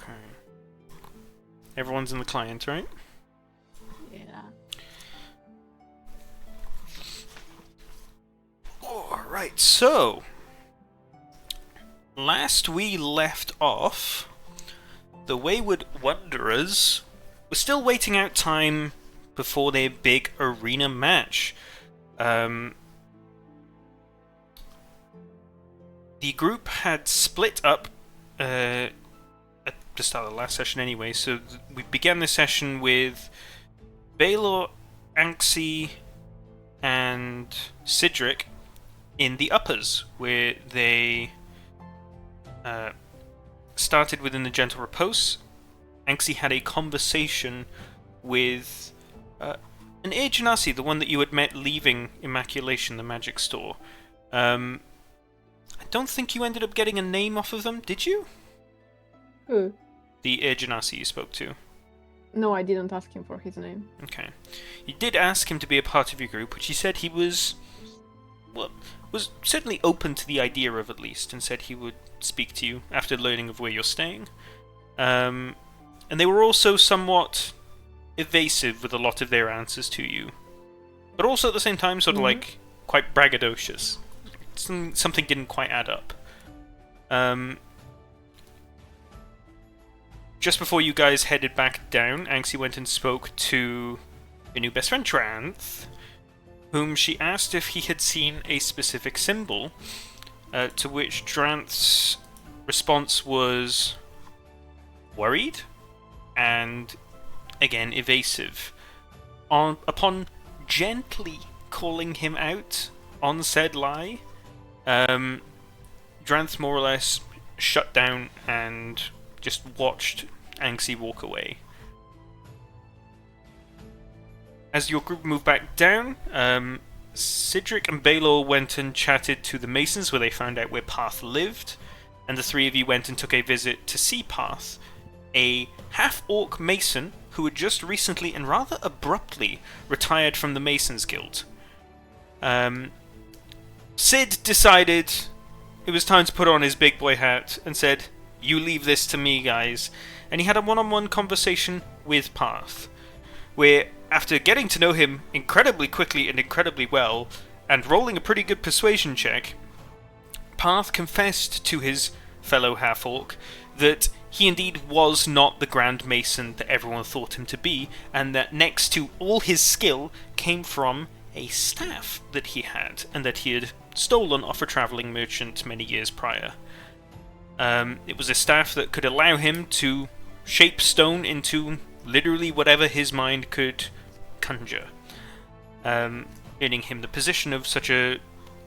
Okay. Everyone's in the client, right? Yeah. Alright, so... Last we left off, the Wayward Wanderers were still waiting out time before their big arena match. The group had split up at the start of the last session anyway, so we began the session with Baylor, Anxi, and Cedric in the uppers, where they started within the Gentle Repose. Anxi had a conversation with an Genasi, the one that you had met leaving Immaculation, the magic store. I don't think you ended up getting a name off of them, did you? Who? The Genasi you spoke to. No, I didn't ask him for his name. Okay. You did ask him to be a part of your group, which he said he was... well, was certainly open to the idea of, at least, and said he would speak to you after learning of where you're staying. And they were also somewhat evasive with a lot of their answers to you. But also at the same time sort of like quite braggadocious. Something didn't quite add up. Just before you guys headed back down, Anxi went and spoke to your new best friend, Tranth, whom she asked if he had seen a specific symbol, to which Tranth's response was worried and, again, evasive. Upon gently calling him out on said lie, Dranth more or less shut down and just watched Anxi walk away. As your group moved back down, Cedric and Baylor went and chatted to the Masons, where they found out where Path lived, and the three of you went and took a visit to see Path, a half-orc Mason who had just recently and rather abruptly retired from the Masons Guild. Sid decided it was time to put on his big boy hat and said, "You leave this to me, guys." And he had a one-on-one conversation with Path, where, after getting to know him incredibly quickly and incredibly well, and rolling a pretty good persuasion check, Path confessed to his fellow half-orc that he indeed was not the Grand Mason that everyone thought him to be, and that next to all his skill came from a staff that he had, and that he had stolen off a travelling merchant many years prior. It was a staff that could allow him to shape stone into literally whatever his mind could conjure, earning him the position of such a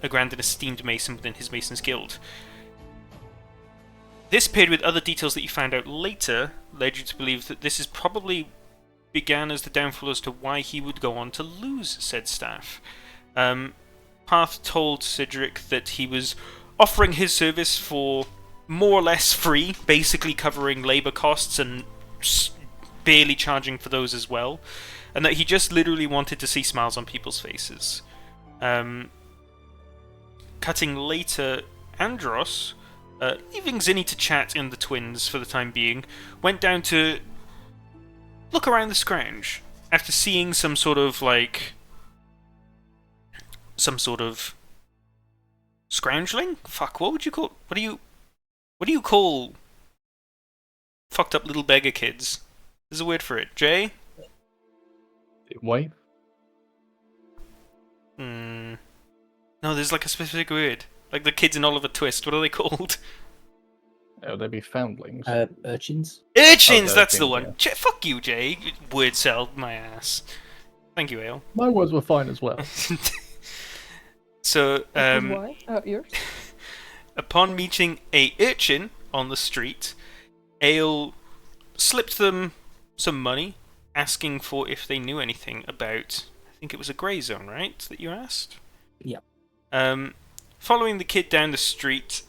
grand and esteemed mason within his Mason's Guild. This, paired with other details that you found out later, led you to believe that this is probably began as the downfall as to why he would go on to lose said staff. Path told Cedric that he was offering his service for more or less free, basically covering labour costs and barely charging for those as well, and that he just literally wanted to see smiles on people's faces. Cutting later, Andros, leaving Zinni to chat in the twins for the time being, went down to look around the scrounge after seeing some sort of scroungeling? Fuck, what would you call... What do you call fucked up little beggar kids? There's a word for it. Jay? Wife? No, there's like a specific word. Like the kids in Oliver Twist. What are they called? Oh, they'd be foundlings. Urchins. Urchins! Oh, That's the urchins, one. yeah. Fuck you, Jay. Word cell my ass. Thank you, Ale. My words were fine as well. So, Why? Yours? upon meeting a urchin on the street, Ale slipped them some money, asking for if they knew anything about... I think it was a grey zone, right? That you asked? Yeah. Following the kid down the street,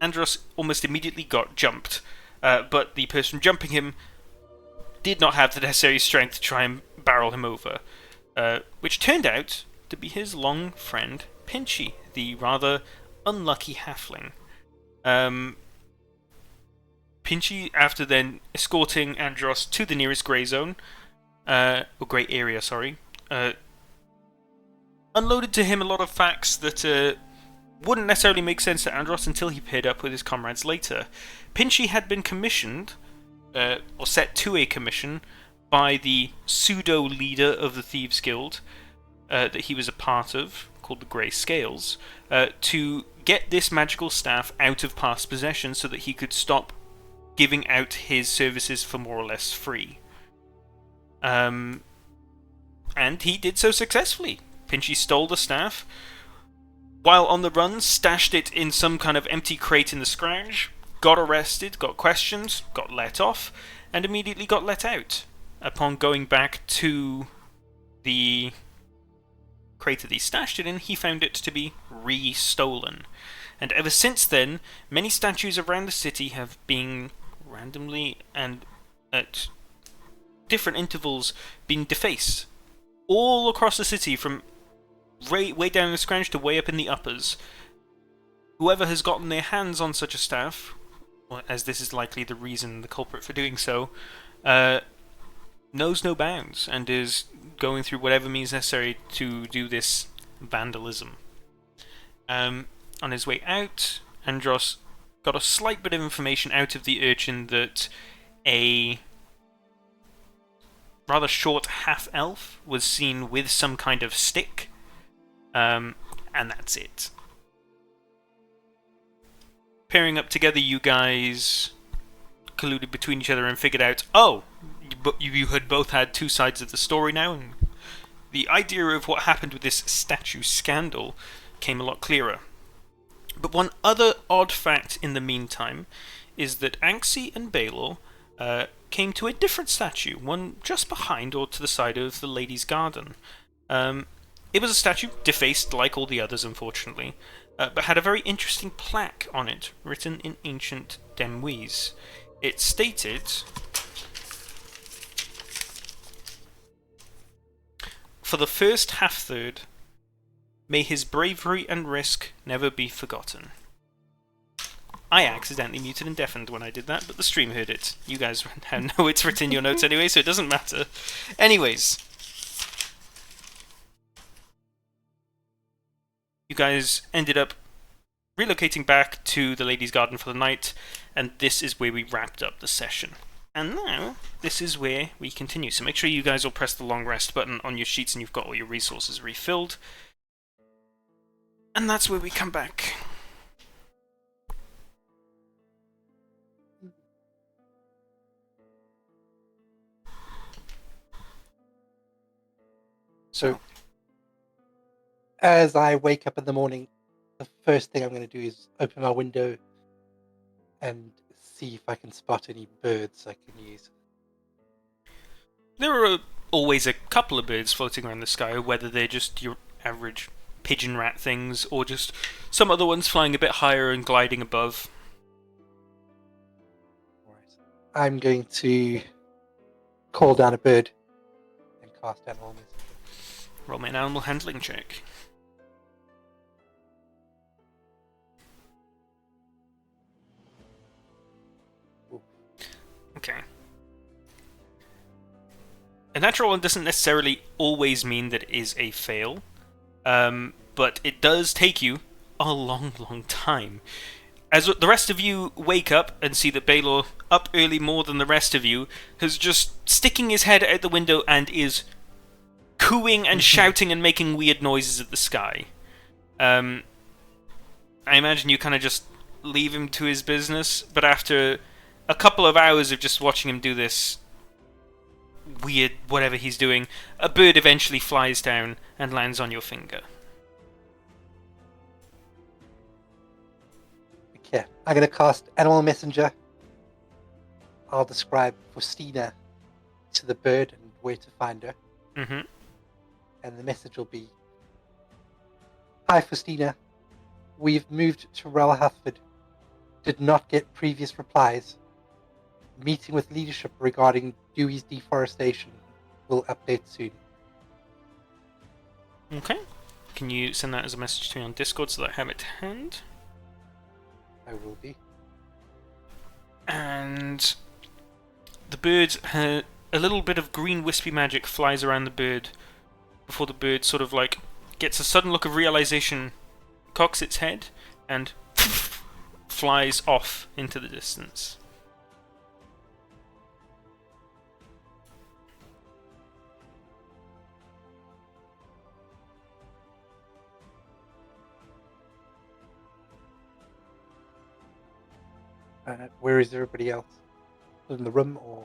Andros almost immediately got jumped, but the person jumping him did not have the necessary strength to try and barrel him over, which turned out to be his long friend Pinchy, the rather unlucky halfling. Pinchy, after then escorting Andros to the nearest grey zone, or grey area, sorry, unloaded to him a lot of facts that wouldn't necessarily make sense to Andros until he paired up with his comrades later. Pinchy had been commissioned, or set to a commission, by the pseudo-leader of the Thieves' Guild that he was a part of, called the Grey Scales, to get this magical staff out of past possession so that he could stop giving out his services for more or less free. And he did so successfully. Pinchy stole the staff, while on the run, stashed it in some kind of empty crate in the scrounge, got arrested, got questioned, got let off, and immediately got let out. Upon going back to the crate that he stashed it in, he found it to be re-stolen. And ever since then, many statues around the city have been randomly and at different intervals been defaced. All across the city, from way down in the scrounge to way up in the uppers. Whoever has gotten their hands on such a staff, as this is likely the reason, the culprit for doing so, knows no bounds and is going through whatever means necessary to do this vandalism. On his way out, Andros got a slight bit of information out of the urchin that a rather short half-elf was seen with some kind of stick, and that's it. Pairing up together, you guys colluded between each other and figured out, you had both had two sides of the story now, and the idea of what happened with this statue scandal came a lot clearer. But one other odd fact in the meantime is that Anxi and Balor came to a different statue, one just behind or to the side of the Lady's Garden. It was a statue, defaced like all the others, unfortunately, but had a very interesting plaque on it, written in ancient Demuise. It stated, "For the first half-third, may his bravery and risk never be forgotten." I accidentally muted and deafened when I did that, but the stream heard it. You guys know it's written in your notes anyway, so it doesn't matter. Anyways, you guys ended up relocating back to the Lady's Garden for the night, and this is where we wrapped up the session. And now, this is where we continue. So make sure you guys all press the long rest button on your sheets and you've got all your resources refilled. And that's where we come back. So, as I wake up in the morning, the first thing I'm going to do is open my window and see if I can spot any birds I can use. There are always a couple of birds floating around the sky, whether they're just your average pigeon rat things, or just some other ones flying a bit higher and gliding above. Alright. I'm going to call down a bird and cast animal message. Roll me an animal handling check. Okay. A natural one doesn't necessarily always mean that it is a fail, but it does take you a long, long time. As the rest of you wake up and see that Balor, up early more than the rest of you, has just sticking his head out the window and is cooing and shouting and making weird noises at the sky. I imagine you kind of just leave him to his business, but after a couple of hours of just watching him do this weird whatever he's doing, a bird eventually flies down and lands on your finger. Okay, I'm going to cast Animal Messenger. I'll describe Faustina to the bird and where to find her. Mm-hmm. And the message will be, "Hi Faustina, we've moved to Rel Hathford. Did not get previous replies. Meeting with leadership regarding Dewey's deforestation. Will update soon." Okay. Can you send that as a message to me on Discord so that I have it to hand? I will be. and the bird, a little bit of green wispy magic flies around the bird before the bird sort of like gets a sudden look of realization, cocks its head, and flies off into the distance. Where is everybody else? In the room, or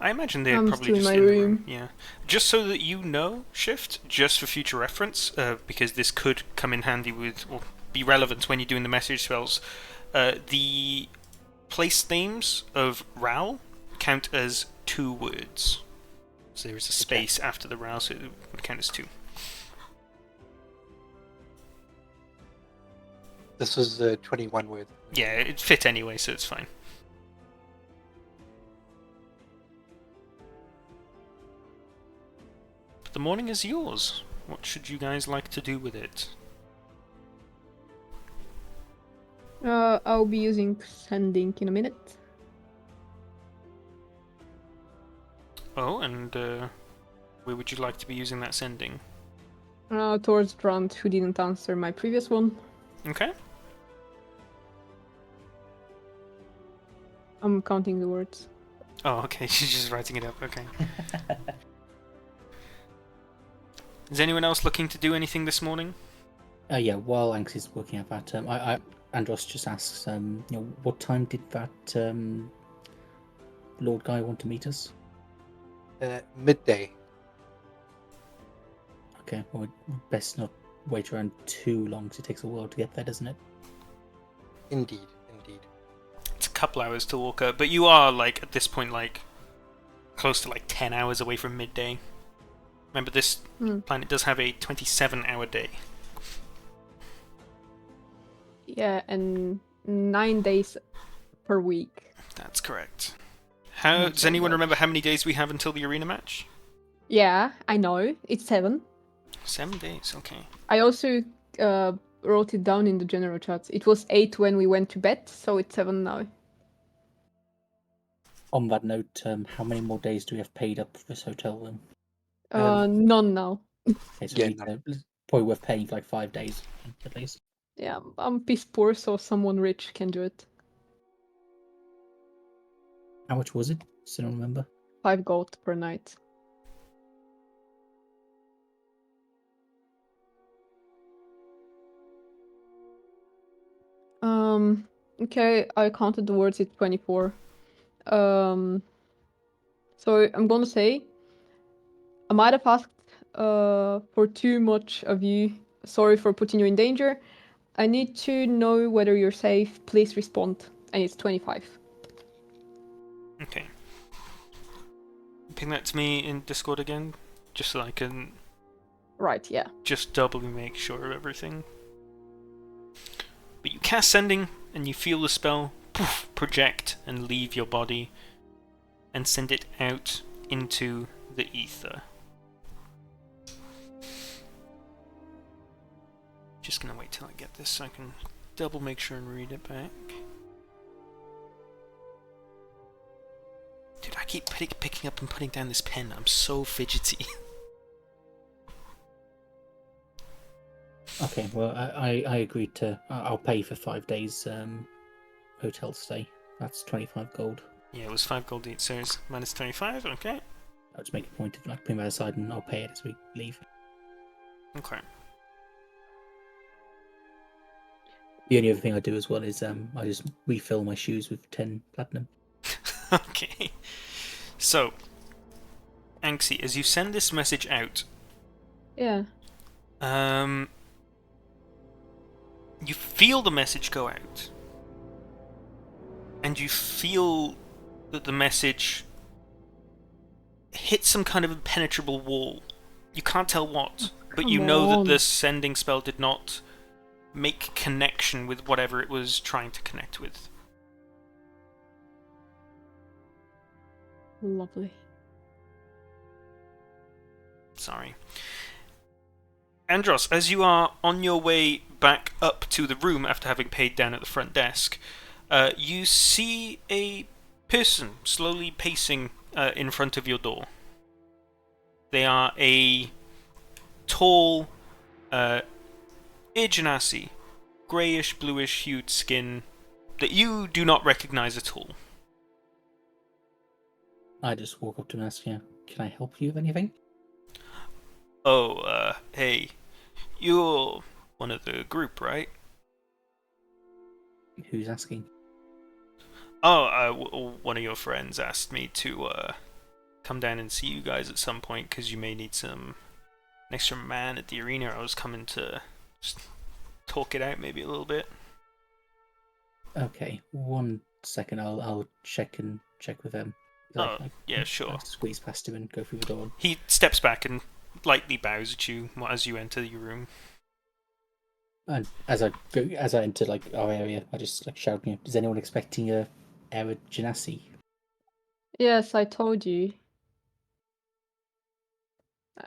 I imagine they're I'm probably still in just my in the room. room. Yeah, just so that you know, Shift, just for future reference, because this could come in handy with or be relevant when you're doing the message spells. The place names of Ral count as 2 words, so there is a space after the Ral, so it would count as 2. this was 21 words. Yeah, it fit anyway, so it's fine. The morning is yours. What should you guys like to do with it? I'll be using sending in a minute. Oh, and where would you like to be using that sending? Towards Grant, who didn't answer my previous one. Okay. I'm counting the words. Oh, okay. She's just writing it up. Okay. Is anyone else looking to do anything this morning? Yeah, while Anx is working out that, Andros just asks, what time did that Lord guy want to meet us? Midday. Okay, well, we'd best not wait around too long, because it takes a while to get there, doesn't it? Indeed. It's a couple hours to walk up, but you are, like, at this point, like, close to, like, 10 hours away from midday. Remember, this planet does have a 27-hour day. Yeah, and 9 days per week. That's correct. Does anyone remember how many days we have until the arena match? Yeah, I know. It's 7. 7 days, okay. I also wrote it down in the general chat. It was 8 when we went to bed, so it's 7 now. On that note, how many more days do we have paid up for this hotel room? None now. Okay, so Yeah, it's probably worth paying for like 5 days at least. Yeah, I'm piss poor, so someone rich can do it. How much was it? Still don't remember. 5 gold per night. Okay, I counted the words, it's 24. So I'm gonna say, I might have asked for too much of you. Sorry for putting you in danger. I need to know whether you're safe. Please respond. And it's 25. Okay. Ping that to me in Discord again, just so I can Right, yeah. just doubly make sure of everything. But you cast sending, and you feel the spell poof, project and leave your body, and send it out into the ether. Just gonna wait till I get this so I can double make sure and read it back. Dude, I keep picking up and putting down this pen. I'm so fidgety. Okay, well, I agreed to. I'll pay for 5 days hotel stay. That's 25 gold. Yeah, it was 5 gold each, so it's minus 25, okay. I'll just make a point of like putting that aside, and I'll pay it as we leave. Okay. The only other thing I do as well is I just refill my shoes with 10 platinum. Okay. So, Anxie, as you send this message out, Yeah. you feel the message go out, and you feel that the message hits some kind of impenetrable wall. You can't tell what, but you Come know that on. the sending spell did not make connection with whatever it was trying to connect with. Lovely. Sorry. Andros, as you are on your way back up to the room after having paid down at the front desk, you see a person slowly pacing in front of your door. They are a tall, Genasi, greyish, bluish hued skin that you do not recognize at all. I just walk up to him and ask, can I help you with anything? Oh, hey, you're one of the group, right? Who's asking? Oh, one of your friends asked me to come down and see you guys at some point because you may need an extra man at the arena. I was coming to just talk it out maybe a little bit. Okay, 1 second. I'll check with them. Yeah, sure. I squeeze past him and go through the door. He steps back and lightly bows at you as you enter your room. And as I enter our area, I just shout, is anyone expecting a Era Genasi? Yes, I told you.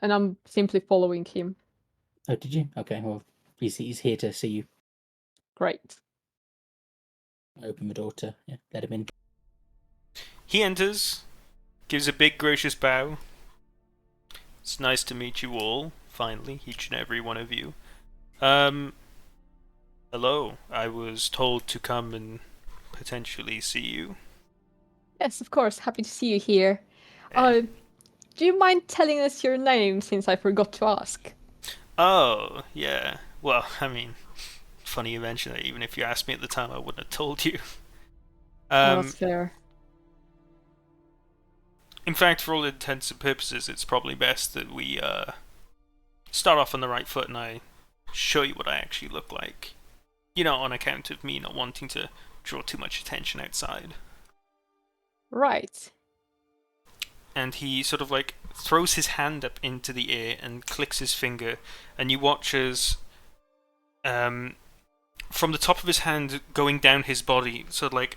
And I'm simply following him. Oh, did you? Okay, well, he's here to see you. Great. I open the door to let him in. He enters, gives a big gracious bow. It's nice to meet you all, finally, each and every one of you. Hello, I was told to come and potentially see you. Yes, of course. Happy to see you here. Do you mind telling us your name, since I forgot to ask? Oh, yeah. Well, I mean, funny you mention that. Even if you asked me at the time, I wouldn't have told you. That's fair. In fact, for all intents and purposes, it's probably best that we start off on the right foot and I show you what I actually look like. On account of me not wanting to draw too much attention outside. Right. And he sort of throws his hand up into the air and clicks his finger, and you watch as from the top of his hand going down his body, sort of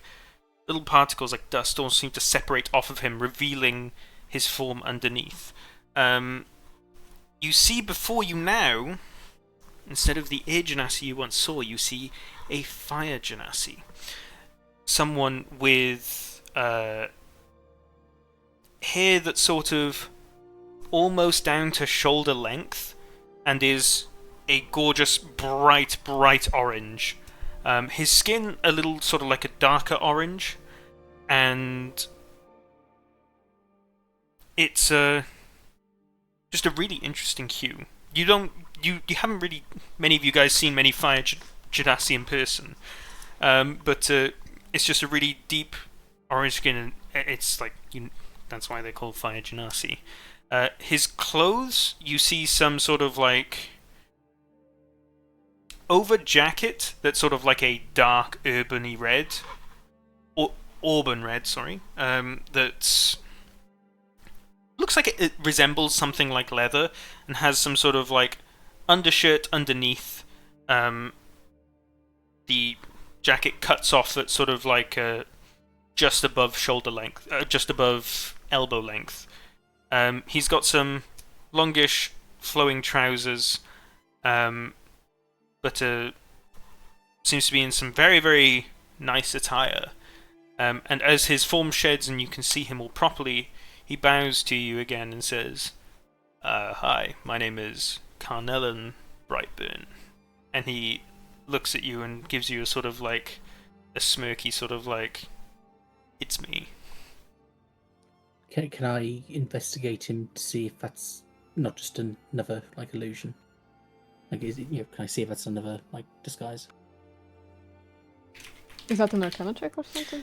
little particles like dust all seem to separate off of him, revealing his form underneath. You see before you now, instead of the air genasi you once saw, you see a fire genasi. Someone with hair that's sort of almost down to shoulder length and is a gorgeous, bright orange. His skin a little sort of like a darker orange, and it's just a really interesting hue. You haven't really, many of you guys, seen many fire genasi in person, but it's just a really deep orange skin, and it's that's why they're called fire genasi. His clothes, you see some sort of over jacket that's sort of like a dark urban red, or auburn red, sorry. That's looks like it resembles something like leather and has some sort of undershirt underneath. The jacket cuts off at sort of just above shoulder length, just above elbow length. He's got some longish flowing trousers, but seems to be in some very, very nice attire. And as his form sheds and you can see him more properly, he bows to you again and says, "Hi, my name is Carnelian Brightburn." And he looks at you and gives you a sort of a smirky sort of "It's me." Can I investigate him to see if that's not just another illusion? Is it, can I see if that's another disguise? Is that an Arcana check or something?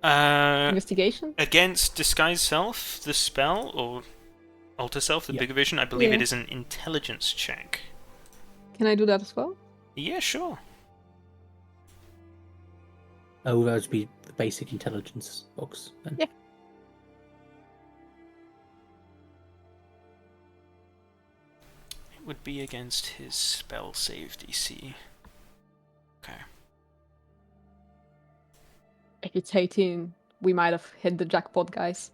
Investigation? Against Disguise Self, the spell, or Alter Self, the bigger vision, I believe it is an intelligence check. Can I do that as well? Yeah, sure. Oh, that would be the basic intelligence box then. Yeah. It would be against his spell save DC. Okay. If it's 18, we might have hit the jackpot, guys.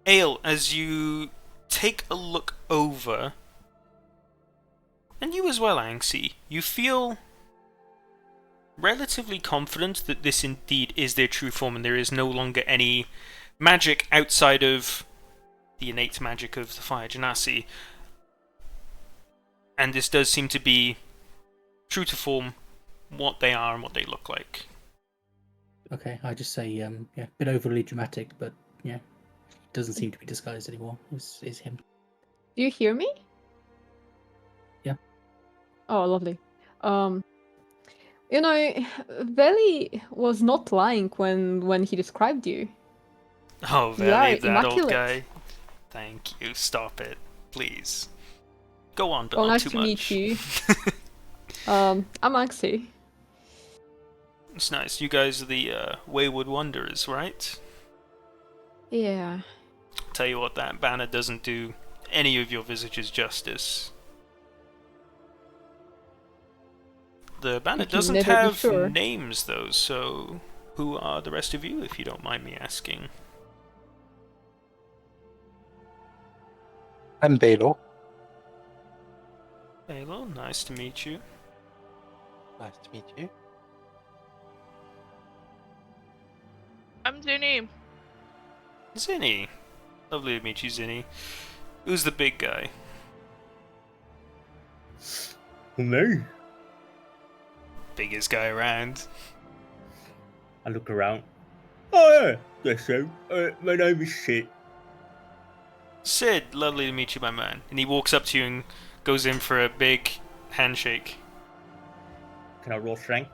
Ale, as you take a look over, and you as well, Anxie, you feel relatively confident that this indeed is their true form and there is no longer any magic outside of the innate magic of the Fire Genasi. And this does seem to be true to form, what they are and what they look like. Okay, I just say, yeah, a bit overly dramatic, but yeah, doesn't seem to be disguised anymore. Is him. Do you hear me? Yeah. Oh, lovely. You know, Veli was not lying when he described you. Oh, You are Valley, that old immaculate. guy. Thank you. Stop it, please. Go on, but Well, not nice too to much. meet you. I'm Axie. It's nice. You guys are the Wayward Wanderers, right? Yeah. Tell you what, that banner doesn't do any of your visitors justice. The banner You can doesn't never be have sure. names, though, so who are the rest of you, if you don't mind me asking? I'm Balo. Hello, nice to meet you. Nice to meet you. I'm Zinni. Zinni. Lovely to meet you, Zinni. Who's the big guy? Me? Biggest guy around. I look around. Oh yeah, guess so. My name is Sid. Sid, lovely to meet you, my man. And he walks up to you and goes in for a big handshake. Can I roll strength?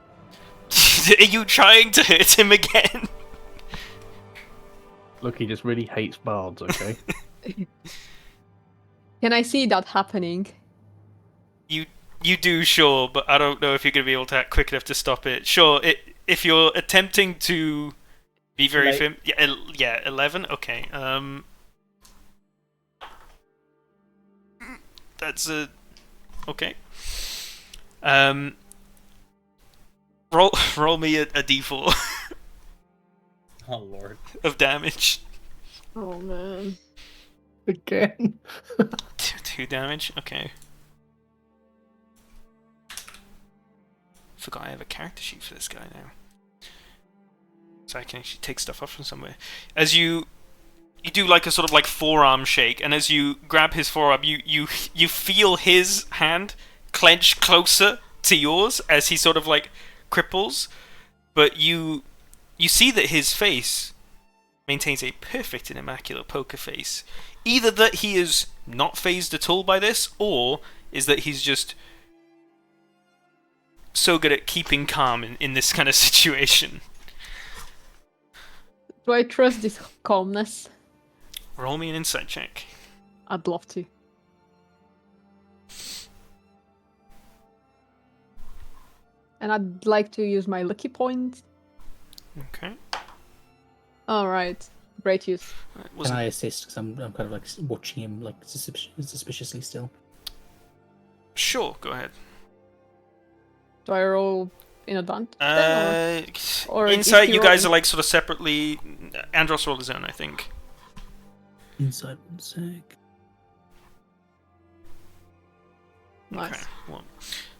Are you trying to hurt him again? Look, he just really hates bards, okay? Can I see that happening? You do, sure, but I don't know if you're going to be able to act quick enough to stop it. Sure, if you're attempting to be very Like- yeah, 11? Okay, that's a... Okay. Roll me a d4 Oh lord. of damage. Oh man. Again? 2 damage? Okay. Forgot I have a character sheet for this guy now. So I can actually take stuff off from somewhere. As you do like a sort of like forearm shake, and as you grab his forearm, you feel his hand clench closer to yours as he sort of like cripples, but you see that his face maintains a perfect and immaculate poker face. Either that he is not phased at all by this, or is that he's just so good at keeping calm in this kind of situation. Do I trust this calmness? Roll me an insight check. I'd love to. And I'd like to use my lucky point. Okay. Alright. Great use. Can I assist? Because I'm kind of like watching him like suspiciously still. Sure, go ahead. Do I roll in advantage? Or if Insight, you you guys roll- are like sort of separately. Andros rolled his own, I think. Inside 1 sec. Nice. Okay. Well,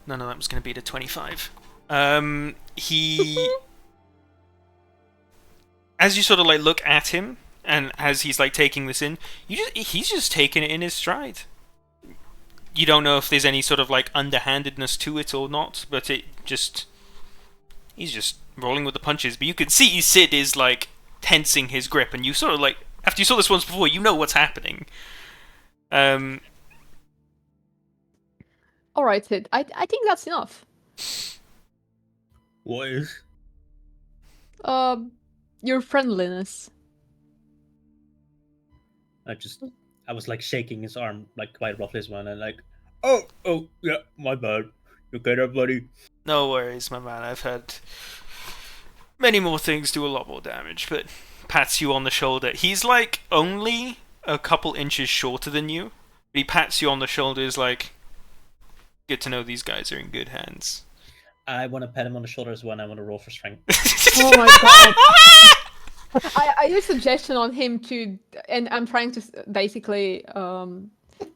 none of that was going to beat a 25. He. As you sort of like look at him, and as he's like taking this in, he's just taking it in his stride. You don't know if there's any sort of like underhandedness to it or not, but he's just rolling with the punches. But you can see Sid is like tensing his grip, and you sort of like, after you saw this once before, you know what's happening. Alright, Sid. I think that's enough. What is? Your friendliness. I was like shaking his arm like quite roughly as well, and like, oh yeah, my bad. You okay there, buddy? No worries, my man. I've had many more things do a lot more damage, but pats you on the shoulder. He's like only a couple inches shorter than you. But he pats you on the shoulder, is like, good to know these guys are in good hands. I want to pat him on the shoulder as well, and I want to roll for strength. Oh my god. I use suggestion on him to, and I'm trying to basically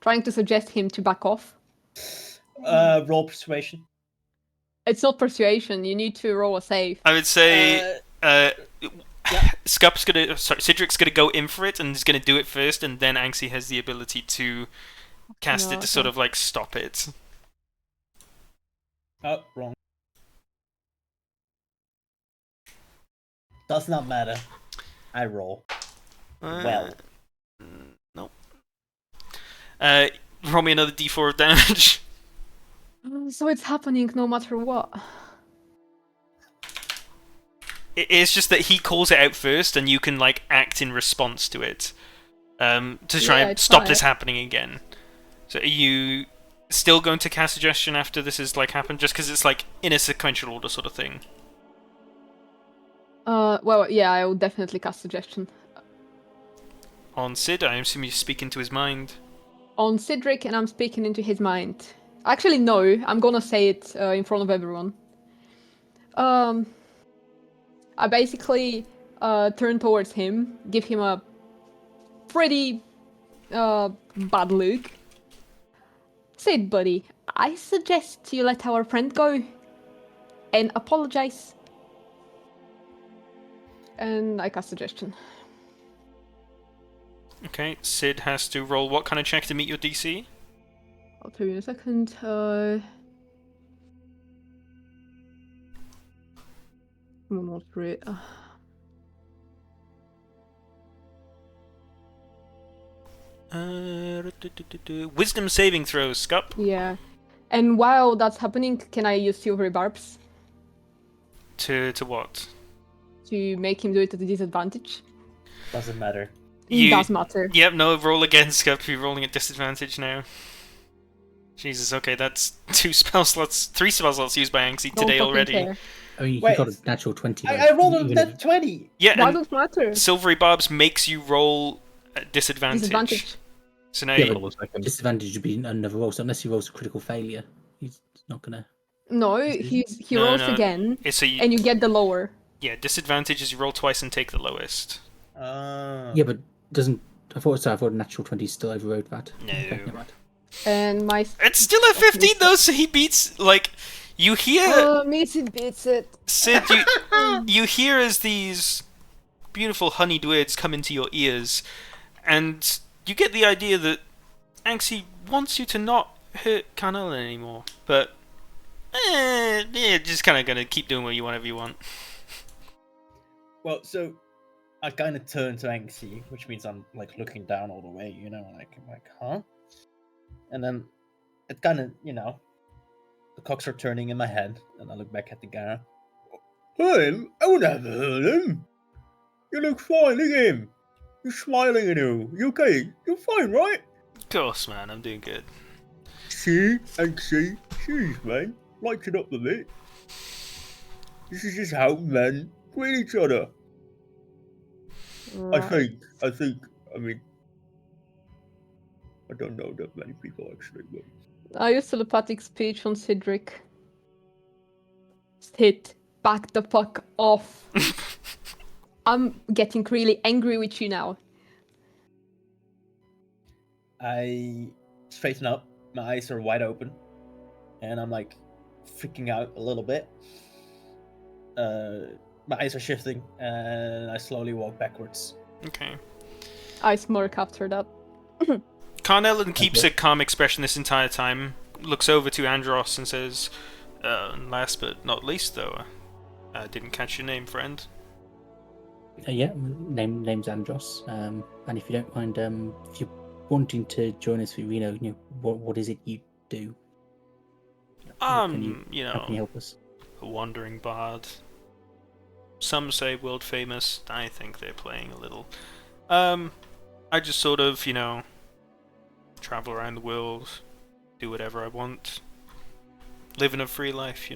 trying to suggest him to back off. Roll persuasion. It's not persuasion. You need to roll a save. I would say Cedric's gonna go in for it and he's gonna do it first, and then Anxie has the ability to cast it to sort of like stop it. Oh, wrong. Does not matter. I roll. Well. Nope. Roll me another d4 of damage. So it's happening no matter what. It's just that he calls it out first, and you can like act in response to it, to try and stop this happening again. So are you still going to cast suggestion after this has like happened, just because it's like in a sequential order sort of thing? Well, yeah, I will definitely cast suggestion. On Sid, I assume you're speaking to his mind. On Cedric, and I'm speaking into his mind. Actually, no, I'm gonna say it in front of everyone. I basically turn towards him, give him a pretty bad look. Sid, buddy, I suggest you let our friend go and apologize. And I cast suggestion. Okay, Sid has to roll what kind of check to meet your DC? I'll tell you in a second. Not great. Wisdom saving throws, Scup. Yeah. And while that's happening, can I use silvery barbs To what? to make him do it at a disadvantage? Doesn't matter. It does matter. Yep, no, roll again, Scup. You're rolling at disadvantage now. Jesus, okay, that's 3 spell slots used by Anxie Don't today fucking already. care. I mean, Wait, he got a natural 20. I rolled a net 20! Yeah, Why and does it matter? Silvery Barbs makes you roll at disadvantage. Disadvantage. So now Yeah, you, Hold on a second. Disadvantage would be another roll, so unless he rolls a critical failure, he's not gonna. No, he rolls no, again, it's a and you get the lower. yeah. Disadvantage is you roll twice and take the lowest. Yeah, but doesn't. I thought natural 20 still overrode that. No. Okay, never mind. And my... It's still at 15 though, so he beats like you hear Missy beats it. Sid. You hear as these beautiful honeyed words come into your ears, and you get the idea that Anxie wants you to not hurt Carnella anymore, but just kind of gonna keep doing whatever you want. Well, so I kind of turn to Anxie, which means I'm like looking down all the way, you know, like I'm like, huh? And then it kind of, you know, the cocks are turning in my head, and I look back at the guy. Him? I never heard him. You look fine, look at him. You're smiling and all. You okay? You're fine, right? Of course, man, I'm doing good. See, Anxie, jeez, man, lighten up a bit. This is just how men treat each other. I think, I mean, I don't know that many people actually, but... I use telepathic speech on Cedric. Sid, back the fuck off. I'm getting really angry with you now. I straighten up, my eyes are wide open, and I'm like freaking out a little bit. My eyes are shifting, and I slowly walk backwards. Okay. I smirk after that. Carnellen keeps a calm expression this entire time, looks over to Andros and says, last but not least though, I didn't catch your name, friend. Yeah, name's Andros. And if you don't mind, if you're wanting to join us for Reno, you know, what is it you do? How can you help us? A wandering bard. Some say world famous. I think they're playing a little. I just sort of, travel around the world, do whatever I want, living a free life,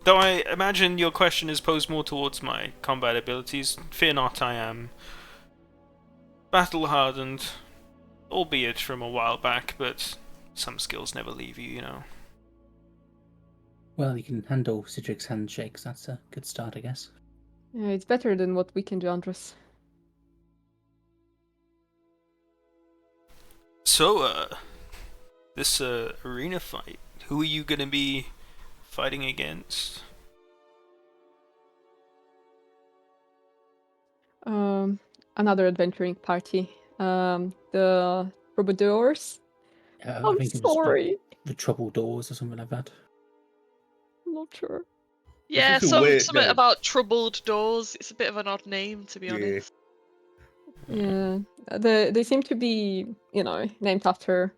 Though I imagine your question is posed more towards my combat abilities. Fear not, I am battle-hardened, albeit from a while back, but some skills never leave you, Well, you can handle Cedric's handshakes. That's a good start, I guess. Yeah, it's better than what we can do, Andros. So, this arena fight. Who are you gonna be fighting against? Another adventuring party. The troubadours. I I'm think it was sorry. the Trouble Doors or something like that. I'm not sure. Yeah, such a weird something name. about troubled doors. It's a bit of an odd name, to be Yeah. honest. Yeah, they seem to be, named after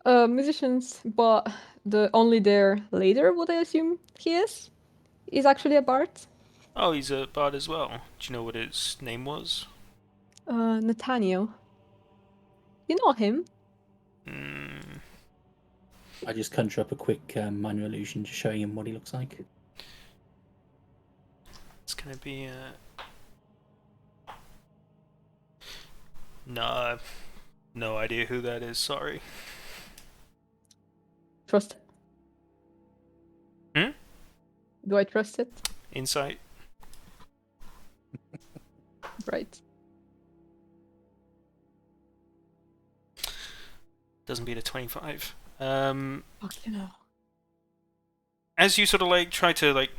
musicians, but the only their leader, what I assume he is actually a bard. Oh, he's a bard as well. Do you know what his name was? Nathaniel. You know him? Hmm. I just conjure up a quick minor illusion, just showing him what he looks like. It's gonna be no idea who that is. Sorry. Trust it. Hmm? Do I trust it? Insight. Right. Doesn't beat a 25. Fuck, As you sort of like try to like,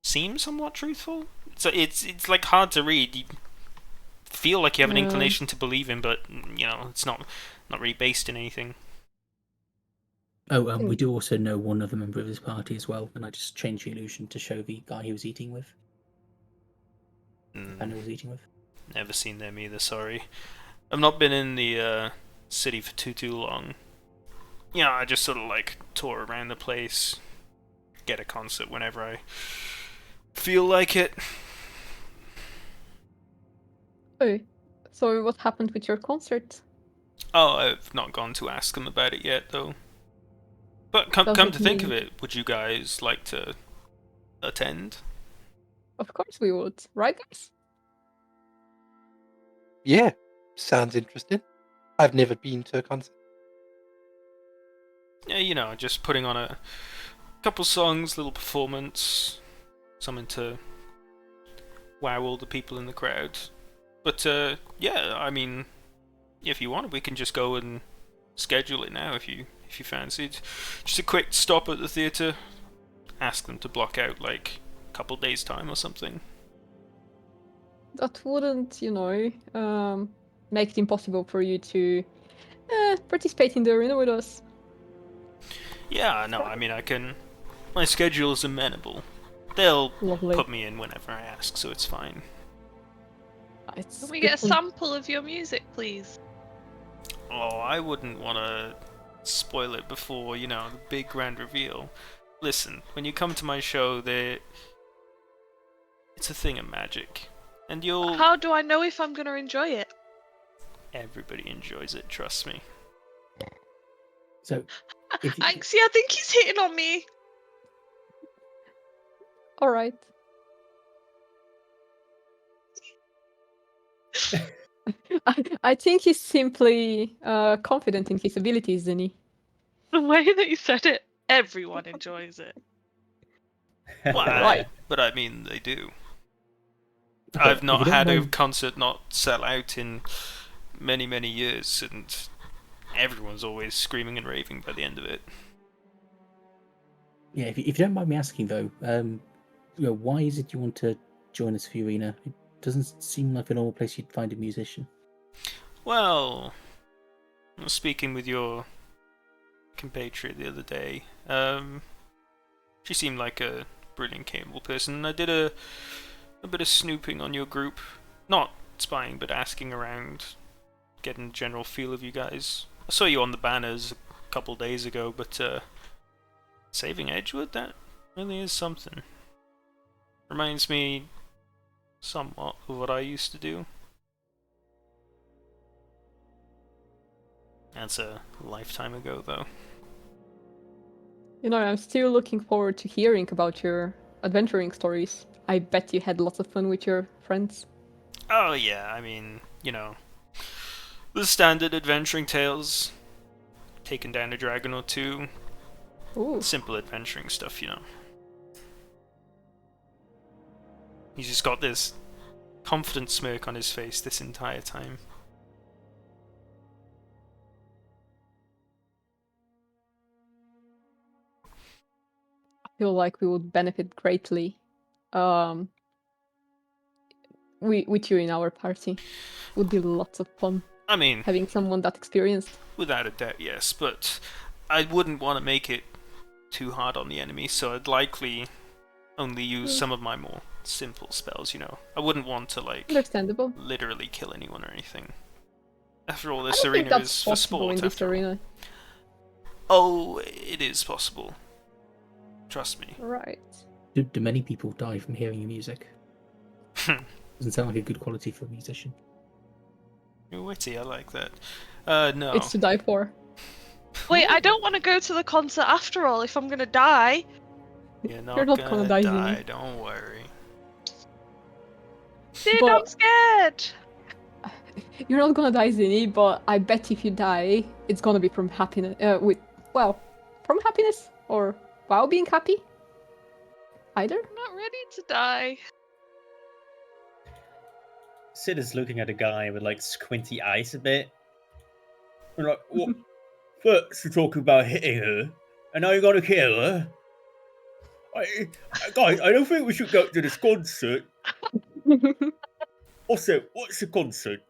seem somewhat truthful. It's like hard to read. You feel like you have an Yeah. inclination to believe him, but it's not really based in anything. Oh, we do also know one other member of his party as well, and I just changed the illusion to show the guy he was eating with. And he was eating with. Never seen them either. Sorry, I've not been in the city for too long. Yeah, I just sort of like tour around the place, get a concert whenever I feel like it. Oh, so what happened with your concert? Oh, I've not gone to ask them about it yet, though. But come Doesn't to think of mean- it, would you guys like to attend? Of course we would, right, guys? Yeah, sounds interesting. I've never been to a concert. Yeah, just putting on a couple songs, little performance, something to wow all the people in the crowd. But yeah, I mean, if you want, we can just go and schedule it now if you fancied. Just a quick stop at the theatre. Ask them to block out like a couple days time or something. That wouldn't, make it impossible for you to participate in the arena with us. Yeah, no, I mean my schedule's amenable. They'll Lovely. put me in whenever I ask, so it's fine. It's Can we good get a for- sample of your music, please? Oh, I wouldn't want to spoil it before, the big grand reveal. Listen, when you come to my show, it's a thing of magic. And How do I know if I'm going to enjoy it? Everybody enjoys it, trust me. So, if you, Anxie, I think he's hitting on me. All right. I think he's simply confident in his abilities, isn't he? The way that you said it, everyone enjoys it. Well, Right. but I mean, they do. Okay, I've if not you don't had a mind- concert not sell out in many years, and everyone's always screaming and raving by the end of it. Yeah, if you don't mind me asking though, why is it you want to join us for the arena? It doesn't seem like a normal place you'd find a musician. Well, I was speaking with your compatriot the other day. She seemed like a brilliant, capable person, and I did a bit of snooping on your group. Not spying, but asking around, getting a general feel of you guys. I saw you on the banners a couple days ago, but saving Edgewood, that really is something. Reminds me somewhat of what I used to do. That's a lifetime ago, though. I'm still looking forward to hearing about your adventuring stories. I bet you had lots of fun with your friends. Oh yeah, I mean, the standard adventuring tales. Taking down a dragon or two. Ooh. Simple adventuring stuff, He's just got this confident smirk on his face this entire time. feel like we would benefit greatly with you in our party. Would be lots of fun I mean, having someone that experienced. without a doubt, yes, but I wouldn't want to make it too hard on the enemy, so I'd likely only use some of my more simple spells, you know. I wouldn't want to, like, Understandable. literally kill anyone or anything. After all, I this don't think arena that's is for possible sport, in this after all. arena. Oh, it is possible. Trust me. Right. Do many people die from hearing your music? Doesn't sound like a good quality for a musician. You're witty, I like that. No. It's to die for. Wait, I don't want to go to the concert after all if I'm gonna die. You're not, You're not gonna, gonna die, die, Zinni. don't worry. Dude, But- I'm scared. You're not gonna die, Zinni, but I bet if you die, it's gonna be from happiness. From happiness or while being happy. Either. I'm not ready to die. Sid is looking at a guy with like squinty eyes a bit. And like, what? First you're talking about hitting her, and now you're gonna kill her. Guys, I don't think we should go to this concert. Also, what's the concert?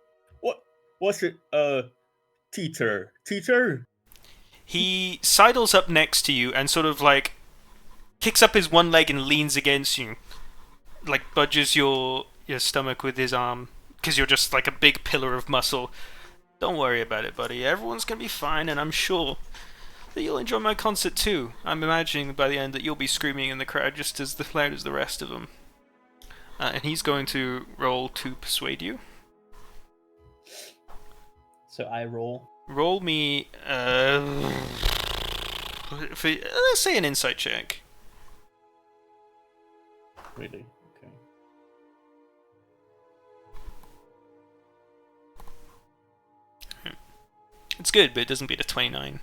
What's it? Teacher. He sidles up next to you and sort of like kicks up his one leg and leans against you, like budges your stomach with his arm because you're just like a big pillar of muscle. Don't worry about it, buddy. Everyone's gonna be fine, and I'm sure that you'll enjoy my concert too. I'm imagining by the end that you'll be screaming in the crowd just as loud as the rest of them. And he's going to roll to persuade you. So I roll. Roll me, let's say an insight check. Really? Okay. It's good, but it doesn't beat a 29.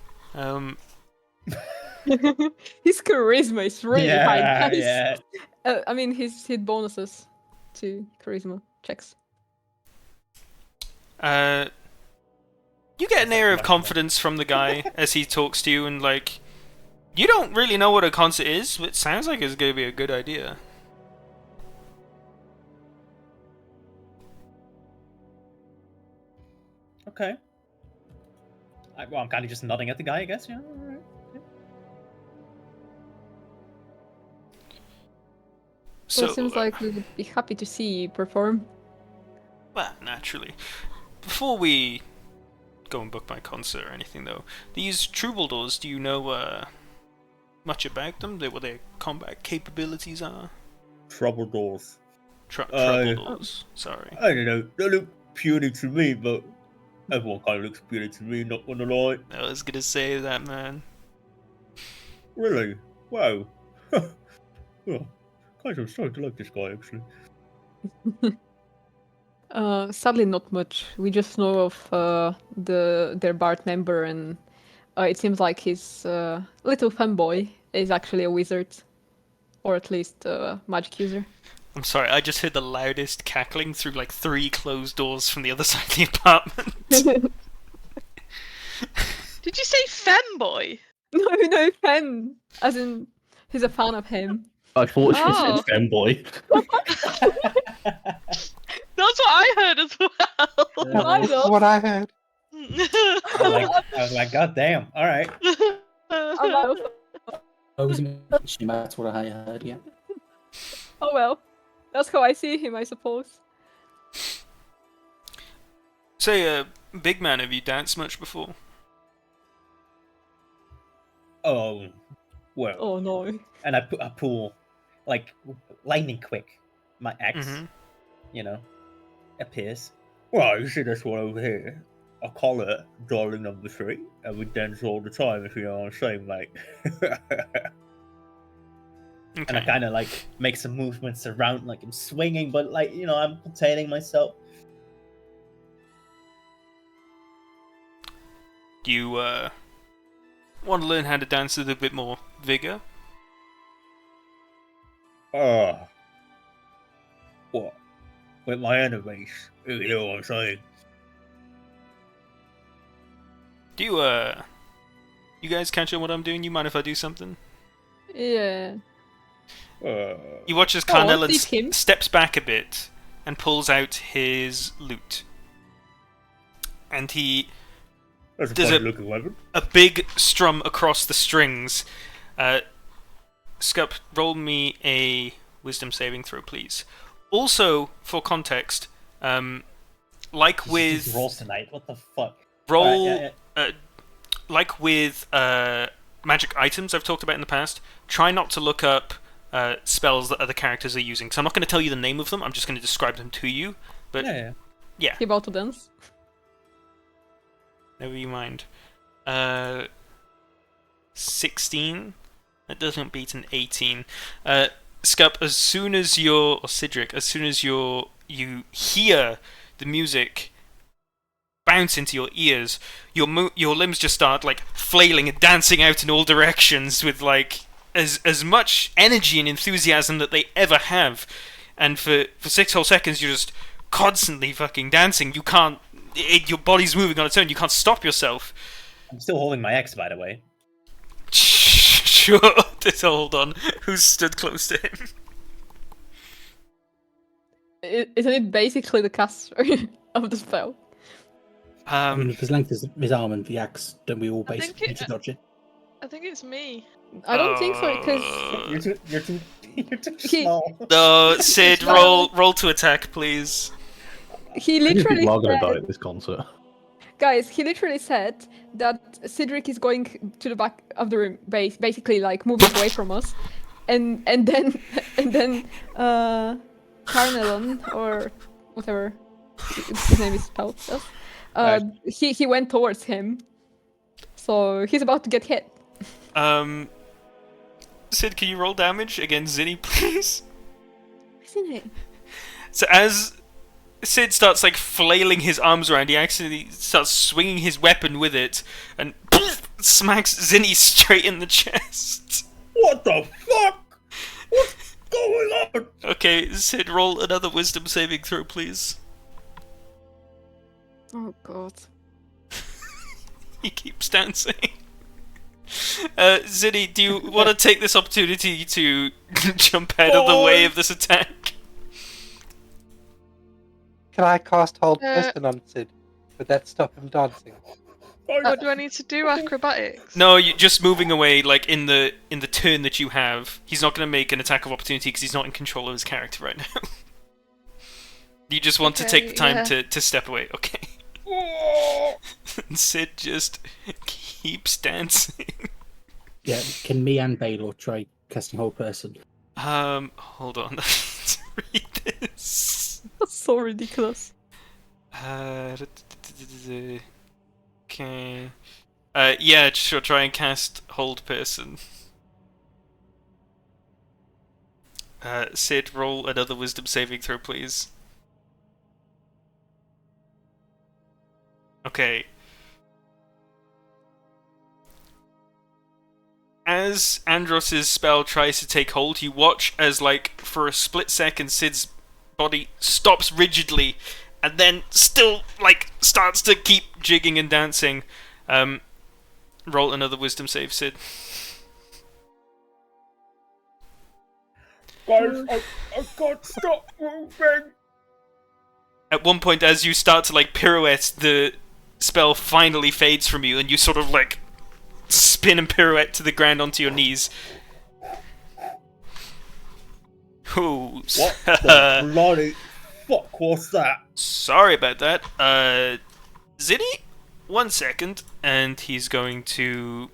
His charisma is really high, Yeah, guys. yeah. I mean, his hit bonuses to charisma checks. You get an air of confidence from the guy as he talks to you, and like, you don't really know what a concert is, but it sounds like it's going to be a good idea. Okay. I'm kind of just nodding at the guy, I guess. Yeah. All right. So it seems like we would be happy to see you perform. Well, naturally. Before we go and book my concert or anything, though, these troubadours, do you know much about them? What their combat capabilities are? Troubadours. Troubadours, sorry. I don't know. They look puny to me, but everyone kind of looks puny to me, not gonna lie. I was gonna say that, man. Really? Wow. Well, guys, I'm starting to like this guy, actually. Sadly, not much. We just know of their Bard member, and it seems like his little fanboy is actually a wizard, or at least a magic user. I'm sorry, I just heard the loudest cackling through like 3 closed doors from the other side of the apartment. Did you say femboy? No, fan. As in, he's a fan of him. I thought she Oh. said femboy. That's what I heard as well. I know. What I heard. I was like, God damn. All right. Oh I was mentioning that's what I heard, yeah. well, that's how I see him, I suppose. Say, big man, have you danced much before? Oh, well. Oh no. And I pull, like, lightning quick, my axe, Mm-hmm. you know, appears. Well, you see this one over here? I call it Darling Number 3, and we dance all the time, if you know what I'm saying, mate. And I Okay. kind of, like, make some movements around, like I'm swinging, but, like, you know, I'm containing myself. Do you, want to learn how to dance with a bit more vigor? What? With my enemies, you know what I'm saying? Do you, you guys catch on what I'm doing? You mind if I do something? Yeah. You watch as Oh, Carnellon leave him. steps back a bit and pulls out his lute. And he That's Does a it- funny looking weapon. a big strum across the strings. Scup, roll me a wisdom saving throw, please. Also, for context, like These with rolls tonight. What the fuck? roll, Alright, yeah. like with magic items I've talked about in the past, try not to look up spells that other characters are using. So I'm not going to tell you the name of them. I'm just going to describe them to you. But Yeah. He about to dance. never you mind. 16. That doesn't beat an 18. Scup, as soon as you're, or Cedric, as soon as you hear the music bounce into your ears, your limbs just start like flailing and dancing out in all directions with like as much energy and enthusiasm that they ever have. And for 6 whole seconds, you're just constantly fucking dancing. You can't. Your body's moving on its own. You can't stop yourself. I'm still holding my X, by the way. Sure. Just hold on. Who's stood close to him? Isn't it basically the caster of the spell? I mean, if his length is his arm and the axe, don't we all I think basically it- just dodge it? I think it's me. I don't think so, because You're too He- small. No, Sid, roll to attack, please. he I think literally people are going to die said, at this concert. guys, he literally said that Cedric is going to the back of the room, basically like moving away from us, and then Carnellon or whatever his name is spelled, he went towards him, so he's about to get hit. Sid, can you roll damage against Zinni, please? Isn't it? So as Sid starts like flailing his arms around, he actually starts swinging his weapon with it and smacks Zinni straight in the chest. What the fuck? What's going on? Okay, Sid, roll another wisdom saving throw, please. Oh god. He keeps dancing. Zinni, do you want to take this opportunity to jump out of the way of this attack? Can I cast Hold Uh, Person on Sid? Would that stop him dancing? What do I need to do? Acrobatics? No, you're just moving away, like in the turn that you have. He's not going to make an attack of opportunity because he's not in control of his character right now. You just want to take the time to step away, okay? And Sid just keeps dancing. Yeah, can me and Baylor try casting Hold Person? Hold on. Let's read this. That's so ridiculous. Okay. Yeah, sure, try and cast Hold Person. Sid, roll another wisdom saving throw, please. Okay. As Andros's spell tries to take hold, you watch as, like, for a split second, Sid's body stops rigidly, and then still, like, starts to keep jigging and dancing. Roll another wisdom save, Sid. Guys, I can't stop moving. At one point, as you start to, like, pirouette, the spell finally fades from you, and you sort of, like, spin and pirouette to the ground onto your knees. Ooh. What the bloody fuck was that? Sorry about that. Zinni, 1 second, and he's going to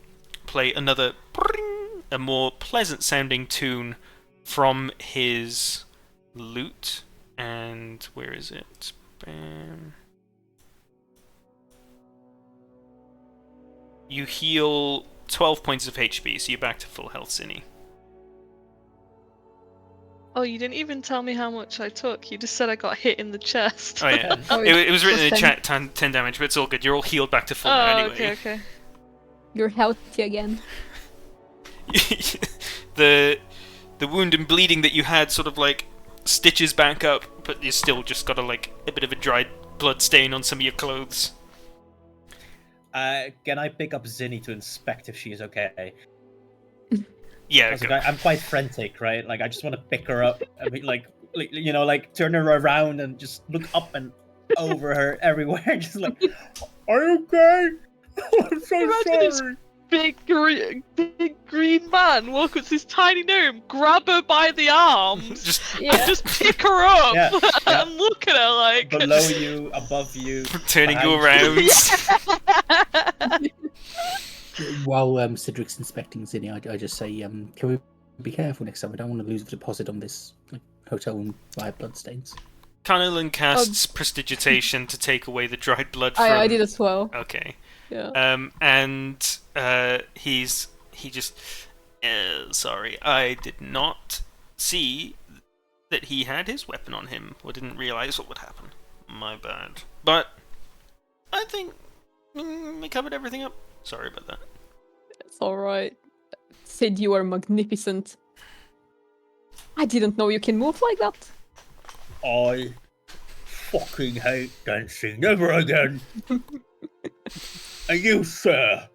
play another a more pleasant sounding tune from his lute. And where is it? Bam. You heal 12 points of HP, so you're back to full health, Zinni. Oh, you didn't even tell me how much I took. You just said I got hit in the chest. Oh yeah, Oh, it was written in the plus chat 10 damage, but it's all good. You're all healed back to full now anyway. okay. You're healthy again. the wound and bleeding that you had sort of like stitches back up, but you still just got like a bit of a dried blood stain on some of your clothes. Can I pick up Zinni to inspect if she is okay? Yeah, Like, go. I'm quite frantic, right? Like I just want to pick her up and be like like turn her around and just look up and over her everywhere, just like, are you okay? I'm so Imagine this sorry. big green man walk up to this tiny gnome, grab her by the arms, Just and Yeah. just pick her up Yeah, yeah. and look at her like. Below you, above you, turning you behind around. While Cedric's inspecting Zinni, I just say, can we be careful next time? I don't want to lose the deposit on this hotel room via bloodstains. Carnelian casts prestidigitation to take away the dried blood from... I did as well. Okay. Yeah. And he just... sorry, I did not see that he had his weapon on him, or didn't realise what would happen. My bad. But I think we covered everything up. Sorry about that. It's alright. Sid, you are magnificent. I didn't know you can move like that. I fucking hate dancing. Never again. And you, sir,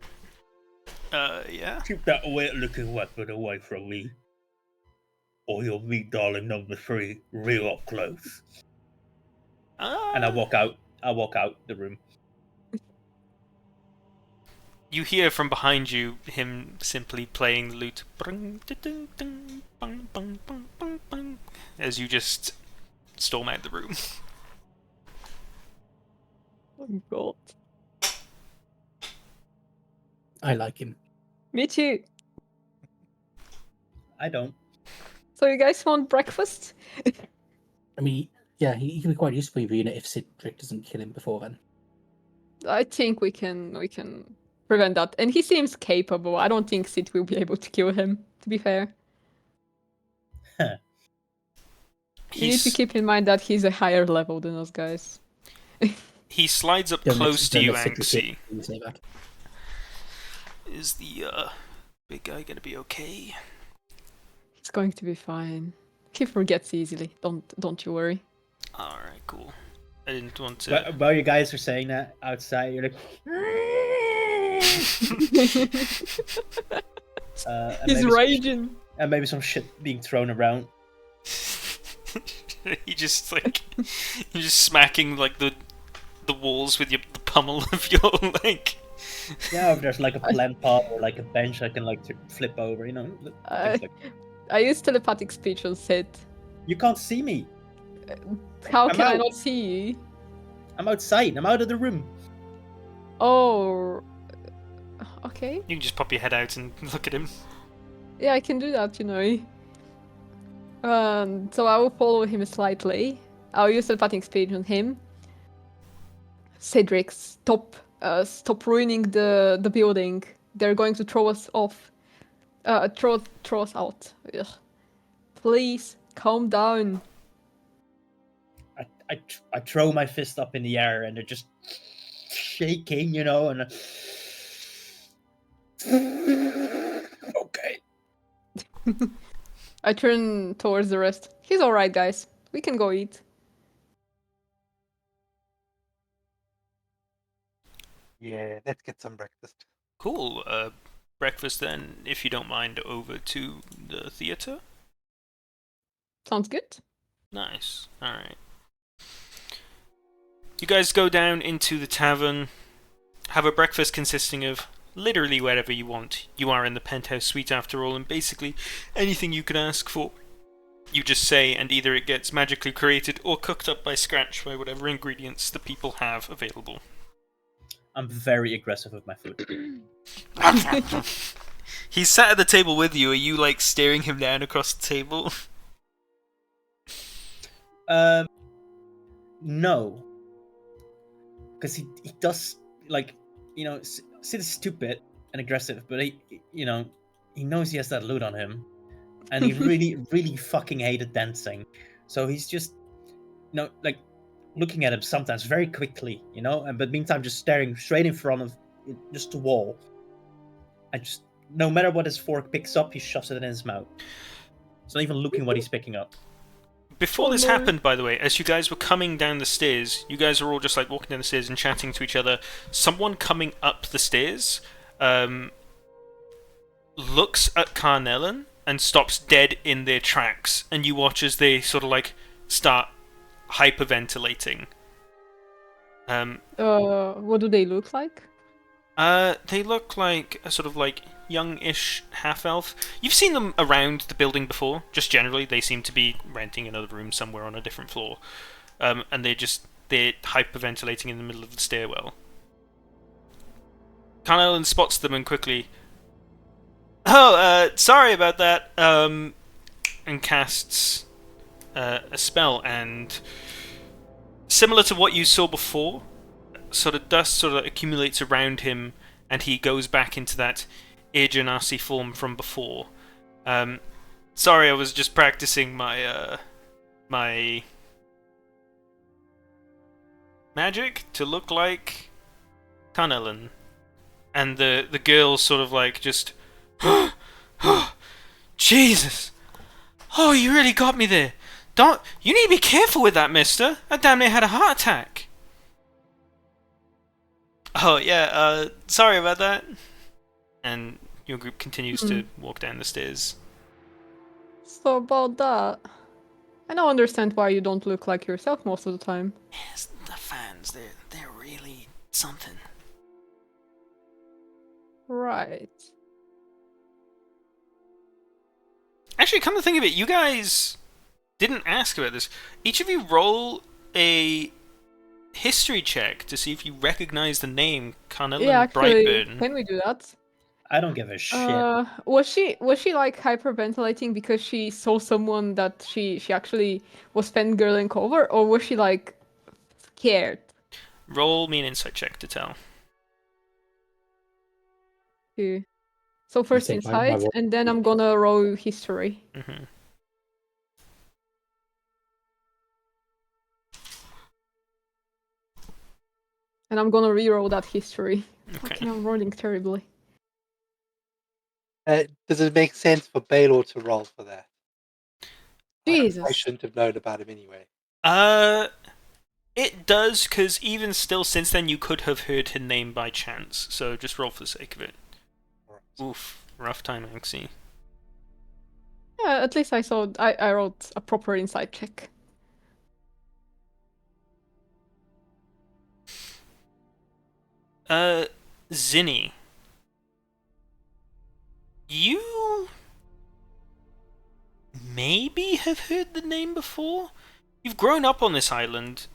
Yeah? keep that weird-looking weapon away from me, or you'll meet darling number 3 real up close. And I walk out. I walk out the room. You hear from behind you him simply playing the lute. As you just storm out the room. Oh god. I like him. Me too. I don't. So you guys want breakfast? I mean, yeah, he can be quite useful even if Cedric doesn't kill him before then. I think we can prevent that. And he seems capable. I don't think Sid will be able to kill him, to be fair. You need to keep in mind that he's a higher level than us guys. He slides up Don't close let- to don't you, let Cedric Anxie. hit him, say that. Is the big guy gonna be okay? It's going to be fine. He forgets easily. Don't you worry. Alright, cool. I didn't want to... While you guys are saying that outside, you're like, and He's maybe raging. and maybe some shit being thrown around. He just like... You're just smacking like the walls with the pummel of your leg. Yeah, if there's like a plant pot or like a bench I can like flip over, you know. Things like I used telepathic speech on Sid. You can't see me. How I'm can I out. not see you? I'm outside. I'm out of the room. Oh, okay. You can just pop your head out and look at him. Yeah, I can do that, you know. So I will follow him slightly. I'll use telepathic speech on him. Cedric, stop ruining the building. They're going to throw us off. Throw us out. Ugh. Please, calm down. I throw my fist up in the air and they're just shaking, you know, and okay. I turn towards the rest. He's alright, guys. We can go eat. Yeah, let's get some breakfast. Cool. Breakfast then, if you don't mind, over to the theatre? Sounds good. Nice. Alright. You guys go down into the tavern, have a breakfast consisting of literally whatever you want. You are in the penthouse suite after all, and basically anything you could ask for, you just say, and either it gets magically created or cooked up by scratch by whatever ingredients the people have available. I'm very aggressive with my food. He's sat at the table with you. Are you like staring him down across the table? No. Because he does, like, you know, Sid is stupid and aggressive, but he knows he has that loot on him. And he really, really fucking hated dancing. So he's just, like, looking at him sometimes very quickly, but meantime just staring straight in front of just the wall. And just, no matter what his fork picks up, he shoves it in his mouth. It's not even looking what he's picking up. Before this happened, by the way, as you guys were coming down the stairs, you guys are all just like walking down the stairs and chatting to each other. Someone coming up the stairs looks at Carnellen and stops dead in their tracks, and you watch as they sort of like start hyperventilating. What do they look like? They look like a sort of like young-ish half-elf. You've seen them around the building before. Just generally, they seem to be renting another room somewhere on a different floor, and they're hyperventilating in the middle of the stairwell. Carnellen spots them and quickly, sorry about that, and casts a spell, and similar to what you saw before, sort of dust sort of accumulates around him, and he goes back into that Agenasi form from before. Sorry, I was just practicing my my magic to look like Carnellen. And the girl sort of like just, Jesus! Oh, you really got me there. You need to be careful with that, mister. I damn near had a heart attack. Oh, yeah, sorry about that. And your group continues to walk down the stairs. So about that, I now understand why you don't look like yourself most of the time. Yes, the fans, they're really something. Right. Actually, come to think of it, you guys didn't ask about this. Each of you roll a history check to see if you recognize the name Carnellen Brightburn. Can we do that? I don't give a shit. Was she like hyperventilating because she saw someone that she actually was fangirling over, or was she like scared? Roll me an insight check to tell. Yeah. So first say my insight, roll- and then I'm gonna roll history. Mm-hmm. And I'm gonna re-roll that history. Okay. Fucking, I'm rolling terribly. Does it make sense for Baylor to roll for that? I Jesus. shouldn't have known about him anyway. It does, because even still, since then, you could have heard her name by chance. So just roll for the sake of it. Right. Oof, rough time, Anxie. Yeah, at least I wrote a proper insight check. Zinni. You maybe have heard the name before? You've grown up on this island.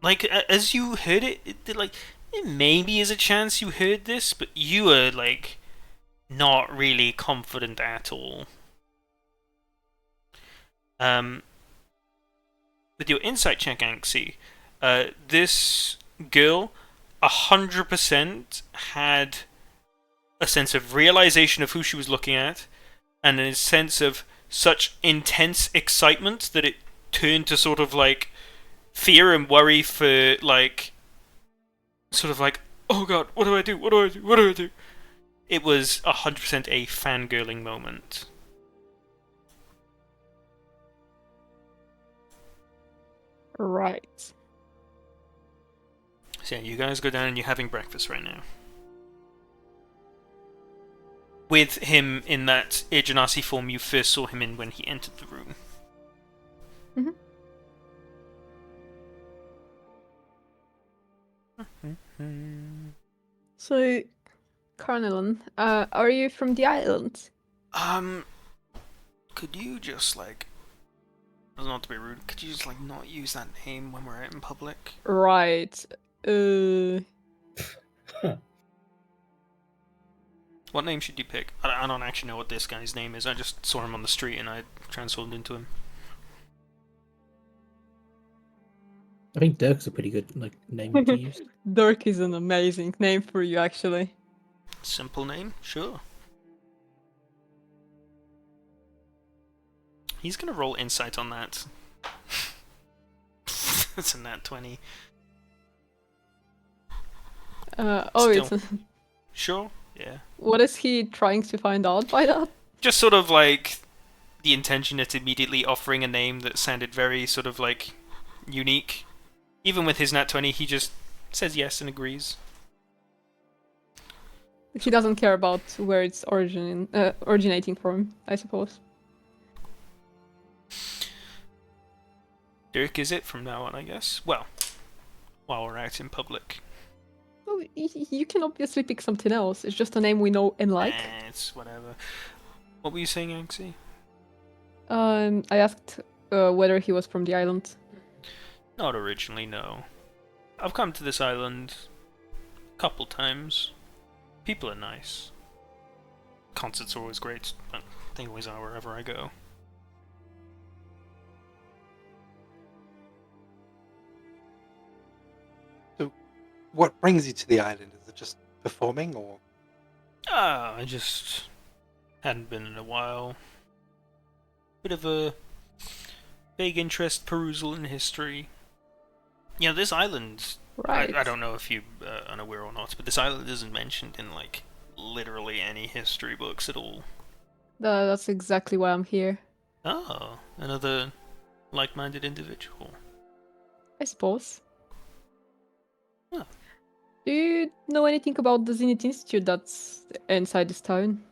Like, as you heard it like, there maybe is a chance you heard this, but you are, like, not really confident at all. With your insight check, Anxie, this girl 100% had a sense of realization of who she was looking at, and a sense of such intense excitement that it turned to sort of like fear and worry for like sort of like, oh god, what do I do? What do I do? What do I do? It was 100% a fangirling moment. Right. So yeah, you guys go down and you're having breakfast right now. With him in that Agenasi form you first saw him in when he entered the room. So, Carnellen, are you from the island? Could you just like, not to be rude, could you just like not use that name when we're out in public? Right. What name should you pick? I don't actually know what this guy's name is. I just saw him on the street and I transformed into him. I think Dirk's a pretty good like name to use. Dirk is an amazing name for you, actually. Simple name? Sure. He's gonna roll insight on that. That's a nat 20. It's Sure, yeah. what is he trying to find out by that? Just sort of like the intention at immediately offering a name that sounded very sort of like unique. Even with his nat 20, he just says yes and agrees. He doesn't care about where it's originating from, I suppose. Dirk is it from now on, I guess. Well, while we're out in public. Well, you can obviously pick something else. It's just a name we know and like. It's whatever. What were you saying, Anxie? I asked whether he was from the island. Not originally, no. I've come to this island a couple times. People are nice. Concerts are always great, but they always are wherever I go. So, what brings you to the island? Is it just performing, or? I just hadn't been in a while. Bit of a vague interest, perusal in history. Yeah, this island. Right. I don't know if you are unaware or not, but this island isn't mentioned in like literally any history books at all. That's exactly why I'm here, Oh, another like-minded individual. I suppose. Huh. Do you know anything about the Zenith Institute that's inside this town?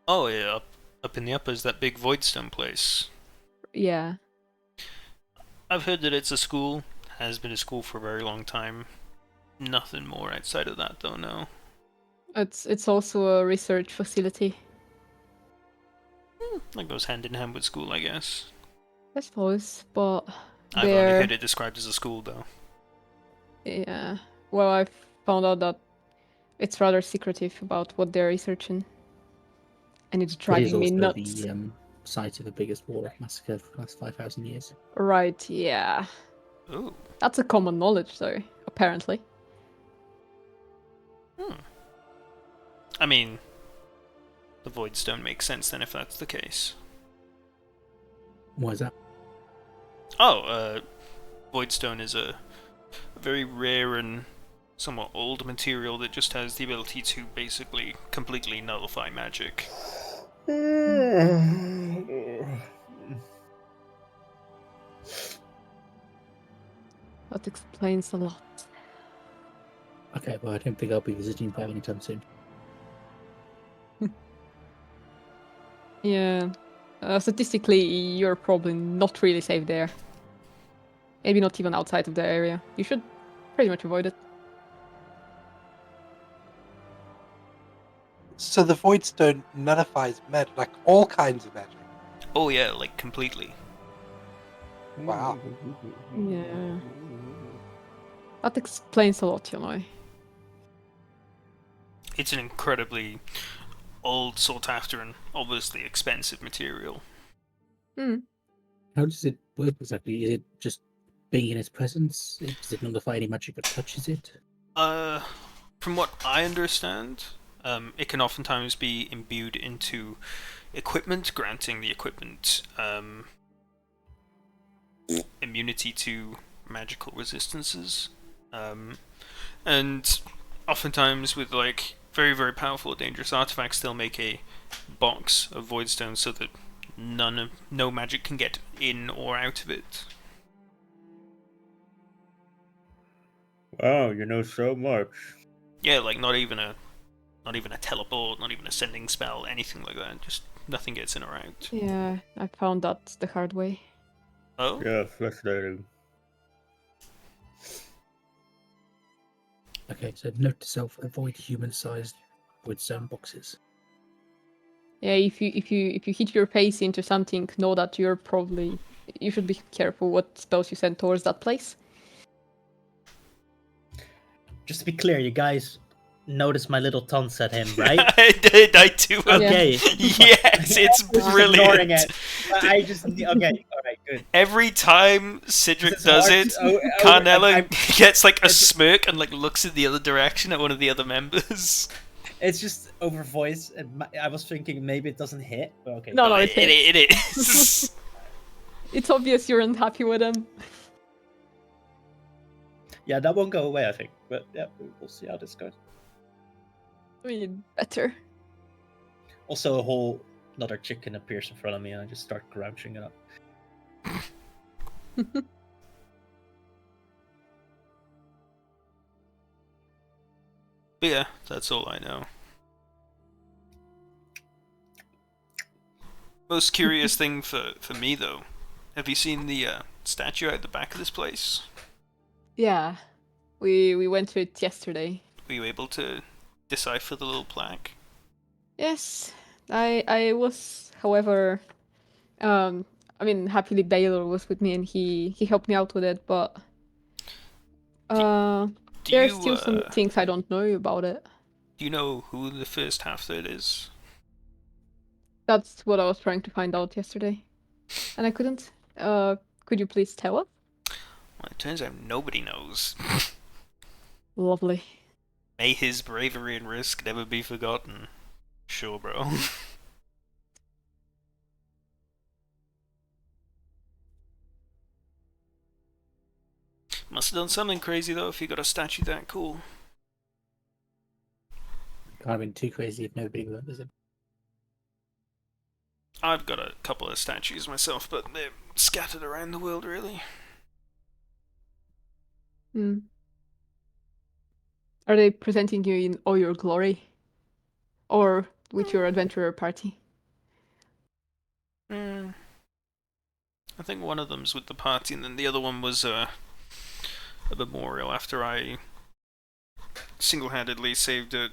Oh yeah, up in the uppers, that big Voidstone place. Yeah. I've heard that it's a school. Has been a school for a very long time. Nothing more outside of that, though. No. It's also a research facility, That goes hand in hand with school, I guess. I suppose, but I've only they're... heard it described as a school, though. Yeah. Well, I've found out that it's rather secretive about what they're researching. And it's It is driving me also nuts. the site of the biggest warlock massacre for the last 5,000 years. Right, yeah. Ooh. That's a common knowledge, though, apparently. I mean, the Voidstone makes sense then if that's the case. Why is that? Oh, Voidstone is a very rare and somewhat old material that just has the ability to basically completely nullify magic. That explains a lot. Okay, well, I don't think I'll be visiting Bev anytime soon. Yeah. Statistically, you're probably not really safe there. Maybe not even outside of the area. You should pretty much avoid it. So the Voidstone nullifies magic, like all kinds of magic. Oh yeah, like completely. Wow. Yeah. That explains a lot, you know. It's an incredibly old, sought after, and obviously expensive material. How does it work exactly? Is it just being in its presence? Does it nullify any magic that touches it? From what I understand, it can oftentimes be imbued into equipment, granting the equipment immunity to magical resistances, and oftentimes with like very, very powerful, dangerous artifacts, they'll make a box of Voidstone so that no magic can get in or out of it. Wow, you know so much. Yeah, like not even a teleport, not even a sending spell, anything like that. Just nothing gets in or out. Yeah, I found that the hard way. Oh? Yeah, frustrating. Okay, so note to self: avoid human-sized Voidstone boxes. Yeah, if you hit your face into something, know that you should be careful what spells you send towards that place. Just to be clear, you guys noticed my little taunts at him, right? I did, I do. Okay. Yes, it's I was just ignoring brilliant. it. I just okay, alright, good. Every time Cedric It's does hard it, to- Carnella gets like a smirk and like looks in the other direction at one of the other members. It's just over voice, and I was thinking maybe it doesn't hit. But okay. No, it it is. It's obvious you're unhappy with him. Yeah, that won't go away, I think. But yeah, we'll see how this goes. I mean, better. Also, another chicken appears in front of me, and I just start crouching it up. But yeah, that's all I know. Most curious thing for me, though, have you seen the statue at the back of this place? Yeah, we went to it yesterday. Were you able to decipher the little plaque? Yes, I was, however, I mean, happily Baylor was with me and he helped me out with it, but Do there's you still some things I don't know about it. do you know who the first half third is? That's what I was trying to find out yesterday, and I couldn't. Could you please tell us? Well, it turns out nobody knows. Lovely. May his bravery and risk never be forgotten. Sure, bro. Must have done something crazy though if you got a statue that cool. Can't have been too crazy if nobody remembers him. I've got a couple of statues myself, but they're scattered around the world, really. Hmm. Are they presenting you in all your glory, or with your adventurer party? I think one of them's with the party, and then the other one was a memorial after I single-handedly saved a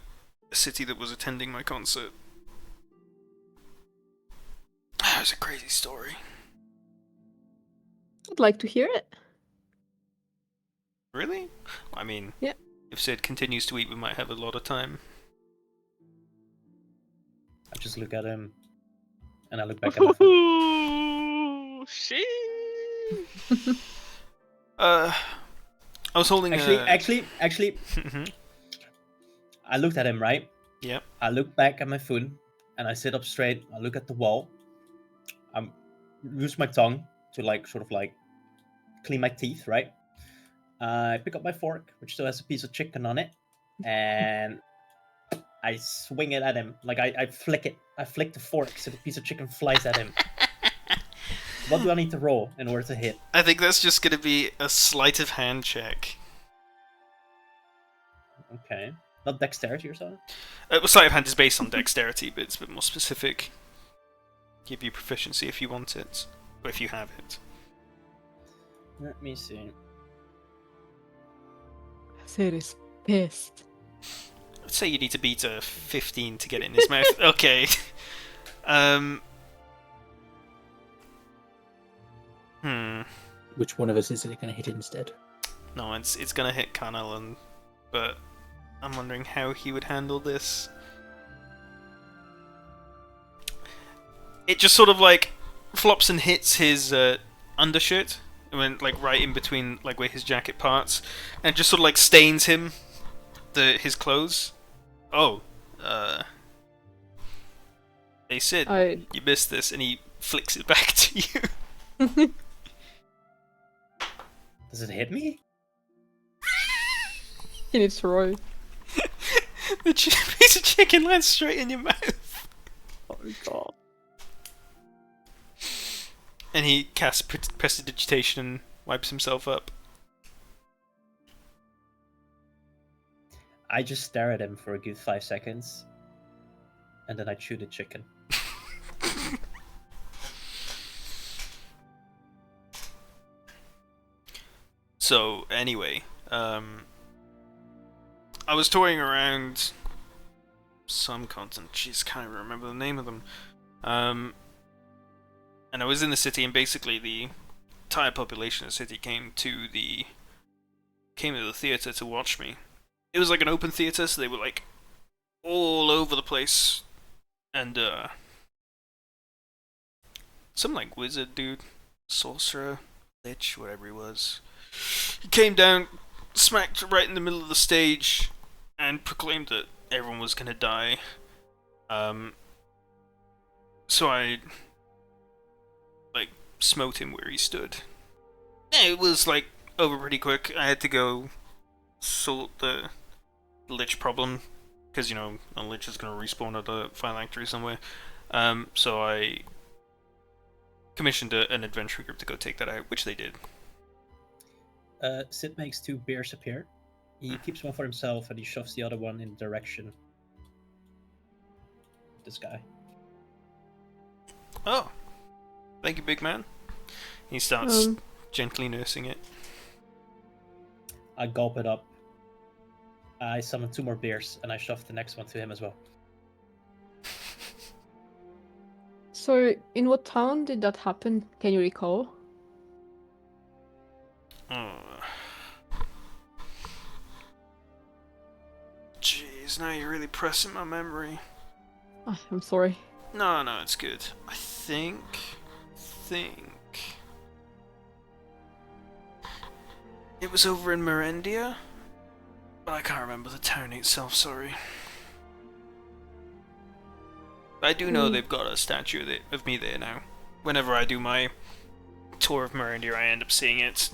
city that was attending my concert. That was a crazy story. I'd like to hear it. Really? I mean, Yeah. if Sid continues to eat, we might have a lot of time. I just look at him, and I look back at my phone. Ooh, shit. I was holding Actually, Mhm. I looked at him, right? Yep. I look back at my phone, and I sit up straight. I look at the wall. I use my tongue to sort of clean my teeth, right? I pick up my fork, which still has a piece of chicken on it, and I swing it at him. I flick it. I flick the fork so the piece of chicken flies at him. What do I need to roll in order to hit? I think that's just gonna be a sleight of hand check. Okay. Not dexterity or something? Well, sleight of hand is based on dexterity, but it's a bit more specific. Give you proficiency if you want it, or if you have it. Let me see. Sid is pissed. I'd say you need to beat a 15 to get it in his mouth. Okay. Which one of us is it going to hit instead? No, it's gonna hit Carnellan, but I'm wondering how he would handle this. It just sort of flops and hits his undershirt, and went right in between where his jacket parts, and just sort of stains him, his clothes. Oh, hey Sid, you missed this, and he flicks it back to you. Does it hit me? He needs to roll. The piece of chicken lands straight in your mouth. Oh my god. And he casts prestidigitation and wipes himself up. I just stare at him for a good 5 seconds, and then I chew the chicken. So, anyway, I was touring around some continent. Jeez, can't even remember the name of them. And I was in the city, and basically the entire population of the city came to the theater to watch me. It was an open theater, so they were all over the place, and some wizard dude, sorcerer, lich, whatever he was. He came down, smacked right in the middle of the stage, and proclaimed that everyone was gonna die. So I smote him where he stood. Yeah, it was over pretty quick. I had to go sort the lich problem, because a lich is gonna respawn at a phylactery somewhere. So I commissioned an adventure group to go take that out, which they did. Sid makes 2 bears appear. He keeps one for himself and he shoves the other one in the direction of this guy. Oh, thank you, big man. He starts Um, gently nursing it. I gulp it up. I summon 2 more beers and I shove the next one to him as well. So, in what town did that happen? Can you recall? Jeez, now you're really pressing my memory. Ah, I'm sorry. No, it's good. I think... It was over in Merendia? But I can't remember the town itself, sorry. I do know they've got a statue of me there now. Whenever I do my tour of Merendia, I end up seeing it.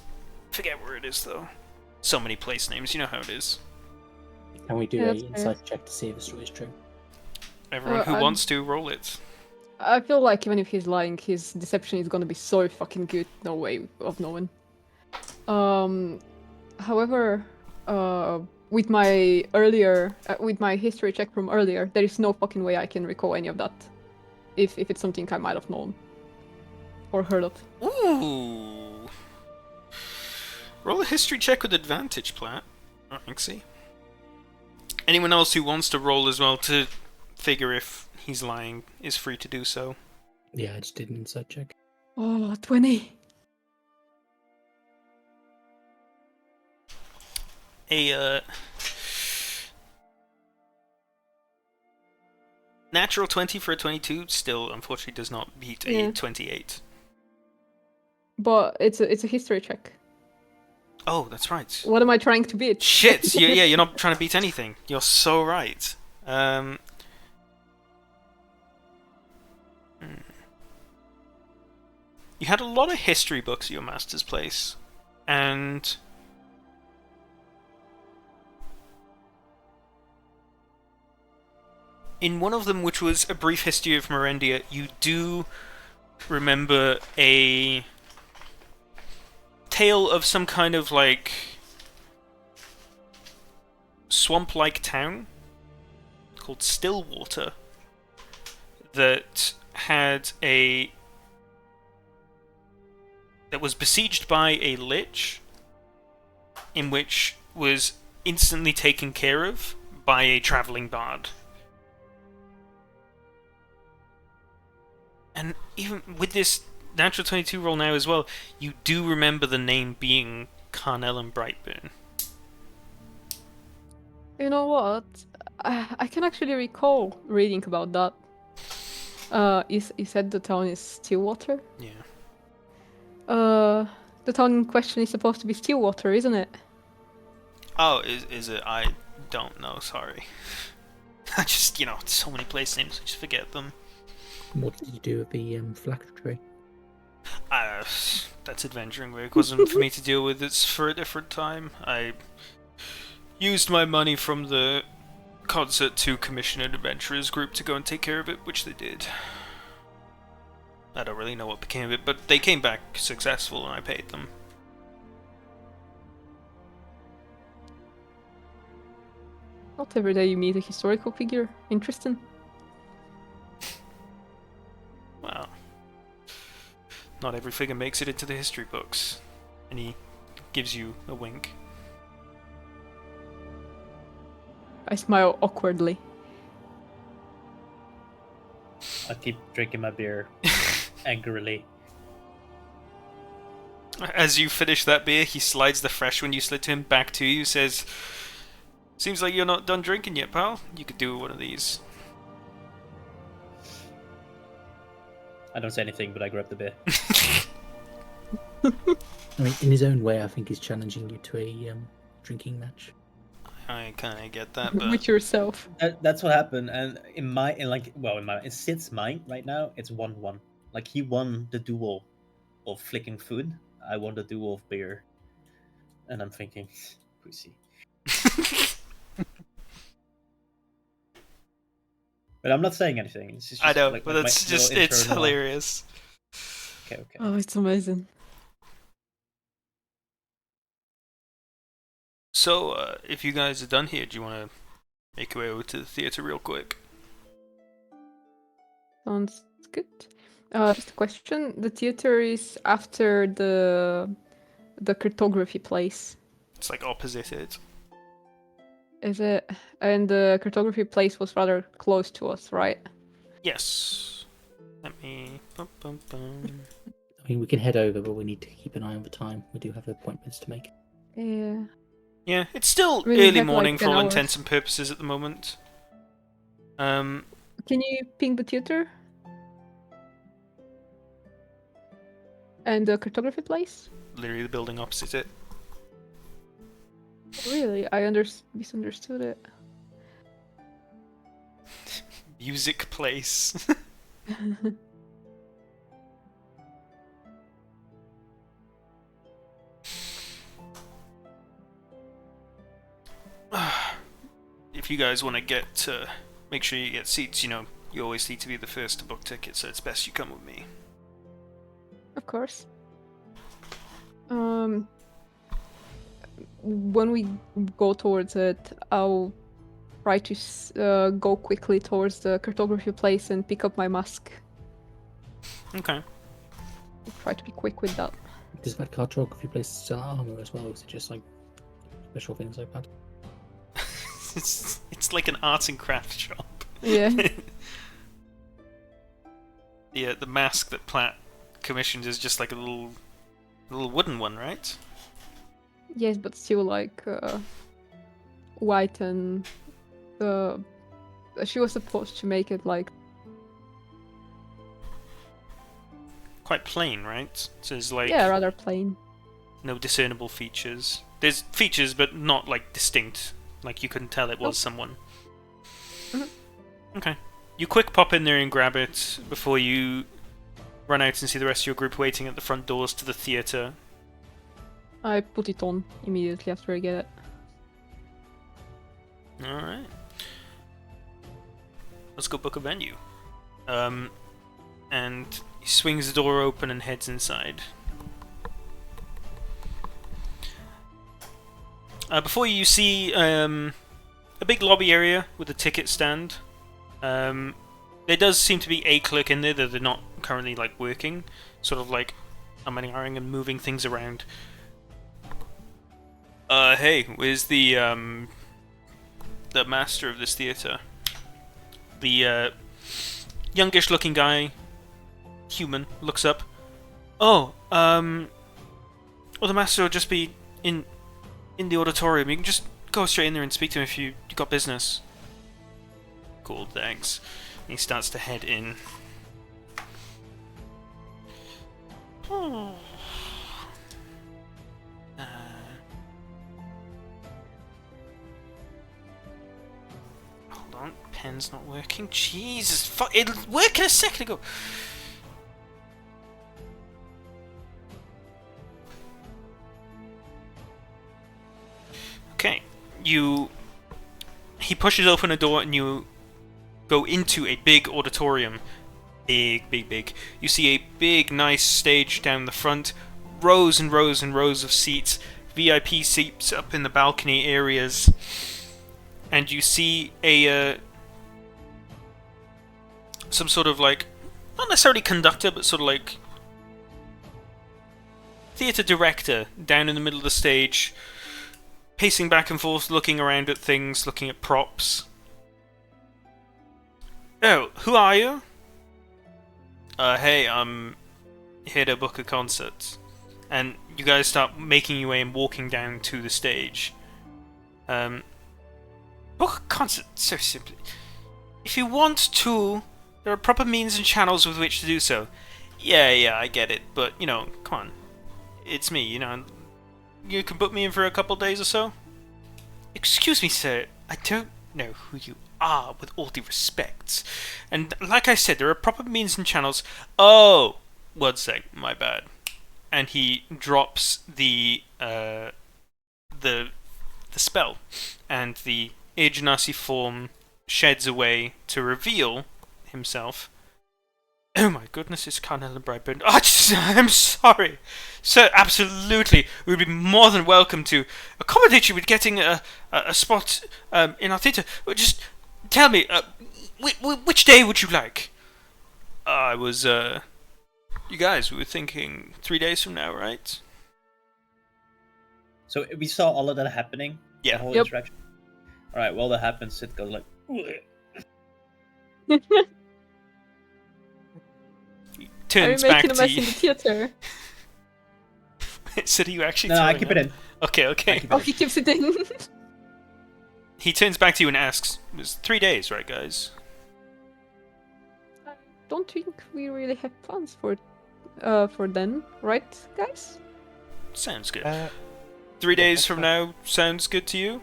Forget where it is, though. So many place names, you know how it is. Can we do Yeah, a that's fair. insight check to see if the story is true? Everyone who I'm- wants to, roll it. I feel like even if he's lying, his deception is gonna be so fucking good. No way of knowing. However, with my history check from earlier, there is no fucking way I can recall any of that. If it's something I might have known or heard of. Ooh. Roll a history check with advantage, Platt. Thanksy. Anyone else who wants to roll as well to figure if he's lying is free to do so. Yeah, I just did an insight check. Oh, 20. A natural 20 for a 22 still unfortunately does not beat a Yeah. 28. But it's a history check. Oh, that's right. What am I trying to beat? Shit, you're not trying to beat anything. You're so right. You had a lot of history books at your master's place, and in one of them, which was A Brief History of Merendia, you do remember a tale of some kind of, like, swamp-like town called Stillwater that was besieged by a lich, in which was instantly taken care of by a travelling bard. And even with this natural 22 roll now as well, you do remember the name being Carnellon Brightburn. You know what? I can actually recall reading about that. You said the town is Stillwater? Yeah. The town in question is supposed to be Stillwater, isn't it? Oh, is it? I don't know, sorry. I just, so many place names, I just forget them. What did you do with the phylactery? That's adventuring work. Wasn't for me to deal with. It's for a different time. I used my money from the concert to commission an adventurers group to go and take care of it, which they did. I don't really know what became of it, but they came back successful and I paid them. Not every day you meet a historical figure. Interesting. Well, not every figure makes it into the history books. And he gives you a wink. I smile awkwardly. I keep drinking my beer angrily. As you finish that beer, he slides the fresh one you slid to him back to you, says, "Seems like you're not done drinking yet, pal. You could do one of these." I don't say anything, but I grab the beer. I mean, in his own way, I think he's challenging you to a drinking match. I kind of get that, but With yourself. That's what happened, and in Sid's mind right now, it's 1-1. Like, he won the duel of flicking food, I won the duel of beer. And I'm thinking, pussy. But I'm not saying anything. It's just I know, like, but my it's little just, it's internal- hilarious. Okay. Oh, it's amazing. So, if you guys are done here, do you want to make your way over to the theatre real quick? Sounds good. Just a question. The theater is after the cartography place. It's like opposite it. Is it? And the cartography place was rather close to us, right? Yes. Let me... Bum, bum, bum. I mean, we can head over, but we need to keep an eye on the time. We do have appointments to make. Yeah. Yeah, it's still We early have, morning like, for 10 all hours. intents and purposes at the moment. Can you ping the theater? And the cartography place? Literally the building opposite it. Really? I misunderstood it. Music place. If you guys want to make sure you get seats, you always need to be the first to book tickets, so it's best you come with me. Of course. When we go towards it, I'll try to go quickly towards the cartography place and pick up my mask. Okay. Try to be quick with that. Does that cartography place sell armor as well? Or is it just like special things like that? It's like an arts and crafts shop. Yeah. The mask that Platt commissioned is just like a little wooden one, right? Yes, but still like white and she was supposed to make it like Quite plain, right? So there's like rather plain. no discernible features. There's features, but not like distinct. Like you couldn't tell it was someone. Mhm. Okay. You quick pop in there and grab it before you run out and see the rest of your group waiting at the front doors to the theatre. I put it on immediately after I get it. Alright. Let's go book a venue. And he swings the door open and heads inside. Before you see a big lobby area with a ticket stand. There does seem to be a clerk in there that they're not currently like working, sort of like umming and moving things around. Hey, where's the master of this theater? The youngish-looking guy, human, looks up. Oh, well, the master will just be in the auditorium. You can just go straight in there and speak to him if you got business. Cool, thanks. He starts to head in. Hold on, pen's not working. Jesus, fuck! It worked a second ago. Okay, he pushes open a door and you go into a big auditorium. Big. You see a big, nice stage down the front, rows and rows and rows of seats, VIP seats up in the balcony areas, and you see some sort of like, not necessarily conductor, but sort of like theatre director down in the middle of the stage, pacing back and forth, looking around at things, looking at props. Oh, who are you? Hey, I'm here to book a concert. And you guys start making your way and walking down to the stage. Book a concert so simply. If you want to, there are proper means and channels with which to do so. Yeah, I get it, but, come on. It's me, You can book me in for a couple days or so? Excuse me, sir, I don't know who you are, with all due respect. And like I said, there are proper means and channels. Oh, one sec, my bad. And he drops the spell, and the Agenasi form sheds away to reveal himself. Oh my goodness, it's Carnell and Brightburn. I'm sorry. Sir, absolutely. We'd be more than welcome to accommodate you with getting a spot in our theatre. Just tell me, which day would you like? I was, you guys, we were thinking 3 days from now, right? So we saw all of that happening. Yeah. The whole Yep. interaction. All right. Well, that happens. Sid goes like. He Are you turns back making a to mess in you. the theater? So do you actually No, tell I him keep it that? in. Okay, I okay. keep Oh, he keeps it in. He turns back to you and asks, it was 3 days, right, guys? Don't think we really have plans for then, right, guys? Sounds good. 3 yeah, days that's from fine. now sounds good to you?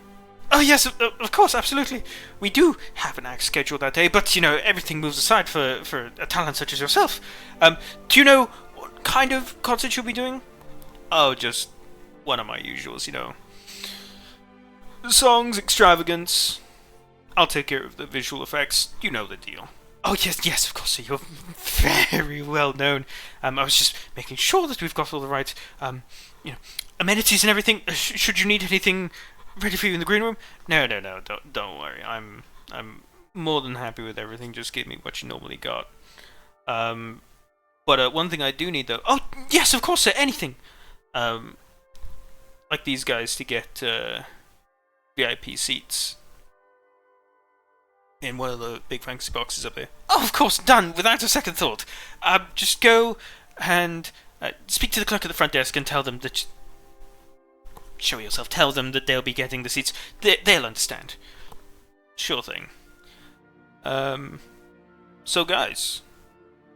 Oh, yes, of course, absolutely. We do have an act scheduled that day, but, everything moves aside for a talent such as yourself. Do you know what kind of concert you'll be doing? Oh, just one of my usuals, Songs, extravagance. I'll take care of the visual effects. You know the deal. Oh, yes, of course, sir. You're very well known. I was just making sure that we've got all the right, amenities and everything. Should you need anything ready for you in the green room? No, don't worry. I'm more than happy with everything. Just give me what you normally got. But one thing I do need, though. Oh, yes, of course, sir. Anything. Like these guys to get VIP seats in one of the big fancy boxes up there. Oh, of course, done, without a second thought. Just go and speak to the clerk at the front desk and tell them that... Show yourself. Tell them that they'll be getting the seats. They'll understand. Sure thing. So guys,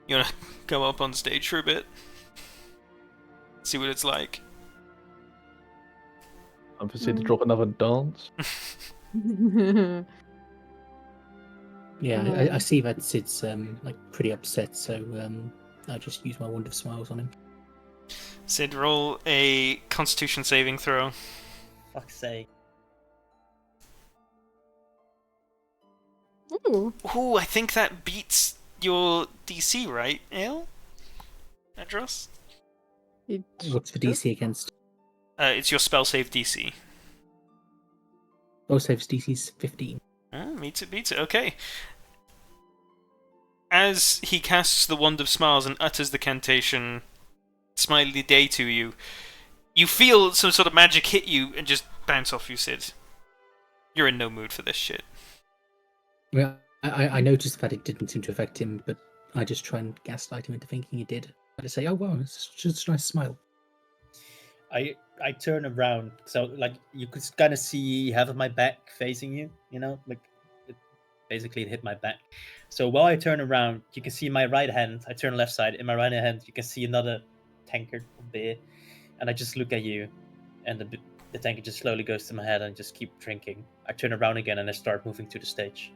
you wanna go up on stage for a bit? See what it's like? I'm proceeding to drop another dance. Yeah, Oh. I see that Sid's pretty upset, so I'll just use my wand of smiles on him. Sid, roll a Constitution saving throw. Fuck's sake. Ooh. Ooh, I think that beats your DC, right, Ale? Adros? What's the DC against? It's your spell save DC. Oh, saves DC's 15. Meets it, okay. As he casts the Wand of Smiles and utters the cantation, Smiley Day to you, you feel some sort of magic hit you and just bounce off you, Sid. You're in no mood for this shit. Well, I noticed that it didn't seem to affect him, but I just try and gaslight him into thinking it did. I just say, oh wow, it's just a nice smile. I turn around, so like you could kind of see half of my back facing you, like it hit my back. So while I turn around, you can see my right hand. I turn left side. In my right hand, you can see another tankard of beer, and I just look at you, and the tankard just slowly goes to my head, and I just keep drinking. I turn around again, and I start moving to the stage.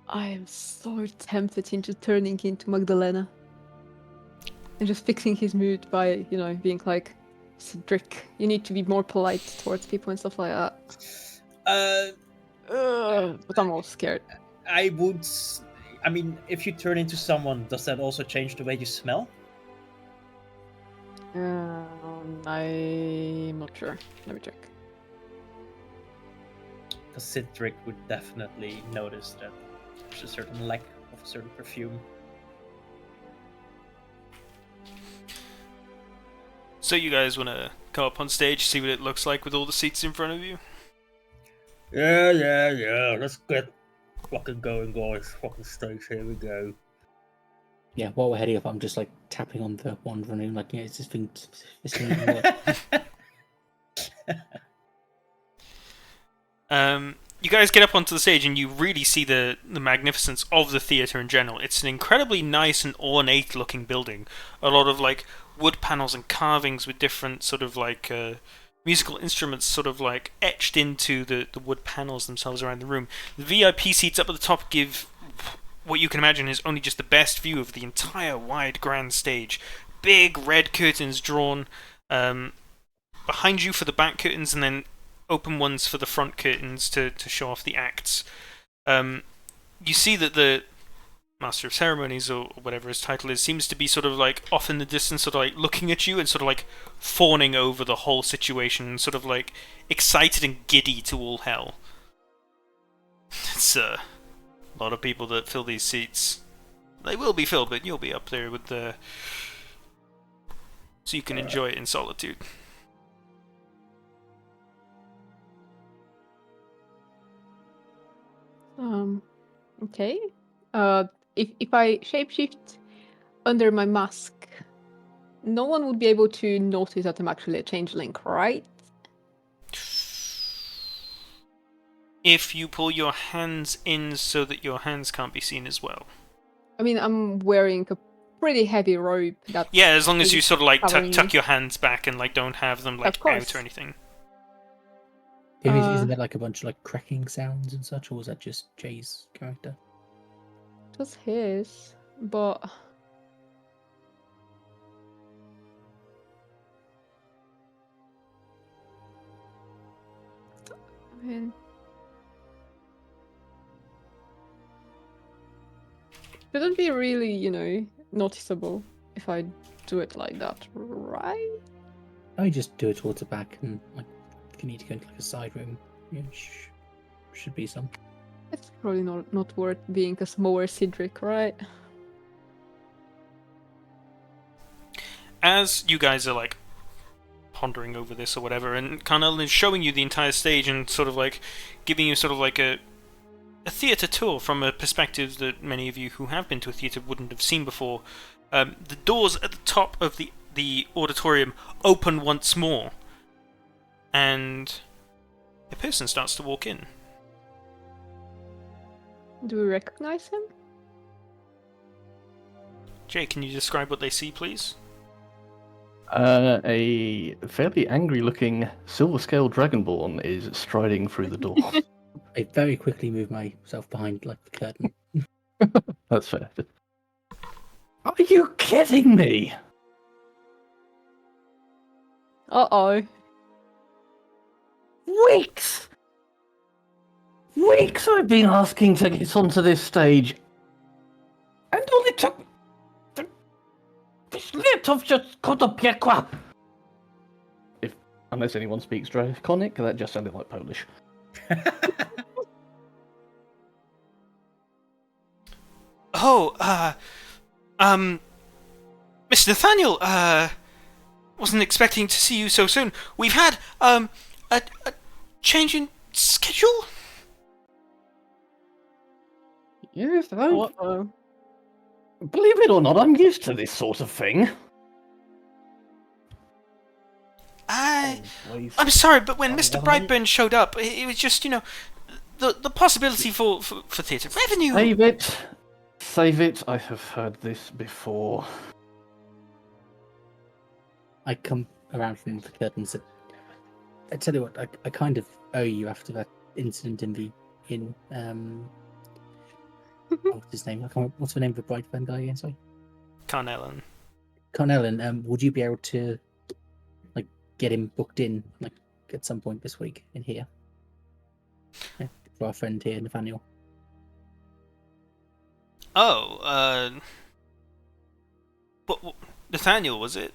I am so tempted into turning into Magdalena. And just fixing his mood by, being like, Cedric, you need to be more polite towards people and stuff like that. But I'm all scared. I mean, if you turn into someone, does that also change the way you smell? I'm not sure. Let me check. Because Cedric would definitely notice that there's a certain lack of a certain perfume. So you guys want to go up on stage, see what it looks like with all the seats in front of you? Yeah. Let's get fucking going, guys. Fucking stage, here we go. Yeah, while we're heading up, I'm just like tapping on the wand, running like, it's this thing work. You guys get up onto the stage and you really see the magnificence of the theatre in general. It's an incredibly nice and ornate looking building. A lot of like wood panels and carvings with different sort of like musical instruments sort of like etched into the wood panels themselves around the room. The VIP seats up at the top give what you can imagine is only just the best view of the entire wide grand stage. Big red curtains drawn behind you for the back curtains, and then open ones for the front curtains to show off the acts. You see that the Master of Ceremonies or whatever his title is, seems to be sort of like off in the distance, sort of like looking at you and sort of like fawning over the whole situation, sort of like excited and giddy to all hell. It's a lot of people that fill these seats. They will be filled, but you'll be up there with the... so you can enjoy it in solitude. Okay. If I shapeshift under my mask, no one would be able to notice that I'm actually a changeling, right? If you pull your hands in so that your hands can't be seen as well. I mean, I'm wearing a pretty heavy robe. That Yeah, as long as you sort of like covering tuck me. your hands back and like don't have them like Of course. out or anything. Isn't there like a bunch of like cracking sounds and such, or was that just Jay's character? It was his, but I mean, shouldn't be really, noticeable if I do it like that, right? I just do it towards the back, and like if you need to go into like a side room, should be some. It's probably not worth being a smaller Cedric, right? As you guys are like pondering over this or whatever, and Carnell is showing you the entire stage and sort of like giving you sort of like a theatre tour from a perspective that many of you who have been to a theatre wouldn't have seen before. The doors at the top of the auditorium open once more, and a person starts to walk in. Do we recognize him? Jay, can you describe what they see, please? A fairly angry-looking silver-scale dragonborn is striding through the door. I very quickly move myself behind like the curtain. That's fair. Are you kidding me? Uh-oh. Weeks! Weeks I've been asking to get onto this stage. And all it took... this little just got a piekła. Unless anyone speaks Draconic, that just sounded like Polish. Oh, Mr. Nathaniel, wasn't expecting to see you so soon. We've had, a change in schedule? Yes, Uh-oh. believe it or not, I'm used to this sort of thing. I'm sorry, but when Mr. Brightburn showed up, it was just, the possibility for theatre revenue. Save it, I have heard this before. I come around from the curtains. I tell you what, I kind of owe you after that incident in the inn. What's his name? What's the name of the Brightburn guy again? Sorry, Carnellen. Carnellen. Would you be able to like get him booked in like at some point this week in here? Yeah, for our friend here, Nathaniel. Oh, what Nathaniel, was it?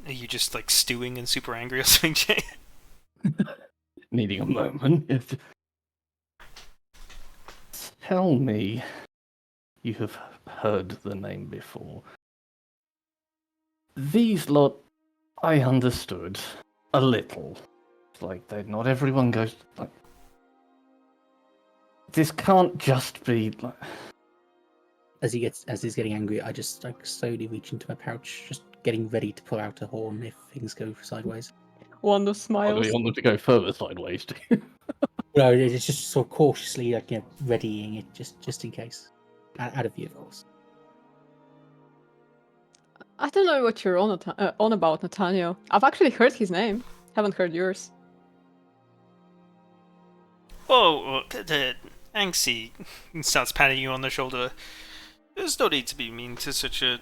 Are you just like stewing and super angry or something, Jay? Needing a moment. Tell me you have heard the name before. These lot, I understood a little. Like, not everyone goes like. This can't just be like. As he's getting angry, I just like slowly reach into my pouch, just getting ready to pull out a horn if things go sideways. Wanda I smiles. really want them to go further sideways. No, it's just sort of cautiously like readying it just in case, out of view, of course. I don't know what you're on about, Nathaniel. I've actually heard his name. Haven't heard yours. Oh, Anxie starts patting you on the shoulder. There's no need to be mean to such a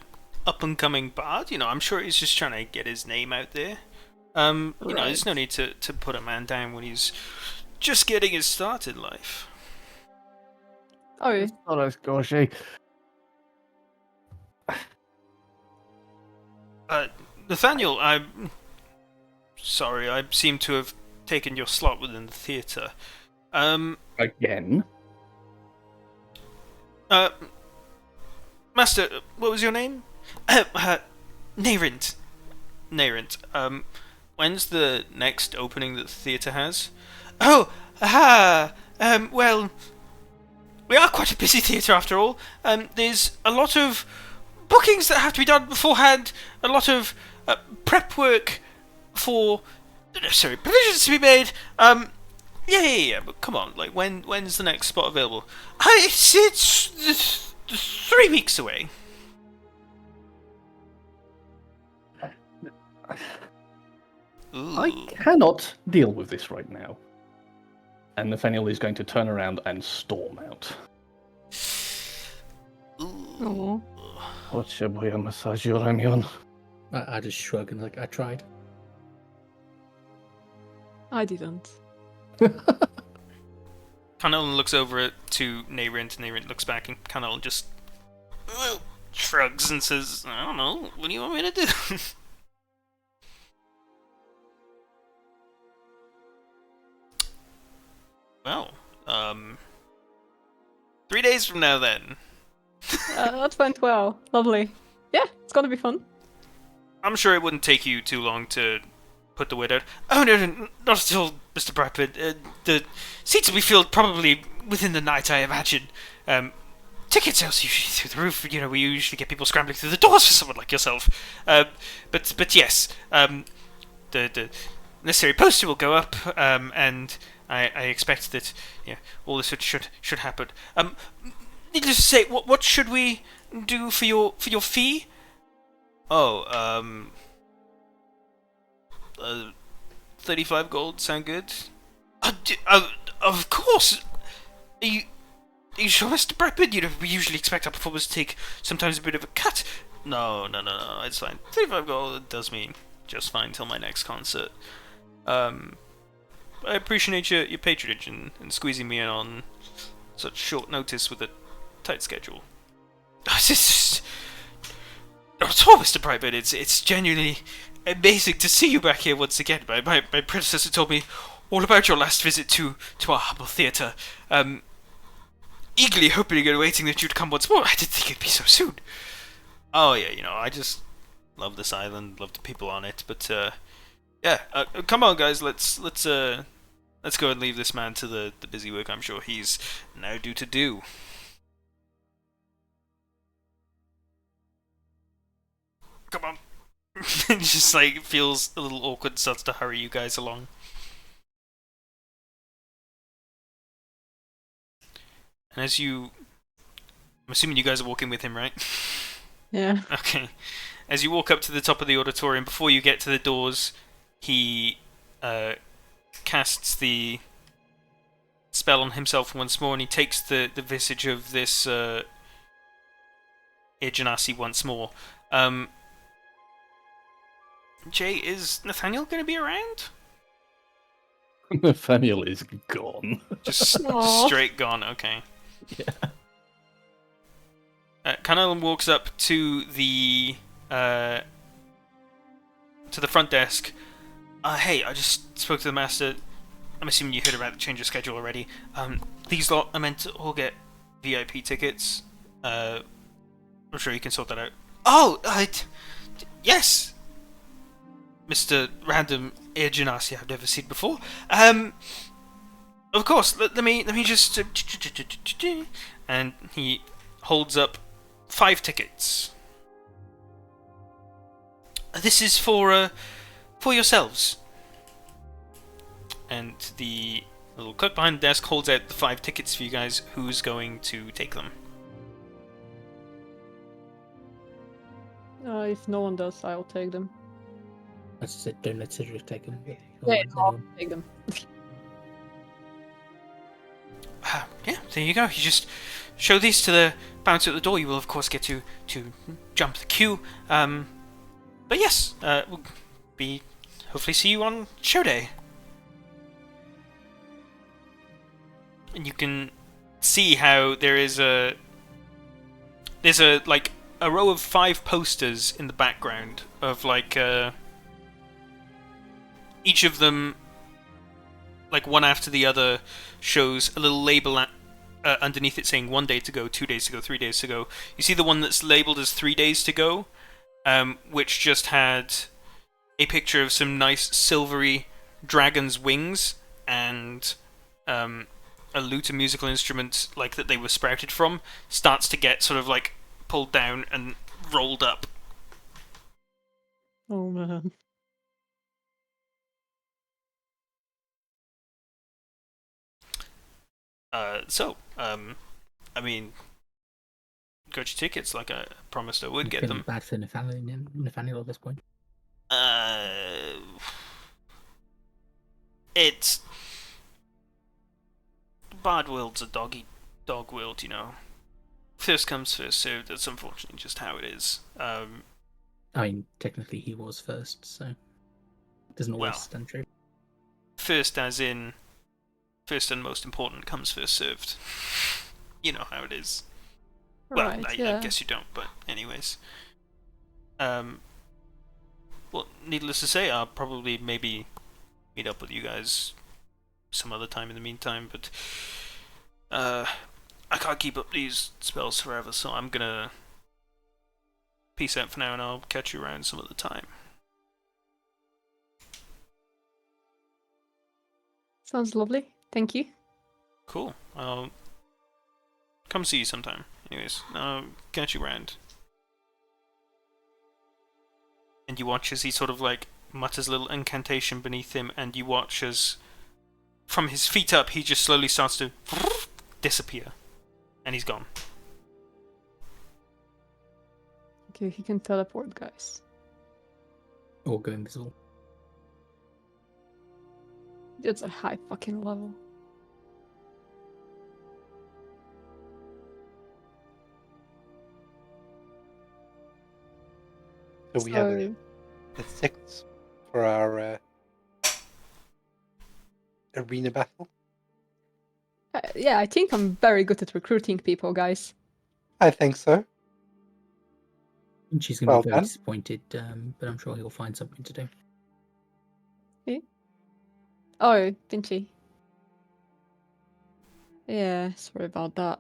up-and-coming bard. I'm sure he's just trying to get his name out there. There's no need to put a man down when he's just getting his start in life. Oh, yeah. Oh, that's gauchy. Nathaniel, I'm sorry, I seem to have taken your slot within the theatre. Again? Master, what was your name? Nairint. Nairint. When's the next opening that the theatre has? Oh, well, we are quite a busy theatre after all. There's a lot of bookings that have to be done beforehand, a lot of prep work for the necessary provisions to be made. Yeah, but come on, like, when's the next spot available? It's 3 weeks away. I cannot deal with this right now. And Nathaniel is going to turn around and storm out. Oh. Potrzebuję masażu ramion. I just shrug and like, I tried. I didn't. Canol looks over to Nairint, and Nairint looks back, and Canol just shrugs and says, I don't know, what do you want me to do? Well, 3 days from now then. That went well. Lovely. Yeah, it's gonna be fun. I'm sure it wouldn't take you too long to put the word out. Oh, no, not at all, Mr. Bradford. The seats will be filled probably within the night, I imagine. Ticket sales usually through the roof. You know, we usually get people scrambling through the doors for someone like yourself. But yes, the necessary poster will go up, and I expect that all this should happen. Needless to say, what should we do for your fee? Oh, 35 gold sound good? Of course. Are you sure, Mr. Bradford? We usually expect our performers to take sometimes a bit of a cut. No, it's fine. 35 gold does me just fine till my next concert. I appreciate your patronage and squeezing me in on such short notice with a tight schedule. Not at all, Mr. Bradford. It's genuinely amazing to see you back here once again. My predecessor told me all about your last visit to our humble theatre. Eagerly hoping and waiting that you'd come once more. I didn't think it'd be so soon. Oh yeah, I just love this island, love the people on it. But come on, guys, let's go and leave this man to the busy work I'm sure he's now due to do. Come on. It just like feels a little awkward, starts to hurry you guys along. And I'm assuming you guys are walking with him, right? Yeah. Okay. As you walk up to the top of the auditorium, before you get to the doors, he casts the spell on himself once more, and he takes the visage of this Irjanasi once more. Jay, is Nathaniel going to be around? Nathaniel is gone. Just Aw. straight gone, okay. Yeah. Canal walks up to the front desk. Hey, I just spoke to the master. I'm assuming you heard about the change of schedule already. These lot are meant to all get VIP tickets. I'm sure you can sort that out. Oh, yes! Mr. Random Irjanasi I've never seen before. Of course, let me just... And he holds up 5 tickets. This is for yourselves. And the little clerk behind the desk holds out the 5 tickets for you guys. Who's going to take them? If no one does, I'll take them. I just said, don't let Cedric take him. Yeah, I'll take them. Yeah, there you go. You just show these to the bouncer at the door. You will, of course, get to jump the queue. But yes, we'll be hopefully see you on show day. And you can see how there's a like a row of 5 posters in the background of like each of them, like one after the other, shows a little label underneath it saying 1 day to go, 2 days to go, 3 days to go. You see the one that's labeled as 3 days to go, which just had a picture of some nice silvery dragon's wings and a lute, a musical instrument like that they were sprouted from, starts to get sort of like pulled down and rolled up. Oh man. I mean, got your tickets like I promised I would get Feeling them. bad for Nathaniel at this point. It's Bard world's a dog world, you know. First comes, first served. That's unfortunately just how it is. I mean, technically he was first, so it doesn't always Well. stand true. First, as in first and most important, comes first served. You know how it is. Well, Right, I yeah. guess you don't, but anyways. Well, needless to say, I'll probably maybe meet up with you guys some other time in the meantime, but I can't keep up these spells forever, so I'm gonna peace out for now and I'll catch you around some other time. Sounds lovely. Thank you. Cool. I'll come see you sometime. Anyways, I'll catch you around. And you watch as he sort of like mutters a little incantation beneath him, and you watch as from his feet up he just slowly starts to disappear. And he's gone. Okay, he can teleport, guys. Or go invisible. It's a high fucking level. So we have a 6 for our arena battle. Yeah, I think I'm very good at recruiting people, guys. I think so. And she's going to Well be very done. disappointed, but I'm sure he'll find something to do. Oh, Pinchy. Yeah, sorry about that.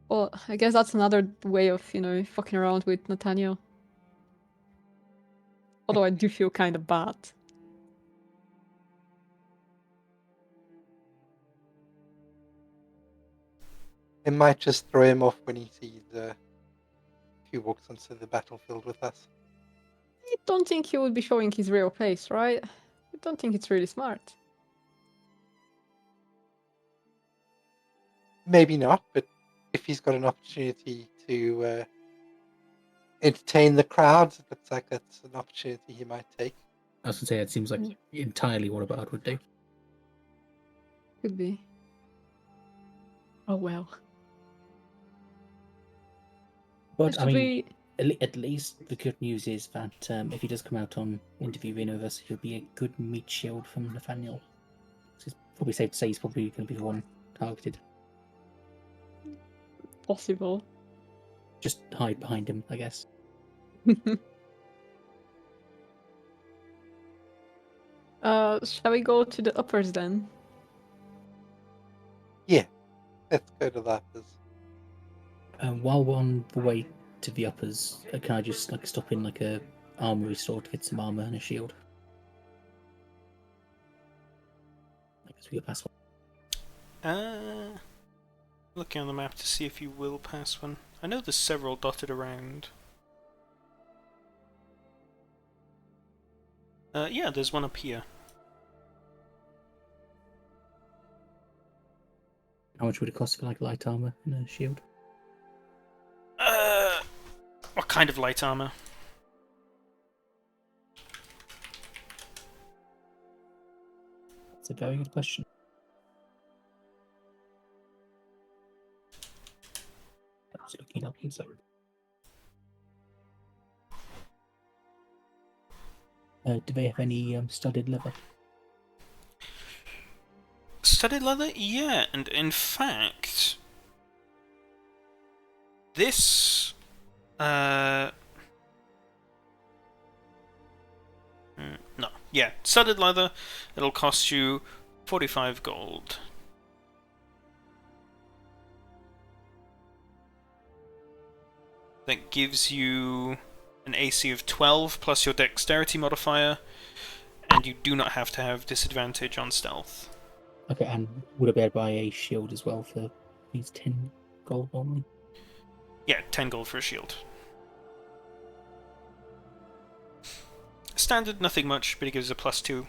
Well, I guess that's another way of, fucking around with Nathaniel. Although I do feel kind of bad. It might just throw him off when he sees he walks onto the battlefield with us. I don't think he would be showing his real face, right? I don't think it's really smart. Maybe not, but if he's got an opportunity to entertain the crowd, it looks like that's an opportunity he might take. I was going to say, it seems like entirely what a bard would do. Could be. Oh well. But, I mean, at least the good news is that if he does come out on Interview Arena with us, he'll be a good meat shield from Nathaniel. So it's probably safe to say he's probably going to be the one targeted. Possible. Just hide behind him, I guess. Shall we go to the uppers then? Yeah, let's go to the uppers. While we're on the way to the uppers, can I just stop in a armory store to get some armor and a shield? I guess we go past one. Looking on the map to see if you will pass one. I know there's several dotted around. Yeah, there's one up here. How much would it cost for light armor and a shield? What kind of light armor? That's a very good question. I was looking up, so. Do they have any studded leather? Studded leather? Yeah, and in fact, this... no. Yeah, studded leather, it'll cost you 45 gold. That gives you an AC of 12 plus your dexterity modifier, and you do not have to have disadvantage on stealth. Okay, and would I be able to buy a shield as well for these 10 gold only? Yeah, 10 gold for a shield. Standard, nothing much, but it gives a +2.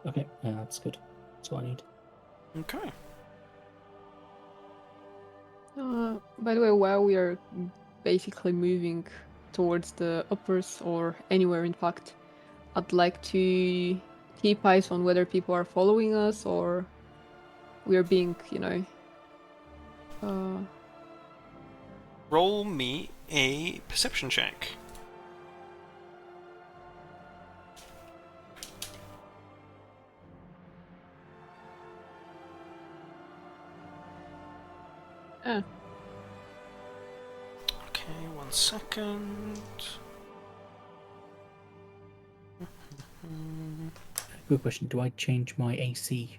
Okay, yeah, that's good. That's what I need. Okay. By the way, while we are basically moving towards the uppers or anywhere, in fact, I'd like to keep eyes on whether people are following us or we are being, Roll me a perception check. eh. Okay, 1 second. Good question. Do I change my AC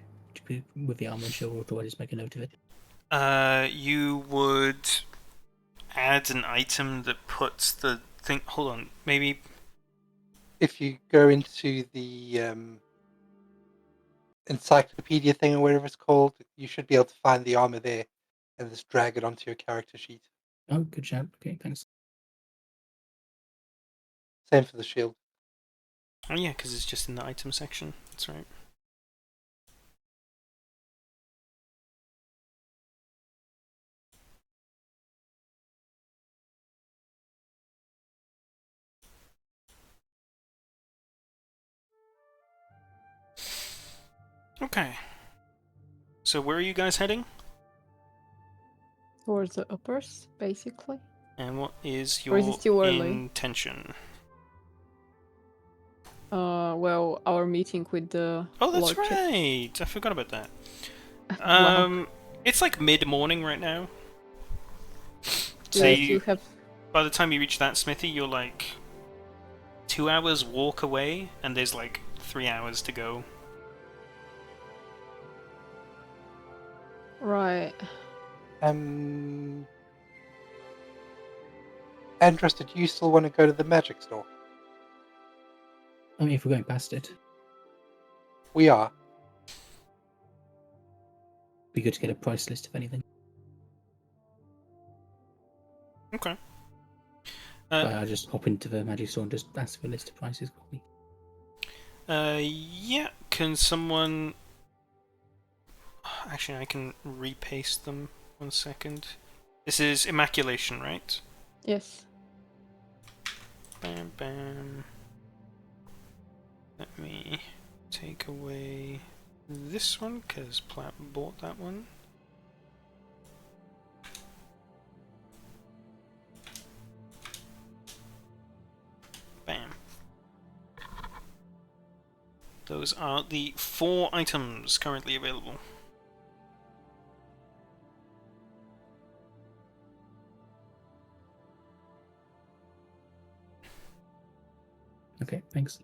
with the armor and shield, or do I just make a note of it? You would add an item that puts the thing. Hold on, maybe. If you go into the encyclopedia thing or whatever it's called, you should be able to find the armor there and just drag it onto your character sheet. Oh, good shout. Okay, thanks. Same for the shield. Oh yeah, because it's just in the item section. That's right. Okay. So where are you guys heading? Towards the uppers, basically. And what is Or is your it too early? intention? Well, our meeting with the Oh, that's Lord Chief. right. I forgot about that. Wow. It's like mid-morning right now. So Yes, you, you have. by the time you reach that smithy, you're like 2 hours walk away, and there's like 3 hours to go. Right. Andros, did you still want to go to the magic store? I mean, if we're going past it, We are. be good to get a price list of anything. Okay. I'll just hop into the magic store and just ask for a list of prices quickly. Yeah. Can someone? Actually, I can repaste them. 1 second. This is Immaculation, right? Yes. Bam, bam. Let me take away this one, because Platt bought that one. Bam. Those are the 4 items currently available. Okay, thanks.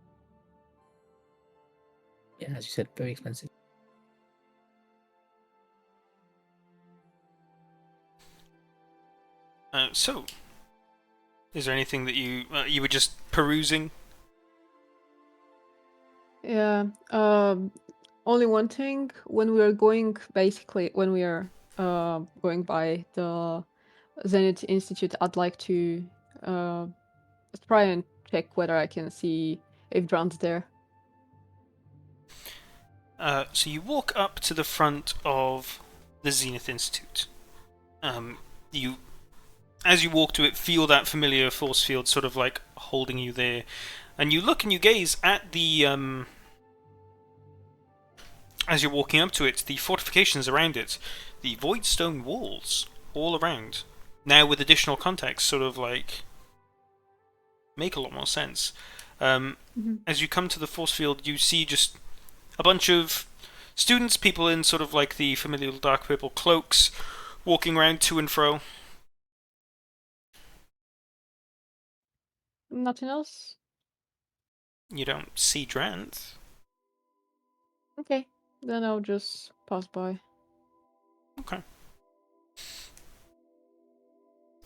Yeah, as you said, very expensive. So, is there anything that you were just perusing? Yeah. Only one thing. When we are going, basically, when we are going by the Zenith Institute, I'd like to try and check whether I can see if Drown's there. So you walk up to the front of the Zenith Institute. As you walk to it, feel that familiar force field sort of like holding you there, and you look and you gaze at the as you're walking up to it, the fortifications around it, the void stone walls all around. Now with additional context, sort of like make a lot more sense. As you come to the force field, you see just a bunch of students, people in sort of like the familiar dark purple cloaks, walking around to and fro. Nothing else? You don't see Drant. Okay, then I'll just pass by. Okay.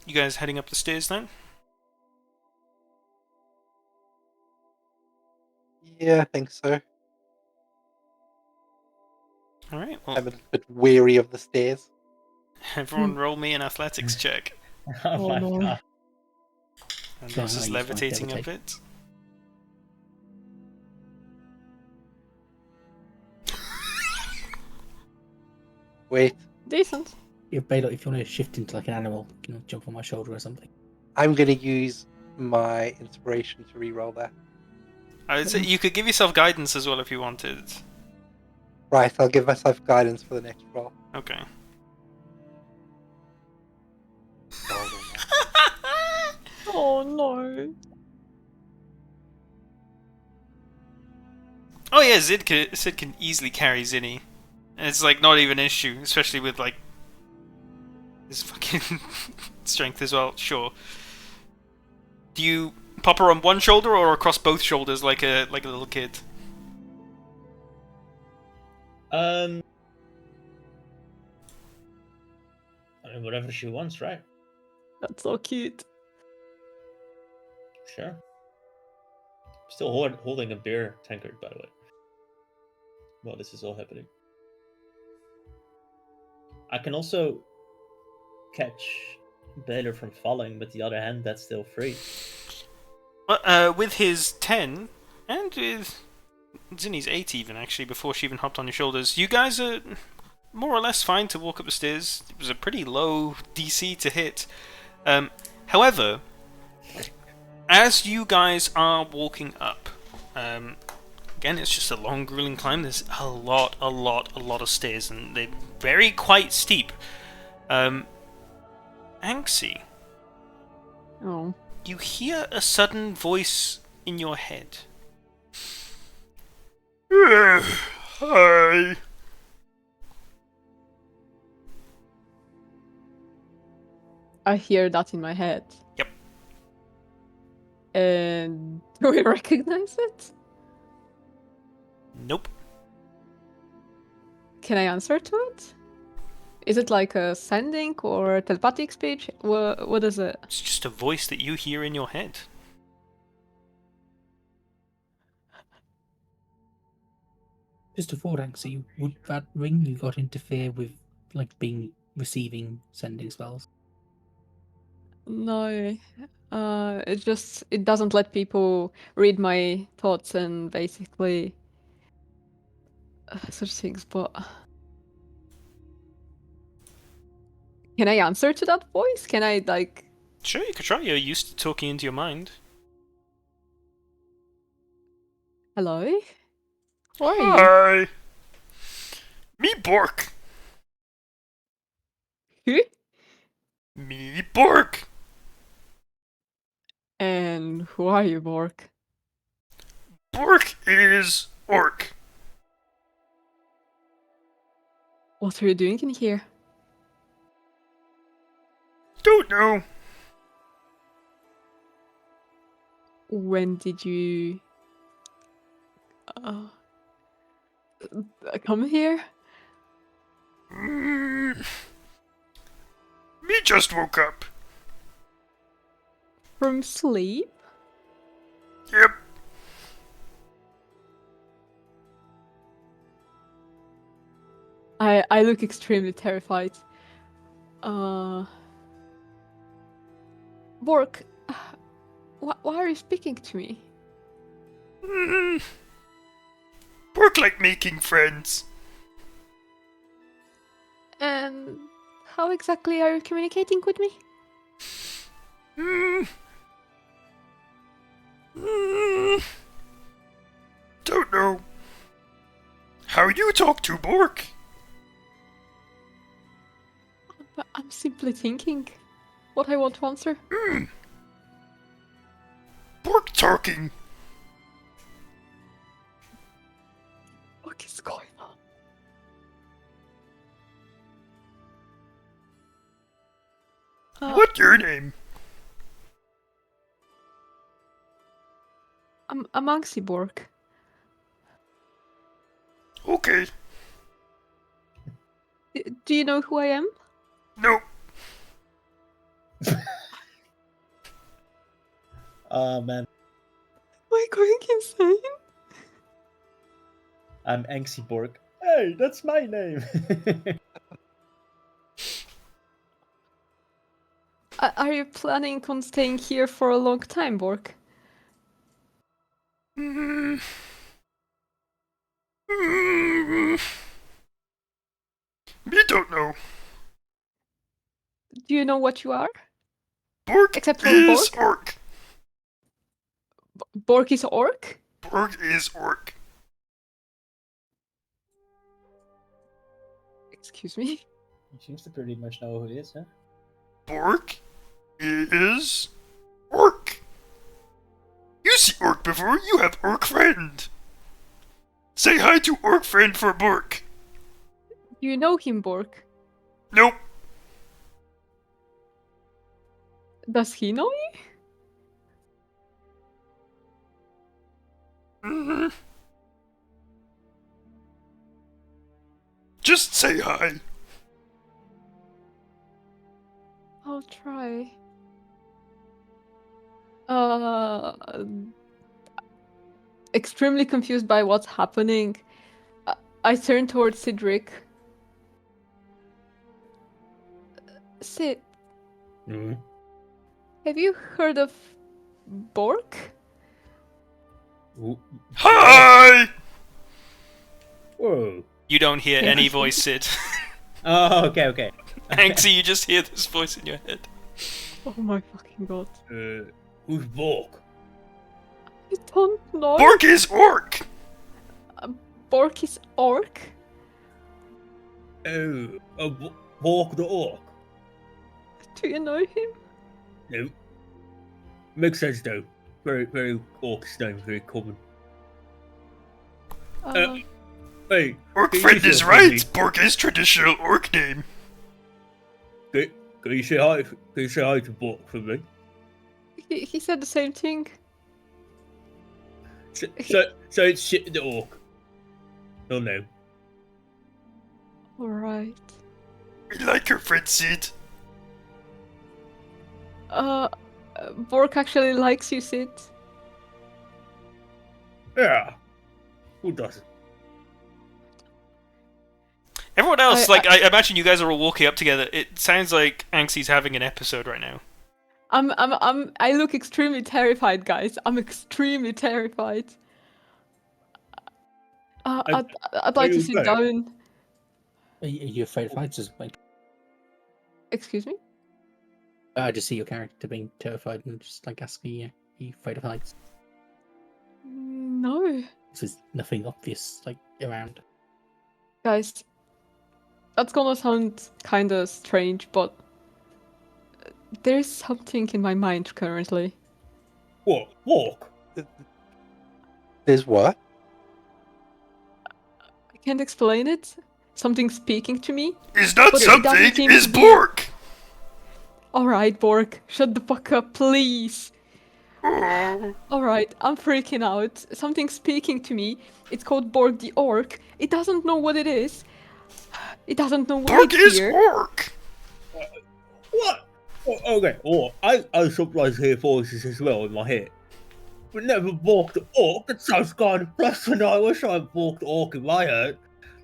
You guys heading up the stairs then? Yeah, I think so. Alright, well, I'm a little bit weary of the stairs. everyone roll me an athletics check. Oh, Oh, my no. god. And Yeah, this I is use my levitating a levitate. bit. Wait, Decent. If Baylor, if you want to shift into like an animal, you know, jump on my shoulder or something. I'm gonna use my inspiration to re-roll that. I would say you could give yourself guidance as well if you wanted. Right, I'll give myself guidance for the next roll. Okay. Oh no. Oh yeah, Sid can easily carry Zinni. And it's like not even an issue, especially with like his fucking strength as well, sure. Do you pop her on one shoulder or across both shoulders like a little kid? I mean, whatever she wants, right? That's so cute. Sure. Still holding a beer tankard, by the way. While this is all happening. I can also catch Baylor from falling, but the other hand, that's still free. With his 10, and with Zinni's 8 even, actually, before she even hopped on your shoulders, you guys are more or less fine to walk up the stairs. It was a pretty low DC to hit. However, as you guys are walking up, again, it's just a long, grueling climb. There's a lot of stairs, and they're very quite steep. Anxie, Oh. you hear a sudden voice in your head. Hi. I hear that in my head. Yep. And do I recognize it? Nope. Can I answer to it? Is it like a sending or telepathic speech? What is it? It's just a voice that you hear in your head. Just a forward anchor, would that ring you got interfere with like receiving sending spells? No. It doesn't let people read my thoughts and basically such things, but can I answer to that voice? Can I like Sure, you could try. You're used to talking into your mind. hello? Who are you? Hi. Me Bork. Who? Me Bork. And who are you, Bork? Bork is orc. What are you doing in here? Don't know. When did you come here? Me just woke up. From sleep? Yep. I look extremely terrified. Bork, why are you speaking to me? Bork like making friends. And how exactly are you communicating with me? Don't know. How you talk to Bork? But I'm simply thinking what I want to answer. Bork talking. your name? I'm Anxi Bork. Okay. Do you know who I am? No. Oh man, Am I going insane? I'm Anxi Borg. Hey, that's my name. Are you planning on staying here for a long time, Bork? Mm. Mm. We don't know. Do you know what you are? Bork Except for is Bork? orc. Bork is orc? Bork is orc. Excuse me? He seems to pretty much know who it is, huh? Bork is orc. You see orc before, you have orc friend. Say hi to orc friend for Bork. Do you know him, Bork? Nope. Does he know you? Mm-hmm. Just say hi. I'll try. Extremely confused by what's happening. I turn towards Cedric. Sid, Mm-hmm. have you heard of Bork? Hi! Whoa. You don't hear Yeah. any voice, Sid. Oh, okay. Anxie, you just hear this voice in your head. Oh my fucking god. Who's Borg? I don't know. Bork is orc! Bork is orc? Oh, Borg the Orc. Do you know him? No. Makes sense though. Very orc name, very common. Hey, Orc can you friend say is hi right! to me? Bork is traditional orc name. Can you say hi? Can you say hi to Borg for me? He said the same thing. So it's shit the orc. Oh no. Alright. We like your friend, Sid. Bork actually likes you, Sid. Yeah. Who doesn't? Everyone else, I I imagine you guys are all walking up together. It sounds like Anxie's having an episode right now. I look extremely terrified, guys. I'm extremely terrified. I'd like to sit okay? down. Are you afraid of heights? Like, Excuse me? I just see your character being terrified and just like asking you, are you afraid of heights? No. There's nothing obvious like around. Guys, that's gonna sound kinda strange, but there's something in my mind currently. What? Walk? There's what? I can't explain it. Something speaking to me. Is not But it doesn't something, seem is to be- Bork! Alright, Bork, shut the fuck up, please. Oh. Alright, I'm freaking out. Something's speaking to me. It's called Borg the Orc. It doesn't know what it is. It doesn't know why Bork it's is here. orc! What? Oh, okay. Oh, I sometimes hear voices as well in my head. But never walked the orc. That sounds kind of depressing. I wish I walked the orc in my head.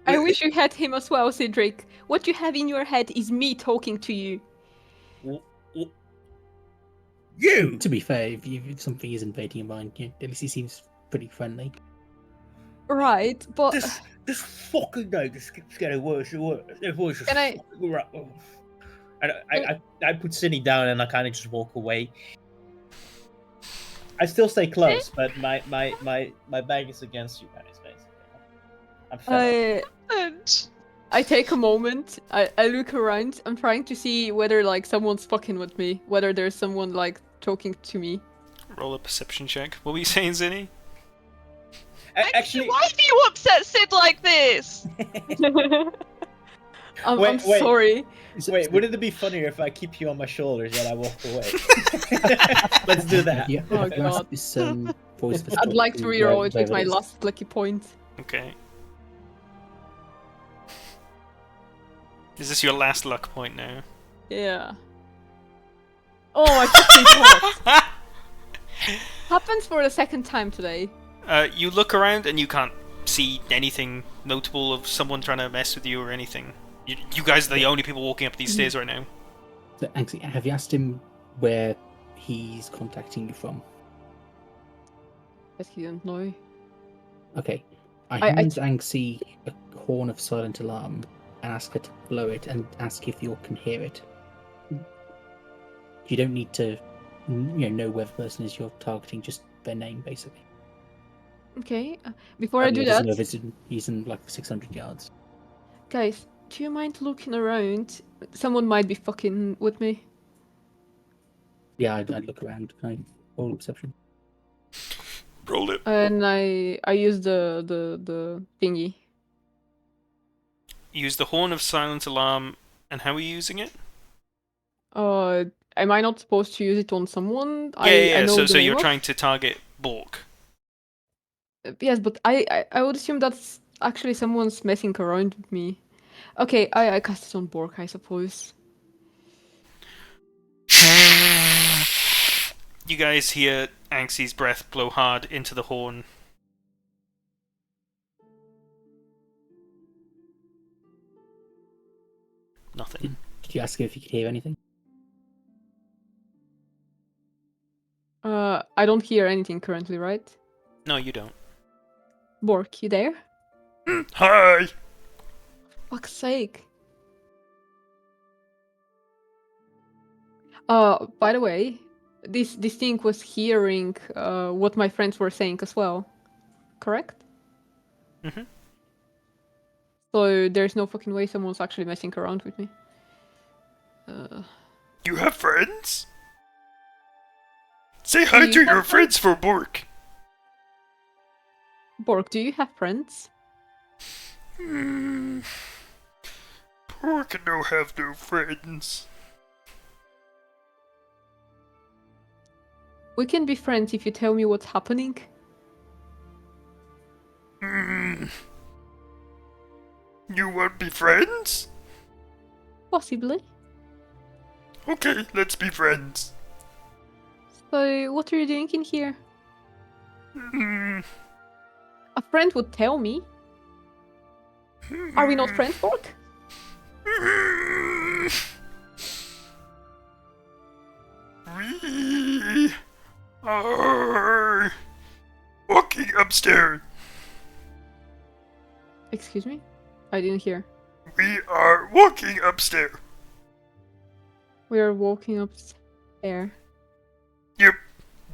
I wish you had him as well, Cedric. What you have in your head is me talking to you. You! To be fair, if something is invading your mind, yeah, at least he seems pretty friendly. Right, but This fucking day just keeps getting worse and worse. Everyone's just Can I- fucking around. And I put Cindy down and I kind of just walk away. I still stay close, but my back is against you guys, basically. I'm fed up. And I take a moment. I look around. I'm trying to see whether like someone's fucking with me. Whether there's someone like talking to me. Roll a perception check. What were you saying, Zinni? Actually, why do you upset Sid like this? I'm sorry. Wait, wouldn't it be funnier if I keep you on my shoulders and I walk away? Let's do that. Yeah. Oh, God. This voice for I'd like to reroll it with my last. last lucky point. Okay. Is this your last luck point now? Yeah. Oh, I fucking thought. Happens for the second time today. You look around and you can't see anything notable of someone trying to mess with you or anything. You guys are the only people walking up these stairs right now. So, Anxie, have you asked him where he's contacting you from? But he didn't know. Okay. I hand Anxie a horn of silent alarm and ask her to blow it and ask if you can hear it. You don't need to know where the person is you're targeting, just their name, basically. Okay. Before I do that, He's in like 600 yards. guys, do you mind looking around? Someone might be fucking with me. Yeah, I'd look around. Can I roll perception? Roll it. And I use the thingy. Use the horn of silent alarm, and how are you using it? Am I not supposed to use it on someone? Yeah. I know So the you're name of? trying to target Bork. Yes, but I would assume that's actually someone's messing around with me. Okay, I cast it on Bork, I suppose. You guys hear Anxie's breath blow hard into the horn. Nothing. Did you ask her if you could hear anything? I don't hear anything currently, right? No, you don't. Bork, you there? Hi! Fuck's sake. By the way, this thing was hearing what my friends were saying as well. Correct? Mhm. So there's no fucking way someone's actually messing around with me. You have friends? Say hi Do to you your have friends for Bork. Bork, do you have friends? Bork no have no friends. We can be friends if you tell me what's happening. You want be friends? Possibly. Okay, let's be friends. So, what are you doing in here? A friend would tell me. Are we not friends, Bork? We are walking upstairs. Excuse me? I didn't hear. We are walking upstairs. We are walking upstairs. Yep,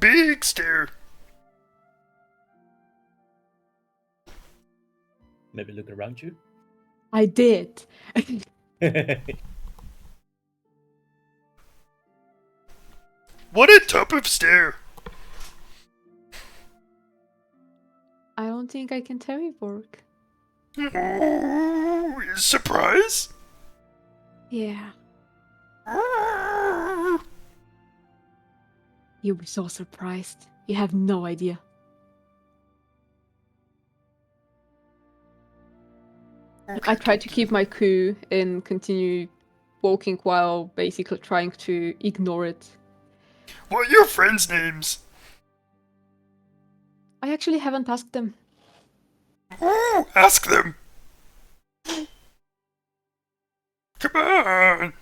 big stair. Maybe look around you. I did. What a top of stair. I don't think I can tell you, Bork. Oh, surprise? Yeah. Oh. You'll be so surprised. You have no idea. I tried to keep my cool and continue walking while basically trying to ignore it. What are your friends' names? I actually haven't asked them. Oh, ask them. Come on.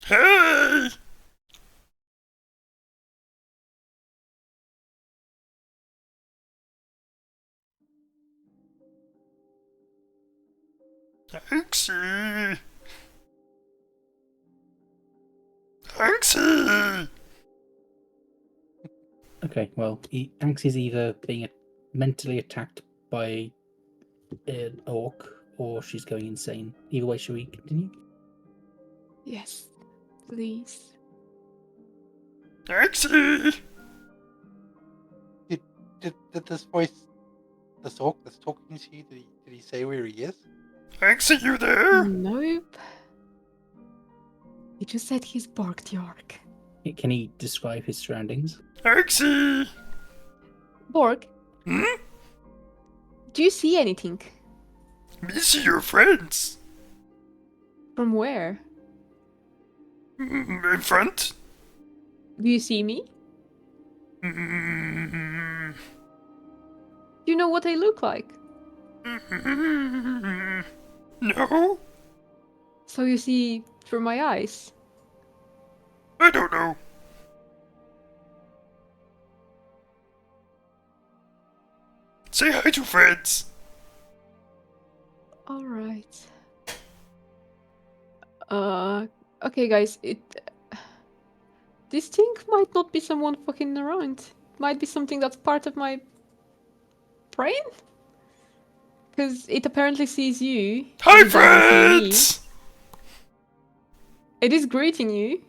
Hey. Thanksy. Thanksy. Okay, well, Anxie's either being mentally attacked by an orc or she's going insane. Either way, should we continue? Yes, please. Thanksy. Did this voice this orc that's talking to you? Did he say where he is? Anxie, you there? Nope. He just said he's Borg the Orc. Can he describe his surroundings? Anxie! Borg, Hmm? do you see anything? Me see your friends. From where? In front? Do you see me? Mm, Do you know what I look like? No, So you see through my eyes? I don't know. Say hi to friends. Alright. Okay guys, this thing might not be someone fucking around. It might be something that's part of my brain? Because it apparently sees you. but Hi, it doesn't see me. friends! It is greeting you.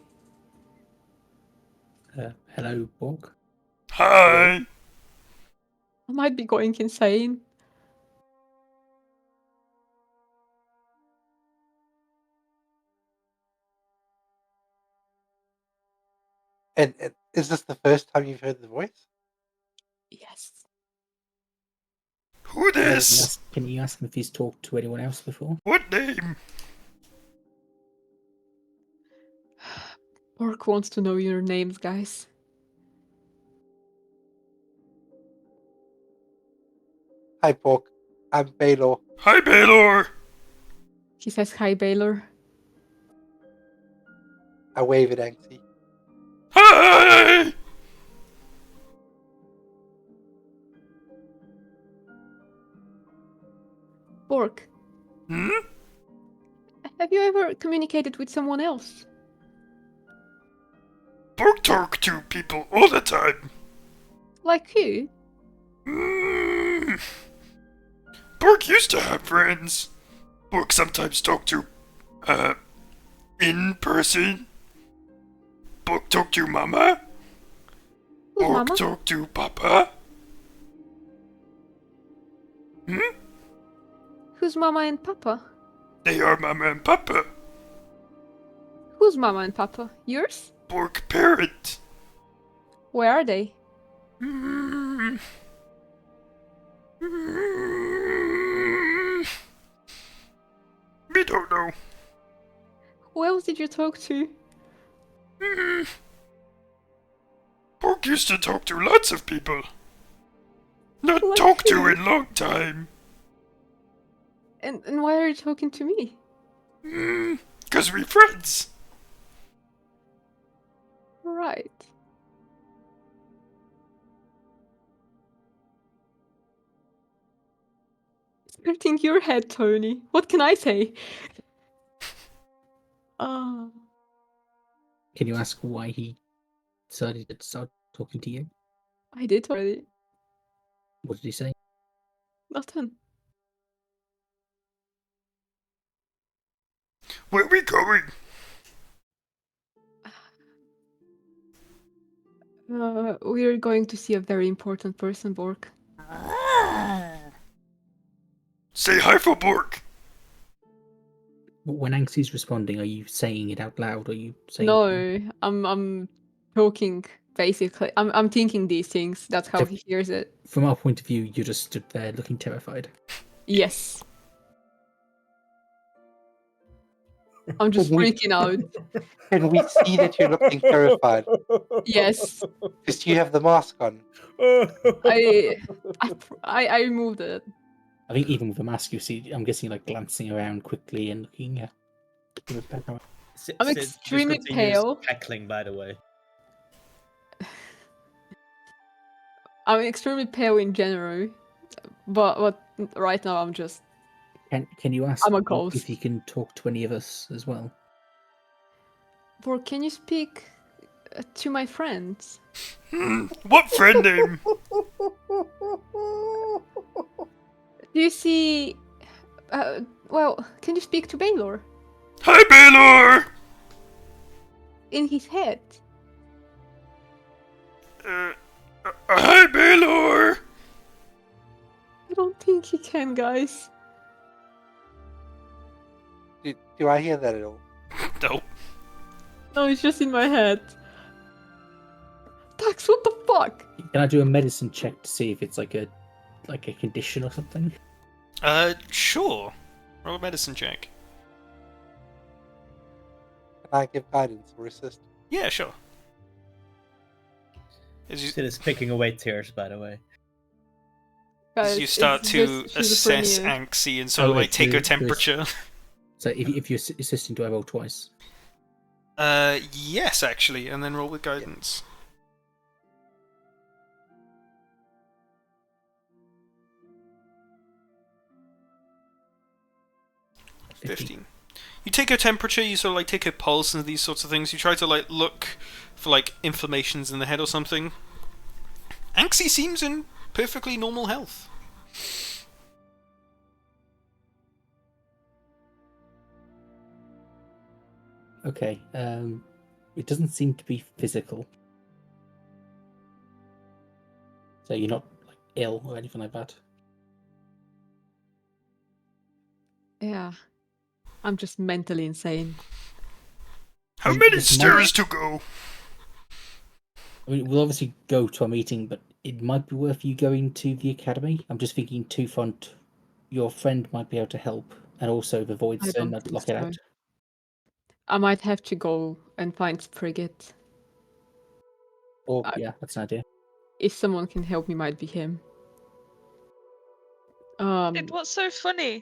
Hello, Borg. Hi. I might be going insane. And is this the first time you've heard the voice? Yes. Who this? Can you ask him if he's talked to anyone else before? What name? Orc wants to know your names, guys. Hi, Pork. I'm Baylor. Hi, Baylor. He says hi, Baylor. I wave at Anxie. Hi. Bork, Hmm? have you ever communicated with someone else? Borg talk to people all the time. Like who? Mm. Borg used to have friends. Borg sometimes talk to, in person. Borg talk to Mama. Who's Borg Mama? talk to Papa. Hmm? Who's Mama and Papa? They are Mama and Papa. Who's Mama and Papa? Yours? Borg parent. Where are they? Mm. We don't know. Who else did you talk to? Borg used to talk to lots of people. Not Like talk to who? in long time. And why are you talking to me? 'Cause we friends. Right. It's hurting your head, Tony. What can I say? Ah. Can you ask why he decided to start talking to you? I did already. What did he say? Nothing. Where are we going? We're going to see a very important person, Bork. Say hi for Borg. When Anxie's responding, are you saying it out loud? Or are you saying No, I'm talking basically. I'm thinking these things. That's how So- he hears it. From our point of view, you just stood there looking terrified. Yes. I'm just freaking out. Can we see that you're looking terrified? Yes. Because you have the mask on. I removed it. I think even with the mask, you see, I'm guessing, like glancing around quickly and looking. I'm extremely pale. Cackling, by the way. I'm extremely pale in general, but right now I'm just. Can you ask I'm a Borg ghost. if he can talk to any of us as well? Bork, can you speak to my friends? What friend name? Do you see? Well, can you speak to Baylor? Hi, Baylor. In his head. Hi, Baylor. I don't think he can, guys. Do I hear that at all? Nope. No, it's just in my head. Dax, what the fuck? Can I do a medicine check to see if it's like a condition or something? Sure. Roll a medicine check. Can I give guidance or assist? Yeah, sure. As you, Still is picking away tears, by the way. as Guys, you start it's to just assess schizophrenia. Anxie and sort of wait, like take her so there's- temperature. So if you're assisting, do I roll twice? Yes, actually, and then roll with guidance. Fifteen. 15. You take her temperature, you sort of like take her pulse and these sorts of things. You try to like look for like inflammations in the head or something. Anxie seems in perfectly normal health. Okay. It doesn't seem to be physical. So you're not like ill or anything like that. Yeah. I'm just mentally insane. How mean, many this stairs to go? I mean, we'll obviously go to our meeting, but it might be worth you going to the academy. I'm just thinking two front. Your friend might be able to help, and also the void I zone don't not think lock it so. out. I might have to go and find Sprigget. Or yeah, that's an idea. If someone can help me, might be him. What's so funny?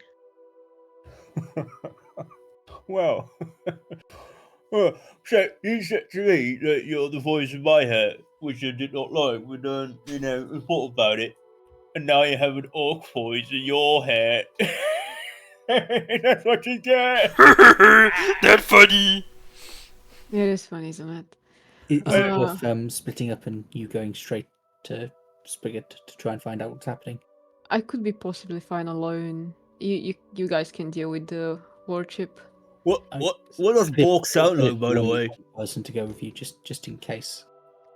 Well, well, so you said to me that you're the voice in my head, which I did not like when I thought about it, and now you have an orc voice in your head. That's what you get. That funny. It is funny, isn't it? Is it Uh, worth splitting up and you going straight to Sprigget to try and find out what's happening? I could be possibly fine alone. You guys can deal with the warship. What I- does If- Bork sound if like, by the one way? person to go with you, just in case.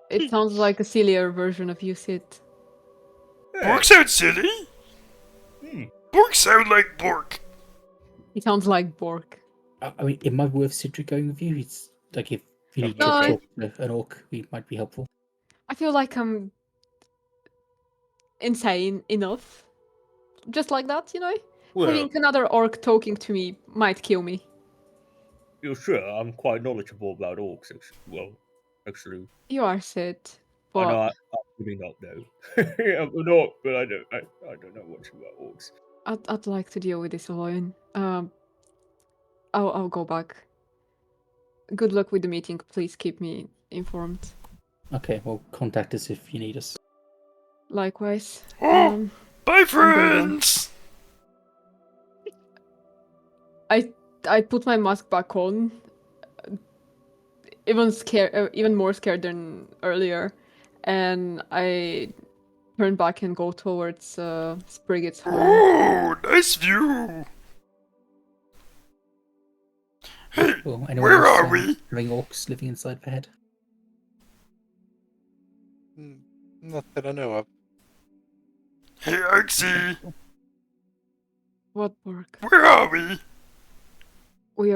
It sounds like a sillier version of you, Sid. Bork sounds silly. Hmm. Bork sound like Bork. It sounds like Bork. I mean, it might be worth Cedric going with you. It's like if you need to No, talk to an orc, it might be helpful. I feel like I'm insane enough. Just like that, you know? Well, Having another orc talking to me might kill me. you're sure I'm quite knowledgeable about orcs. Actually, You are Sid. I know But I'm really not though. I'm an orc, but I don't know much about orcs. I'd like to deal with this alone. I'll go back. Good luck with the meeting. Please keep me informed. Okay, well, contact us if you need us. Likewise. Oh, bye, gonna run. friends. I put my mask back on. Even more scared than earlier, and I turn back and go towards Sprigget's home. Oh, nice view. Hey, Well, anyone where else, are we? having orcs living inside the head? Not that I know of. Hey, Anxie, What work? where are we? We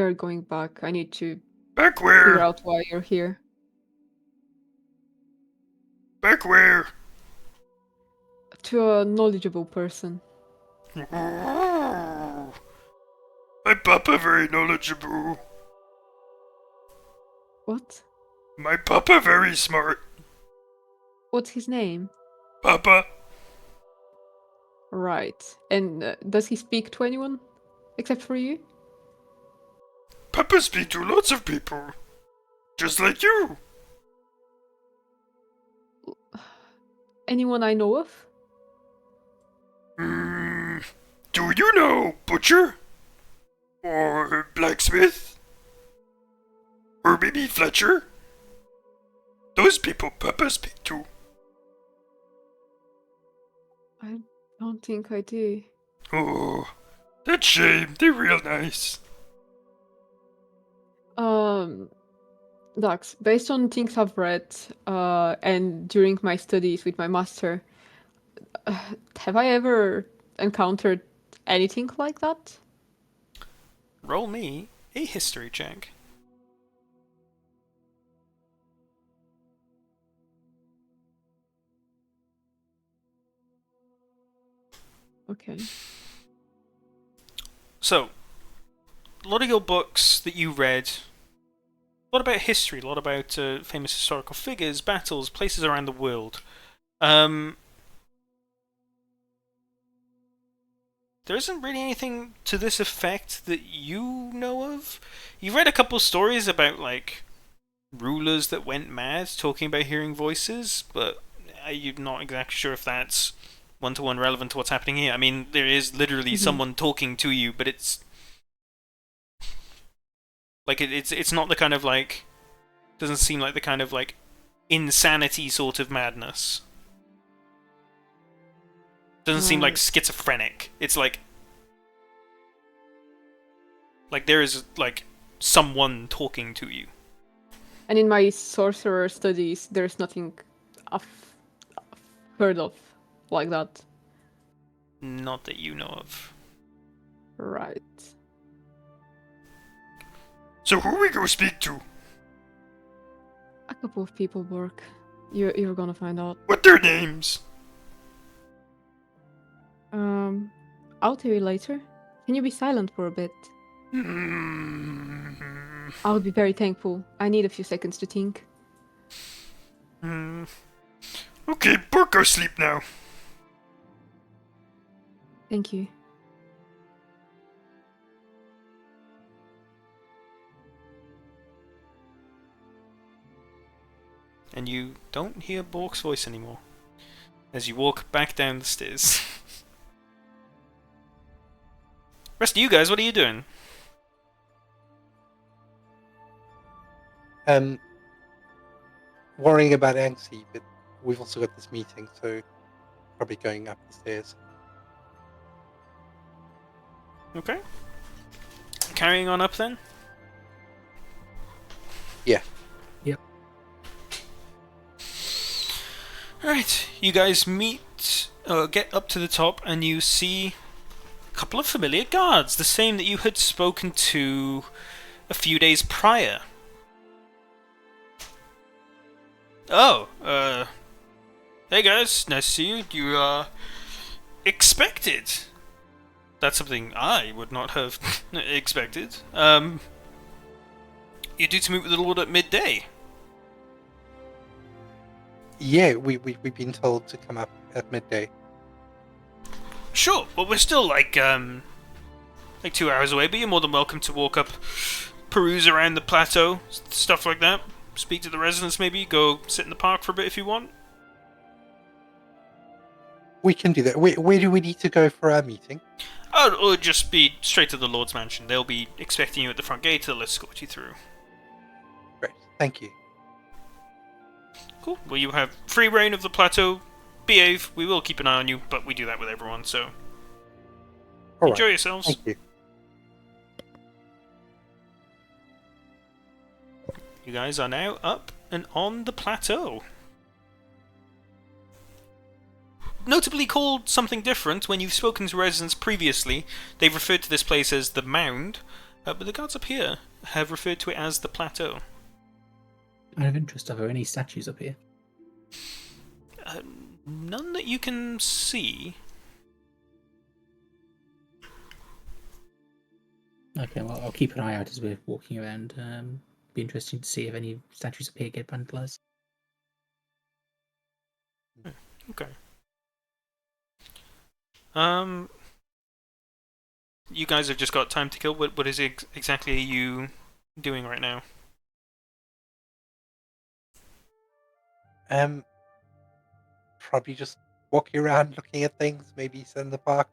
are going back. I need to Back figure where? out why you're here. Back where? To a knowledgeable person. Oh, my papa very knowledgeable. What? My papa very smart. What's his name? Papa. Right. And does he speak to anyone except for you? Papa speak to lots of people. Just like you. Anyone I know of? Do you know Butcher? Or Blacksmith? Or maybe Fletcher? Those people Papa speak to. I don't think I do. Oh, that's shame. They're real nice. Dax, based on things I've read, and during my studies with my master, Have I ever encountered anything like that? Roll me a history check. Okay. So, a lot of your books that you read, a lot about history, a lot about famous historical figures, battles, places around the world. There isn't really anything to this effect that you know of. You've read a couple stories about, like, rulers that went mad talking about hearing voices, but you're not exactly sure if that's one-to-one relevant to what's happening here. I mean, there is literally someone talking to you, but it's like it's not the kind of, like, doesn't seem like the kind of, like, insanity sort of madness. Doesn't seem like schizophrenic. It's like there is, like, someone talking to you. And in my sorcerer studies, there's nothing I've heard of like that. Not that you know of. Right. So who we go speak to? A couple of people work. You're gonna find out. What their names? I'll tell you later. Can you be silent for a bit? I'll be very thankful. I need a few seconds to think. Okay, but go sleep now. Thank you. And you don't hear Bork's voice anymore as you walk back down the stairs. Rest of you guys, what are you doing? Worrying about Anxie, but we've also got this meeting, so probably going up the stairs. Okay. Carrying on up then? Yeah. Yep. Alright, you guys get up to the top and you see a couple of familiar guards, the same that you had spoken to a few days prior. Oh, hey guys, nice to see you. You, expected. That's something I would not have expected. You're due to meet with the Lord at midday. Yeah, we've been told to come up at midday. Sure, but we're still like 2 hours away, but you're more than welcome to walk up, peruse around the plateau, stuff like that. Speak to the residents maybe, go sit in the park for a bit if you want. We can do that. Where do we need to go for our meeting? Oh, or just be straight to the Lord's mansion. They'll be expecting you at the front gate, they'll escort you through. Great, thank you. Cool. Well, you have free reign of the plateau. Behave. We will keep an eye on you, but we do that with everyone, so All enjoy right. yourselves. Thank you. You guys are now up and on the plateau. Notably called something different. When you've spoken to residents previously, they've referred to this place as the Mound, but the guards up here have referred to it as the plateau. Out of interest, are there any statues up here? None that you can see. Okay, well, I'll keep an eye out as we're walking around. Be interesting to see if any statues up here get vandalized. Okay. You guys have just got time to kill. What is it exactly you doing right now? Probably just walking around looking at things, maybe sit in the park,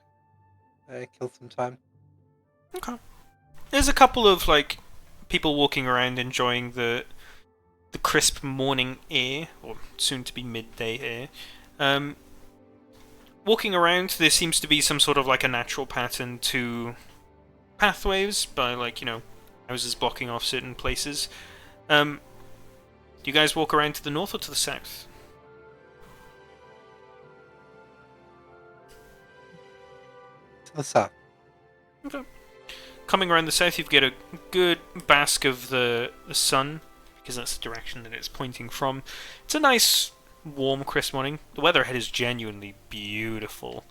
kill some time. Okay. There's a couple of people walking around enjoying the crisp morning air, or soon to be midday air. Walking around, there seems to be some sort of a natural pattern to pathways by houses blocking off certain places. Do you guys walk around to the north or to the south? the south. Okay. Coming around the south, you've got a good bask of the sun, because that's the direction that it's pointing from. It's a nice, warm, crisp morning. The weather ahead is genuinely beautiful.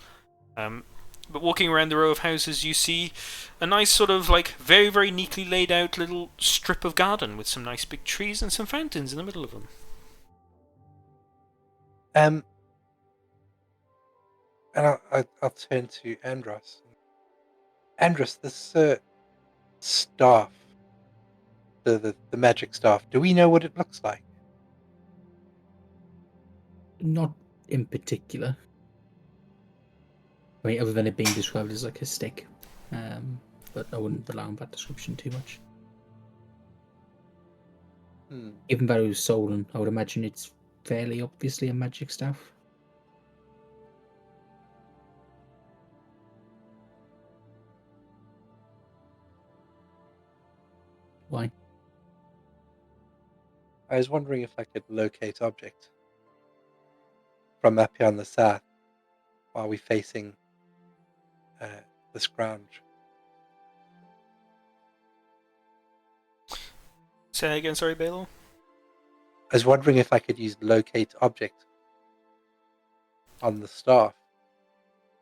But walking around the row of houses, you see a nice sort of, like, very, very neatly laid out little strip of garden with some nice big trees and some fountains in the middle of them. And I'll turn to Andros. Andros, this staff, the magic staff, do we know what it looks like? Not in particular. I mean, other than it being described as like a stick. But I wouldn't rely on that description too much. Given that it was stolen, I would imagine it's fairly obviously a magic staff. Why? I was wondering if I could locate object from up here on the south while we're facing this ground. Say that again, sorry, Baylor? I was wondering if I could use locate object on the staff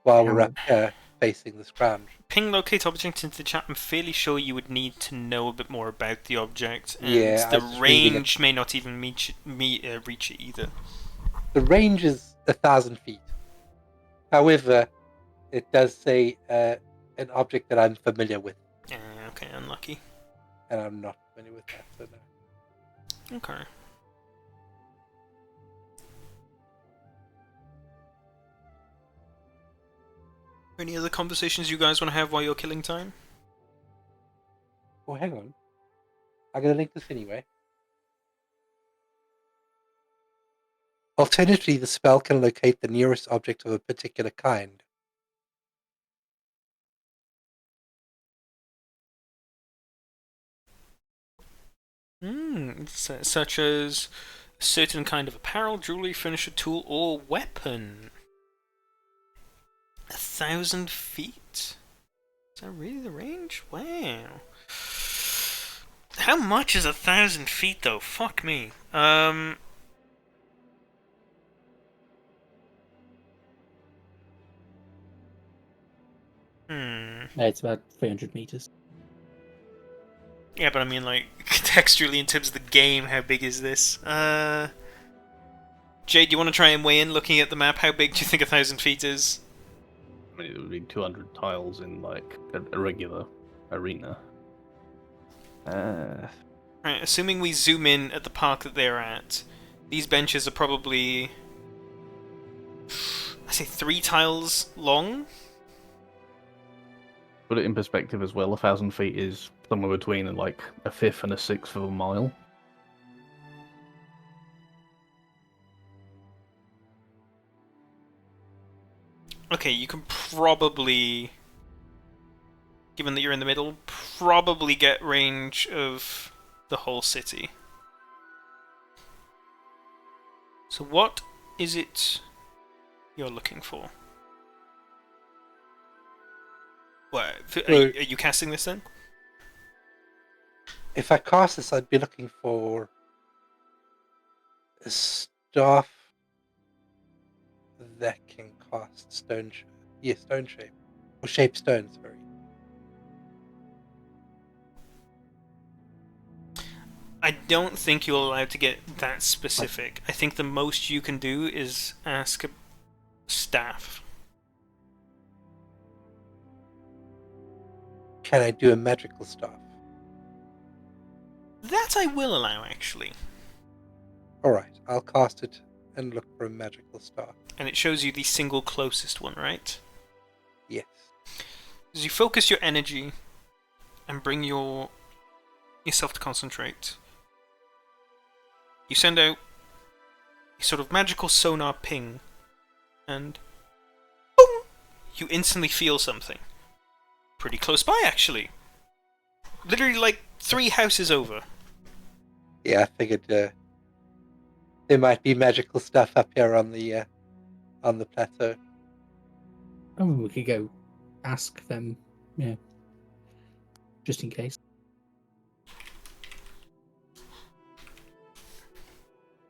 while we're up here facing this ground. Ping locate object into the chat. I'm fairly sure you would need to know a bit more about the object, and Yeah, the range may not even reach it either. The range is 1,000 feet. However, it does say an object that I'm familiar with, Okay, unlucky. and I'm not familiar with that, so no. Okay. Any other conversations you guys want to have while you're killing time? Oh, hang on. I'm going to link this anyway. Alternatively, the spell can locate the nearest object of a particular kind. Such as a certain kind of apparel, jewelry, furniture, tool, or weapon. 1,000 feet? Is that really the range? Wow. How much is 1,000 feet, though? Fuck me. It's about 300 meters. Yeah, but I mean, like, contextually in terms of the game, how big is this? Jay, do you want to try and weigh in looking at the map? How big do you think 1,000 feet is? I mean, it would be 200 tiles in like a regular arena. Right, assuming we zoom in at the park that they're at, these benches are probably, I say, 3 tiles long. Put it in perspective as well, 1,000 feet is somewhere between like a fifth and a sixth of a mile. Okay, you can probably, given that you're in the middle, probably get range of the whole city. So what is it you're looking for? What, are you casting this then? If I cast this, I'd be looking for a staff that can cast stone shape. Or shape stone, sorry. I don't think you're allowed to get that specific. I think the most you can do is ask a staff. Can I do a magical staff? That I will allow, actually. Alright, I'll cast it and look for a magical staff. And it shows you the single closest one, right? Yes. As you focus your energy and bring yourself to concentrate, you send out a sort of magical sonar ping, and boom! You instantly feel something. Pretty close by, actually. Literally like 3 houses over. Yeah, I figured there might be magical stuff up here on the plateau. Oh, we could go ask them, just in case.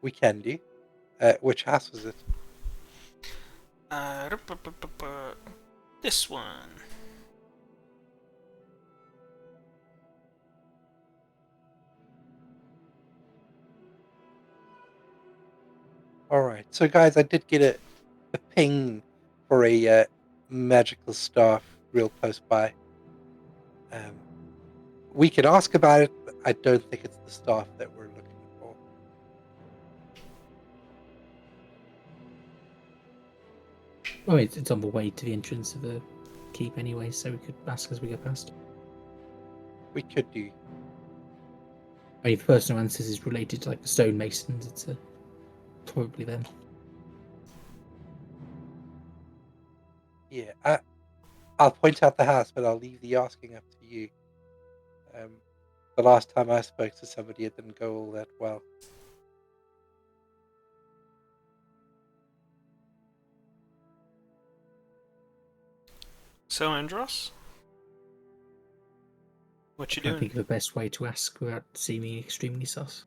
We can do. Which house was it? This one. Alright, so guys, I did get a ping for a magical staff real close by. We can ask about it, but I don't think it's the staff that we're looking for. Oh, it's on the way to the entrance of the keep anyway, so we could ask as we go past. We could do. I mean, if the person who answers is related to like the stonemasons, it's probably them. Yeah, I'll point out the house, but I'll leave the asking up to you. The last time I spoke to somebody, it didn't go all that well. So, Andros? What you I can't doing? think of the best way to ask without seeming extremely sus.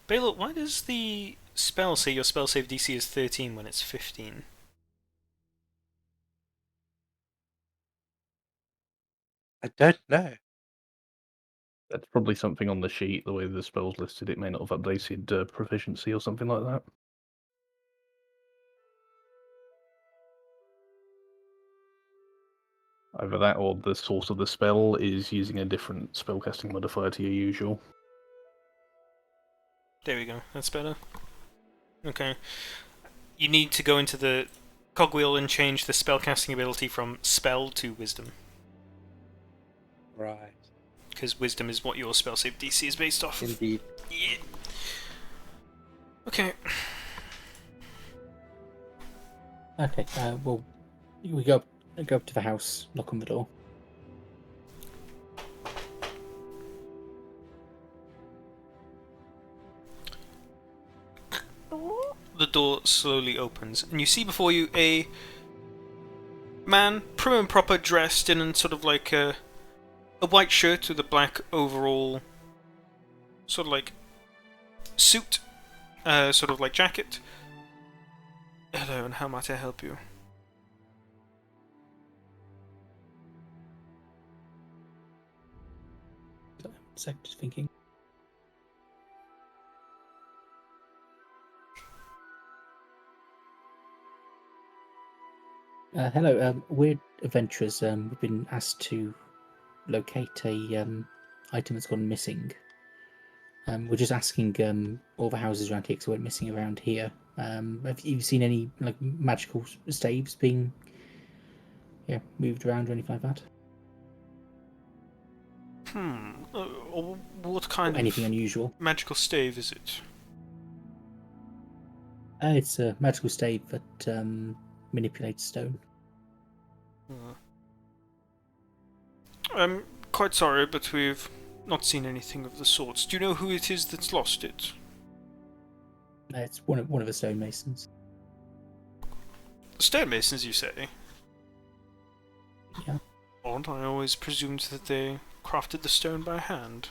Baylor, why does the spell say your spell save DC is 13 when it's 15? I don't know. That's probably something on the sheet, the way the spell's listed. It may not have updated proficiency or something like that. Either that or the source of the spell is using a different spellcasting modifier to your usual. There we go, that's better. Okay. You need to go into the cogwheel and change the spellcasting ability from spell to wisdom. Right. Because wisdom is what your spell save DC is based off of. Indeed. Yeah. Okay. Okay, well, we go up to the house, knock on the door. The door slowly opens, and you see before you a man, prim and proper, dressed in sort of like a white shirt with a black overall, sort of like suit, sort of like jacket. Hello, and how might I help you? So, just thinking. Hello, we're adventurers. We've been asked to locate a item that's gone missing. We're just asking all the houses around here because it went missing around here. Have you seen any like magical staves being moved around or anything like that? What kind Or anything of unusual? magical stave is it? It's a magical stave that manipulates stone. I'm quite sorry, but we've not seen anything of the sorts. Do you know who it is that's lost it? It's one of the stonemasons. Stonemasons, you say? Yeah. Odd, I always presumed that they crafted the stone by hand.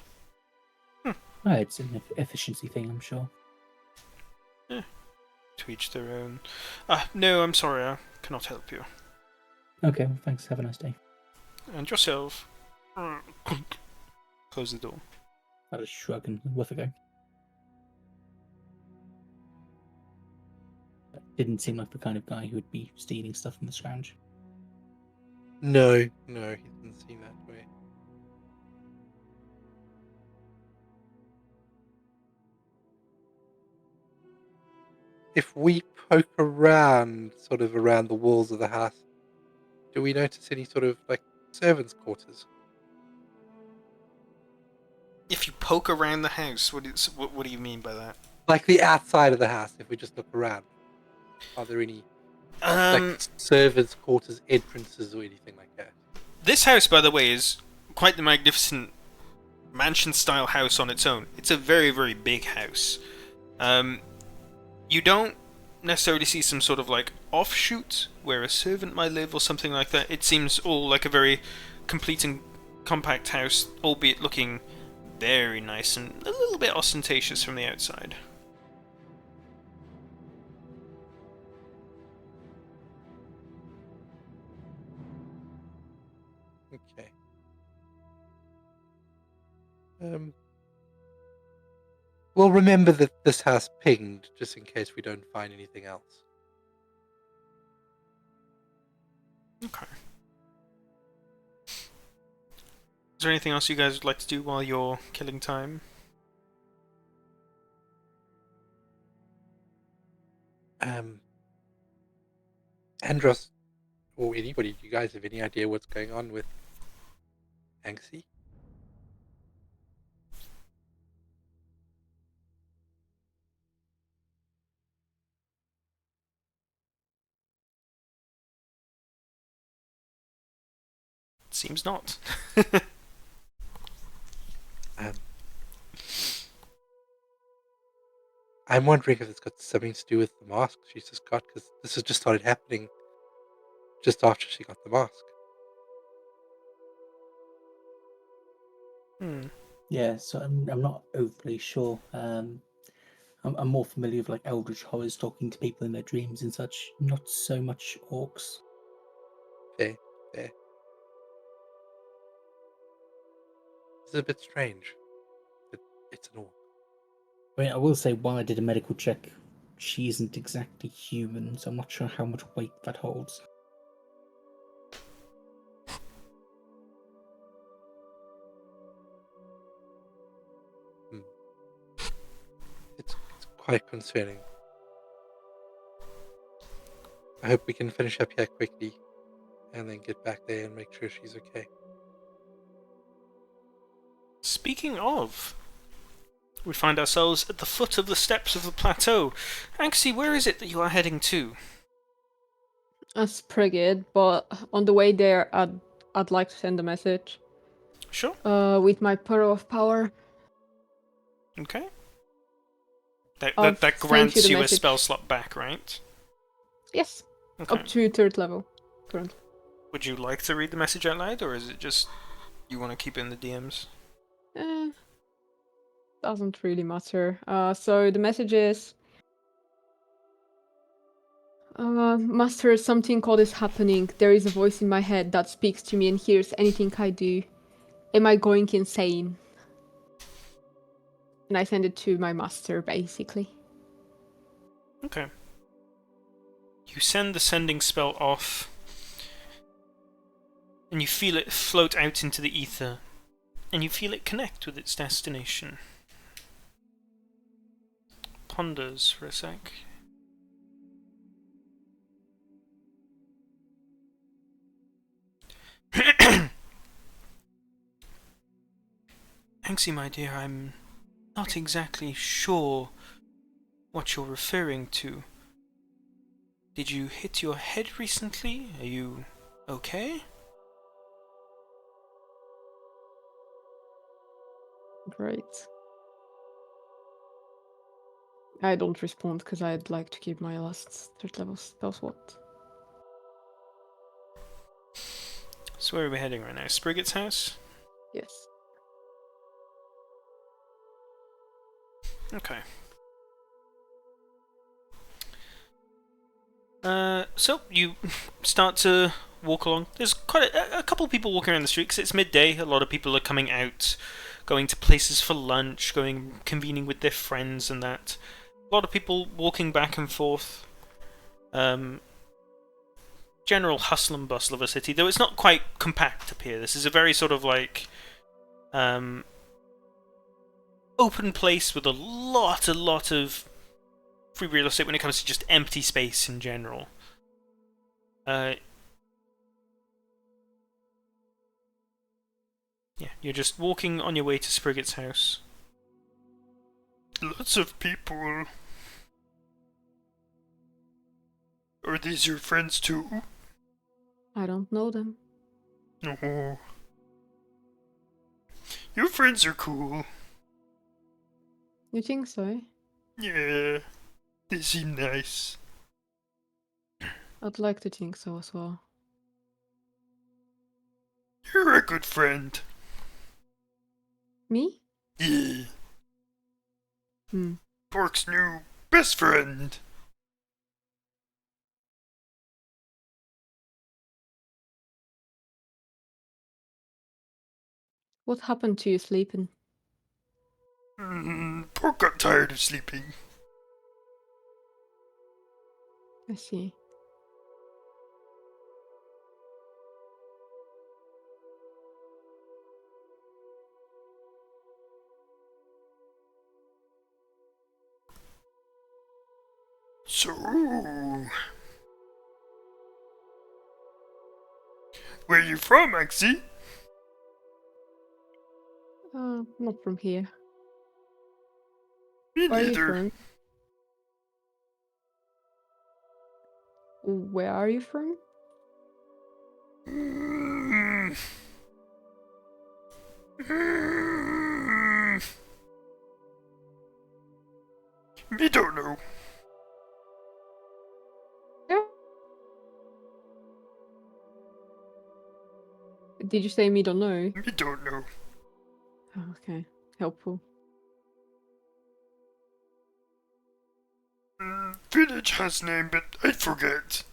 It's an efficiency thing, I'm sure. To each their own. No, I'm sorry, I cannot help you. Okay, well, thanks. Have a nice day. And yourself. Close the door. I'll just shrug and worth a go. Didn't seem like the kind of guy who would be stealing stuff from the scrounge. No, he didn't seem that way. If we poke around, sort of around the walls of the house, do we notice any sort of like servants' quarters? If you poke around the house, what do you mean by that? Like the outside of the house, if we just look around. Are there any like servants' quarters entrances or anything like that? This house, by the way, is quite the magnificent mansion-style house on its own. It's a very, very big house. You don't necessarily see some sort of like offshoot where a servant might live or something like that. It seems all like a very complete and compact house, albeit looking very nice and a little bit ostentatious from the outside. Okay. We'll remember that this house pinged just in case we don't find anything else. Okay. Is there anything else you guys would like to do while you're killing time? Andros, or anybody, do you guys have any idea what's going on with Anxie? Seems not. I'm wondering if it's got something to do with the mask she's just got, because this has just started happening just after she got the mask. Yeah, so I'm not overly sure. I'm more familiar with like eldritch horrors talking to people in their dreams and such, not so much orcs. Fair. It's a bit strange. But it's an orc. I mean, I will say, while I did a medical check, she isn't exactly human, so I'm not sure how much weight that holds. It's quite concerning. I hope we can finish up here quickly and then get back there and make sure she's okay. Speaking of, we find ourselves at the foot of the steps of the plateau. Anxie, where is it that you are heading to? That's pretty good, but on the way there, I'd like to send a message. Sure. With my pearl of power. Okay. I'll That send grants you the you a message. spell slot back, right? Yes, Okay. up to 3rd level currently. Would you like to read the message out loud, or is it just you want to keep it in the DMs? Doesn't really matter. So the message is, Master, something odd is happening. There is a voice in my head that speaks to me and hears anything I do. Am I going insane? And I send it to my master, basically. Okay. You send the sending spell off, and you feel it float out into the ether, and you feel it connect with its destination. Ponders for a sec. Anxie, my dear, I'm not exactly sure what you're referring to. Did you hit your head recently? Are you okay? Great. I don't respond because I'd like to keep my last 3rd level spell slot. So where are we heading right now? Sprigget's house? Yes. Okay. So you start to walk along. There's quite a couple of people walking around the street because it's midday. A lot of people are coming out, going to places for lunch, convening with their friends and that. A lot of people walking back and forth. General hustle and bustle of a city, though it's not quite compact up here. This is a very sort of like open place with a lot of free real estate when it comes to just empty space in general. Yeah, you're just walking on your way to Sprigget's house. Lots of people. Are these your friends too? I don't know them. No. Your friends are cool. You think so? Yeah, they seem nice. I'd like to think so as well. You're a good friend. Me? Yeah. Hmm. Pork's new best friend. What happened to you sleeping? Pork got tired of sleeping. I see. So, where you from, Axie? Not from here. Me Where are you neither. from? Where are you from? Mm. Mm. Me don't know. Yeah. Did you say me don't know? Me don't know. Oh, okay. Helpful. Village has name, but I forget.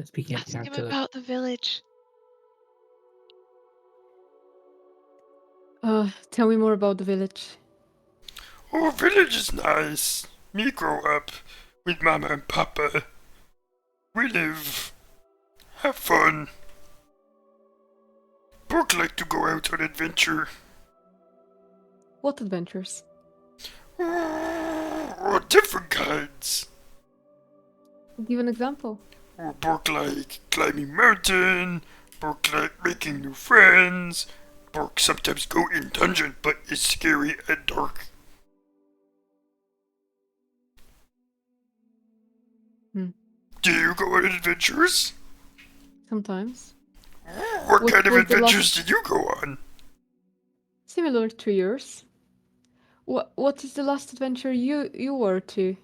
Speaking of Ask him character, about the village. Tell me more about the village. Oh, village is nice. Me grow up with Mama and Papa. We live, have fun. Pork like to go out on adventure. What adventures? Oh, different kinds. Give an example. Oh, Pork like climbing mountain. Pork like making new friends. Pork sometimes go in dungeon, but it's scary and dark. Hmm. Do you go on adventures? Sometimes. What What kind of was the adventures last- did you go on? Similar to yours. What is the last adventure you were to?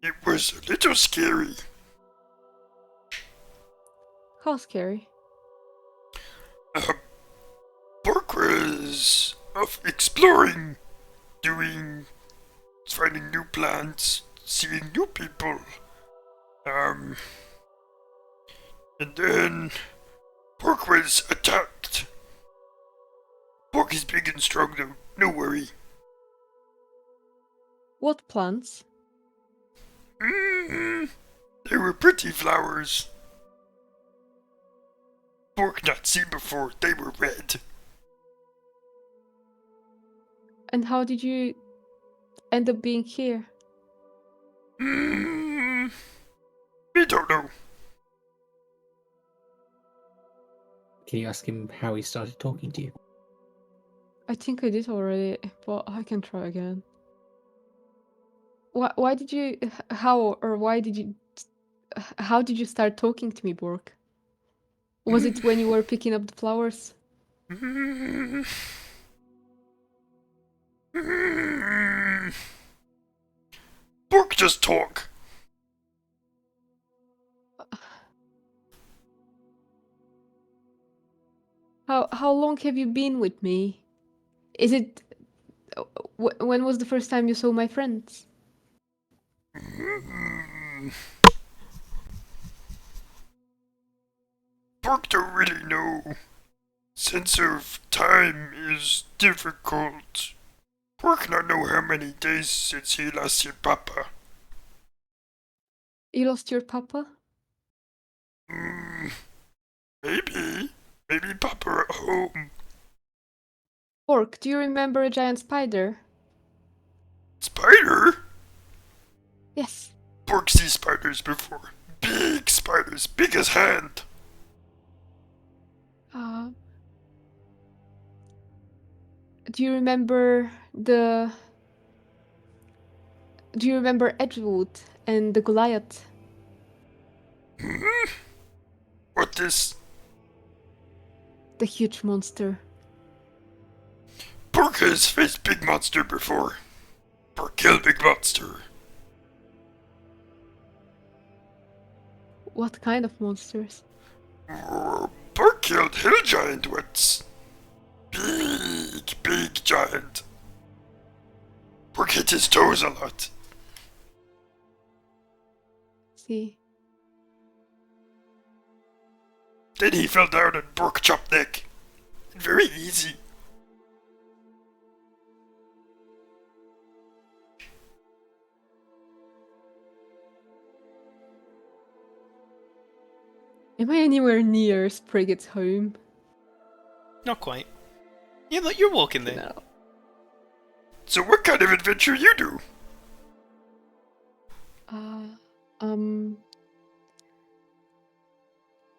It was a little scary. How scary. Pork was of exploring, finding new plants, seeing new people. And then Pork was attacked. Pork is big and strong though, no worry. What plants? They were pretty flowers. Pork not seen before, they were red. And how did you end up being here? We don't know. can you ask him how he started talking to you? I think I did already, but I can try again. Why did you... How or why did you... How did you start talking to me, Bork? Was it when you were picking up the flowers? Pork just talk. How long have you been with me? Is it... When was the first time you saw my friends? Pork don't really know. Sense of time is difficult. Pork not know how many days since he last seen Papa. You lost your papa? Maybe Papa at home. Bork, do you remember a giant spider? Spider? Yes. Pork see spiders before. Big spiders, big as hand. Do you remember the... Do you remember Edgewood and the Goliath? What this? The huge monster. Pork has faced big monster before. Pork killed big monster. What kind of monsters? Pork killed hill giant once. Big giant. Pork hit his toes a lot. See. Then he fell down and Pork chopped neck. Very easy. Am I anywhere near Sprigget's home? Not quite. You're walking there. No. So what kind of adventure you do?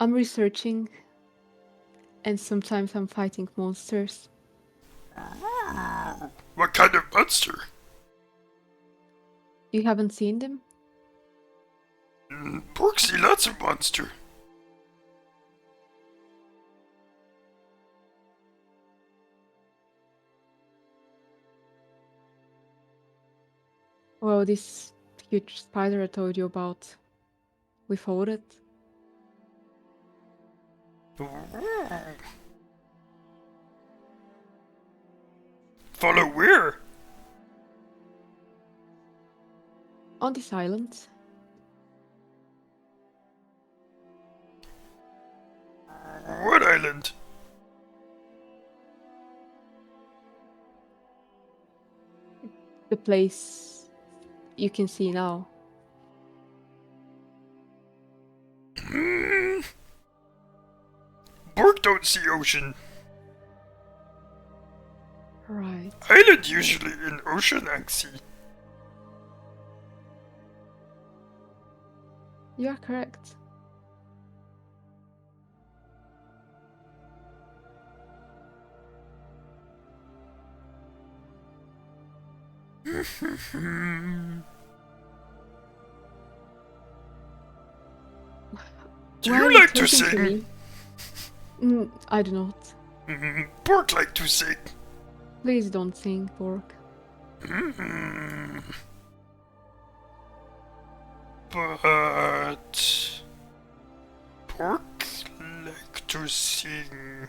I'm researching, and sometimes I'm fighting monsters. What kind of monster? You haven't seen them? Pork see lots of monster. Well, this huge spider I told you about, we fought it. Follow where? On this island. What island? The place you can see now. Pork don't see ocean. Right. Island usually in ocean and sea. You are correct. Do Why are you like to talking sing? me? I do not. Pork like to sing. Please don't sing, Pork. But Pork like to sing.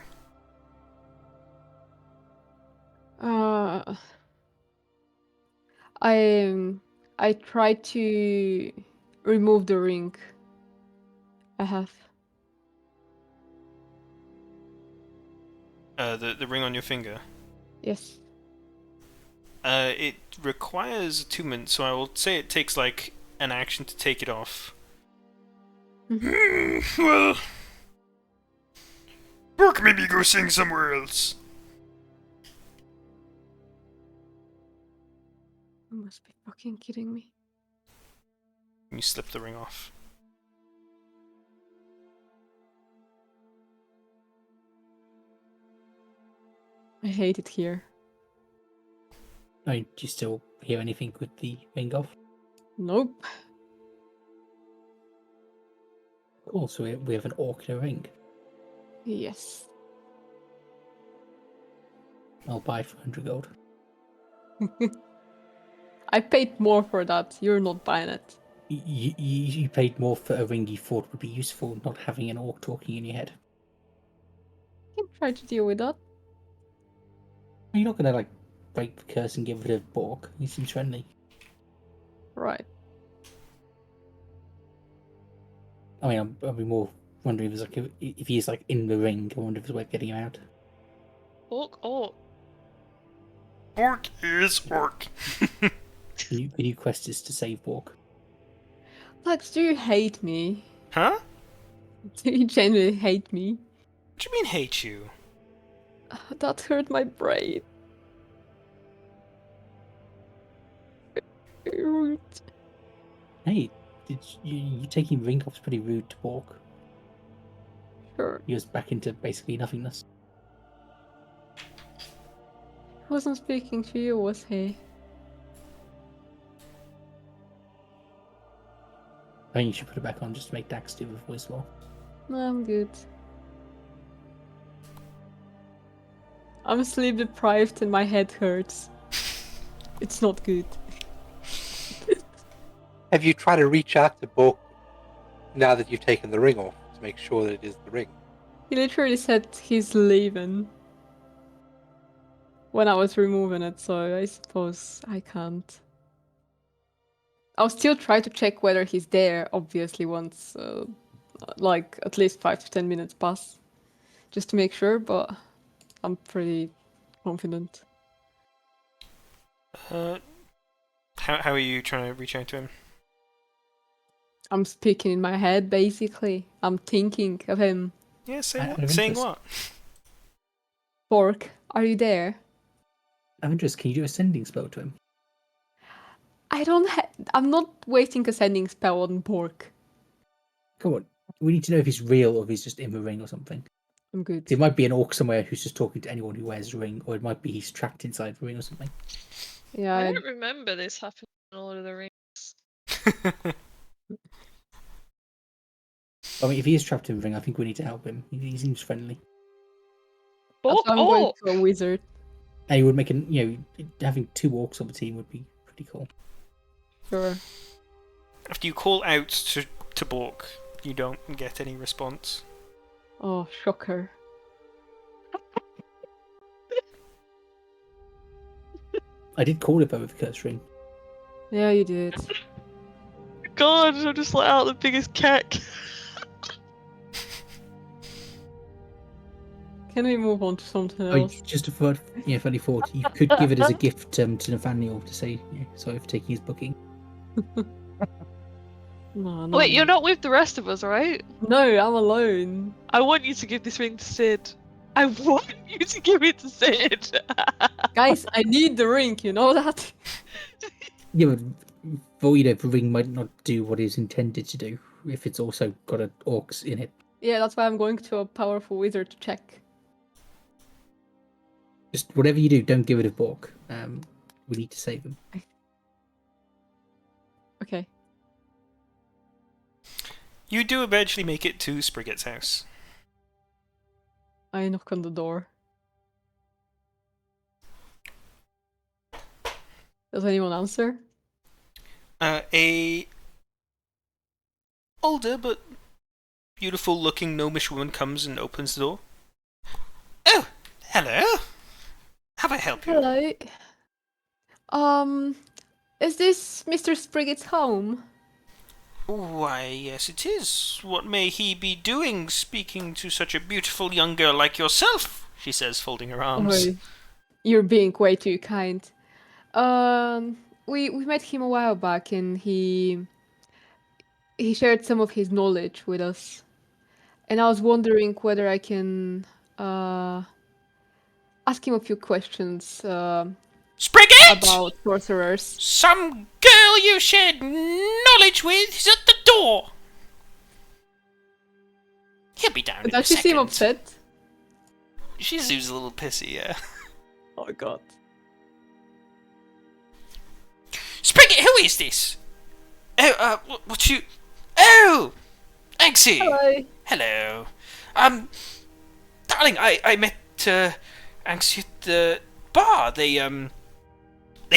I tried to remove the ring I have. The ring on your finger. Yes. It requires attunement, so I will say it takes like an action to take it off. Well, Pork maybe go sing somewhere else. You must be fucking kidding me. You slip the ring off. I hate it here. I mean, do you still hear anything with the ring off? Nope. Cool, so we have an orc in a ring. Yes. I'll buy for 100 gold. I paid more for that. You're not buying it. You paid more for a ring you thought would be useful, not having an orc talking in your head. You can try to deal with that. You're not gonna, like, break the curse and get rid of Bork. He seems friendly. Right. I mean, I'll be more wondering if, it's like, if he's, like, in the ring. I wonder if there's a way of getting him out. Orc, orc. Pork is orc. The new quest is to save Bork. Lex, do you hate me? Huh? Do you genuinely hate me? What do you mean hate you? That hurt my brain. Rude. Hey, you taking ring off's pretty rude to Bork. Sure. He was back into basically nothingness. wasn't speaking to you, was he? I think you should put it back on just to make Dax do the voice more. No, I'm good. I'm sleep deprived and my head hurts. It's not good. Have you tried to reach out to Bork now that you've taken the ring off to make sure that it is the ring? He literally said he's leaving when I was removing it, so I suppose I can't. I'll still try to check whether he's there, obviously, once, like, at least 5 to 10 minutes pass, just to make sure, but I'm pretty confident. How are you trying to reach out to him? I'm speaking in my head, basically. I'm thinking of him. Yeah, Out of saying interest. what? Bork, are you there? I'm interested. Can you do a sending spell to him? I'm not waiting a sending spell on Bork. Come on. We need to know if he's real or if he's just in the ring or something. I'm good. It might be an orc somewhere who's just talking to anyone who wears a ring, or it might be he's trapped inside the ring or something. Yeah, I don't remember this happening in Lord of the Rings. I mean, if he is trapped in the ring, I think we need to help him. He seems friendly. that's Bork why I'm going Orc! to a wizard. And he would make having 2 orcs on the team would be pretty cool. Sure. After you call out to Bork, you don't get any response. Oh, shocker. I did call it over the curse ring. Yeah, you did. God, I'm just let out the biggest keck. Can we move on to something Oh, else? just a funny thought. You could give it as a gift to Nathaniel to say, sorry for taking his booking. No, no. Wait, you're not with the rest of us, right? No, I'm alone. I want you to give this ring to Sid. I want you to give it to Sid. Guys, I need the ring, you know that? Yeah, but the ring might not do what it's intended to do if it's also got an orcs in it. Yeah, that's why I'm going to a powerful wizard to check. Just whatever you do, don't give it a Bork. We need to save him. Okay. You do eventually make it to Sprigget's house. I knock on the door. Does anyone answer? A older but beautiful looking gnomish woman comes and opens the door. Oh, hello. How may I help you? Hello. Is this Mr. Sprigget's home? Why, yes it is. What may he be doing speaking to such a beautiful young girl like yourself? She says, folding her arms. Oh, you're being way too kind. We met him a while back and he shared some of his knowledge with us. And I was wondering whether I can ask him a few questions Sprigget! about sorcerers. Some girl you shared knowledge with is at the door. He'll be down in a Does she second. seem upset? She seems a little pissy, yeah. Oh god. Sprigget, who is this? Oh, what you... Oh! Anxie! Hello. Hello. Darling, I met, Anxie at the bar. They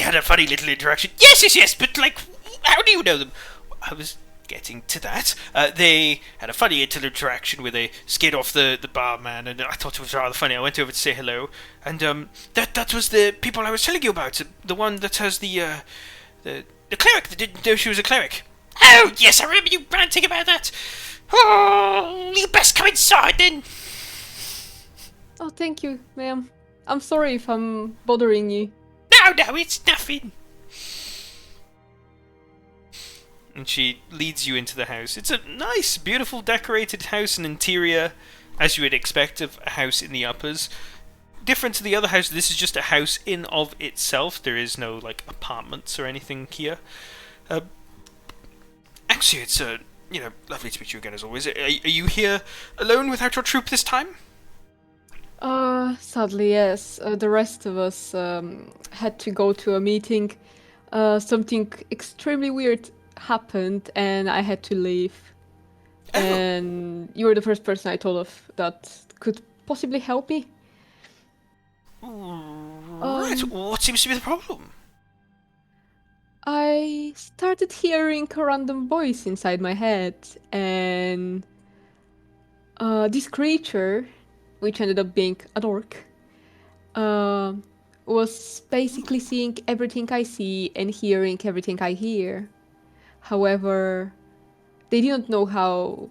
had a funny little interaction. Yes, but, like, how do you know them? I was getting to that. They had a funny little interaction where they scared off the barman, and I thought it was rather funny. I went over to say hello, and, that was the people I was telling you about. The one that has the cleric that didn't know she was a cleric. Oh, yes, I remember you ranting about that. Oh, you best come inside, then. Oh, thank you, ma'am. I'm sorry if I'm bothering you. No, it's nothing. And she leads you into the house. It's a nice, beautiful, decorated house and interior, as you would expect of a house in the uppers. Different to the other house, this is just a house in of itself. There is no, like, apartments or anything here. Actually, it's, lovely to meet you again as always. Are you here alone without your troop this time? Sadly, yes. The rest of us had to go to a meeting. Something extremely weird happened, and I had to leave. Oh. And you were the first person I told of that could possibly help me. Right. What seems to be the problem? I started hearing a random voice inside my head, and this creature, which ended up being an orc, was basically seeing everything I see and hearing everything I hear. However, they didn't know how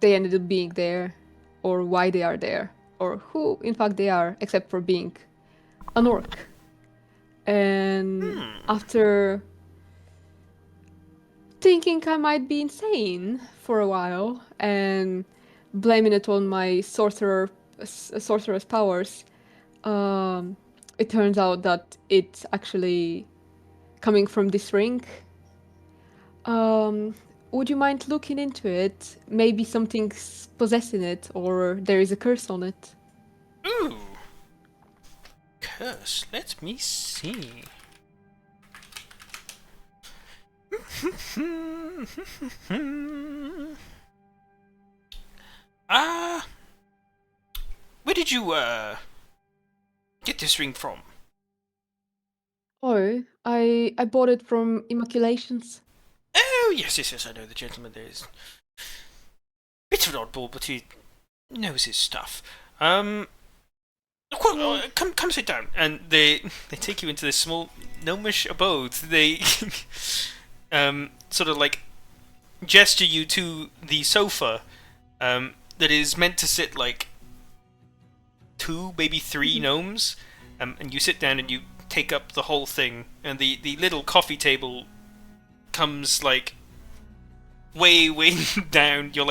they ended up being there, or why they are there, or who in fact they are, except for being an orc. And after thinking I might be insane for a while and blaming it on my sorcerer's powers, it turns out that it's actually coming from this ring. Would you mind looking into it? Maybe something's possessing it, or there is a curse on it. Ooh. Curse. Let me see. Where did you get this ring from? Oh, I bought it from Immaculations. Oh, yes, I know the gentleman there is. Bit of an oddball, but he knows his stuff. Come sit down. And they take you into this small gnomish abode. They sort of like gesture you to the sofa that is meant to sit like 2, maybe 3 gnomes. And you sit down and you take up the whole thing. And the little coffee table comes like way down. Your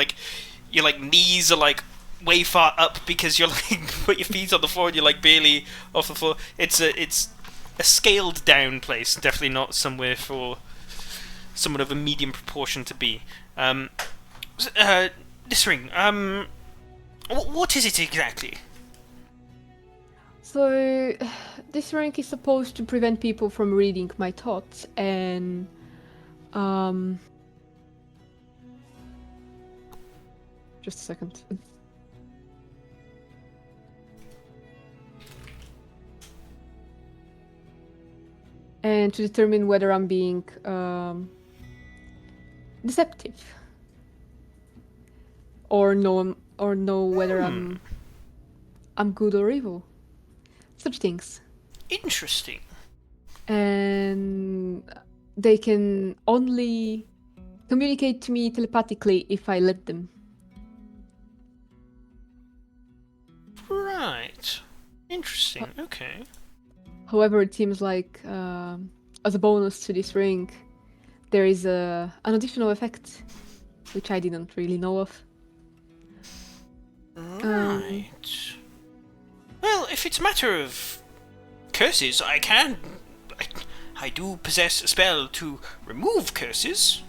knees are like way far up because you're like put your feet on the floor and you're like barely off the floor. It's a scaled down place, definitely not somewhere for someone of a medium proportion to be. This ring, what is it exactly? So, this rank is supposed to prevent people from reading my thoughts, and just a second. And to determine whether I'm being deceptive, or know whether I'm good or evil. Such things. Interesting. And they can only communicate to me telepathically if I let them. Right. Interesting. Okay. However, it seems like as a bonus to this ring, there is an additional effect, which I didn't really know of. Right. Well, if it's a matter of curses, I do possess a spell to remove curses.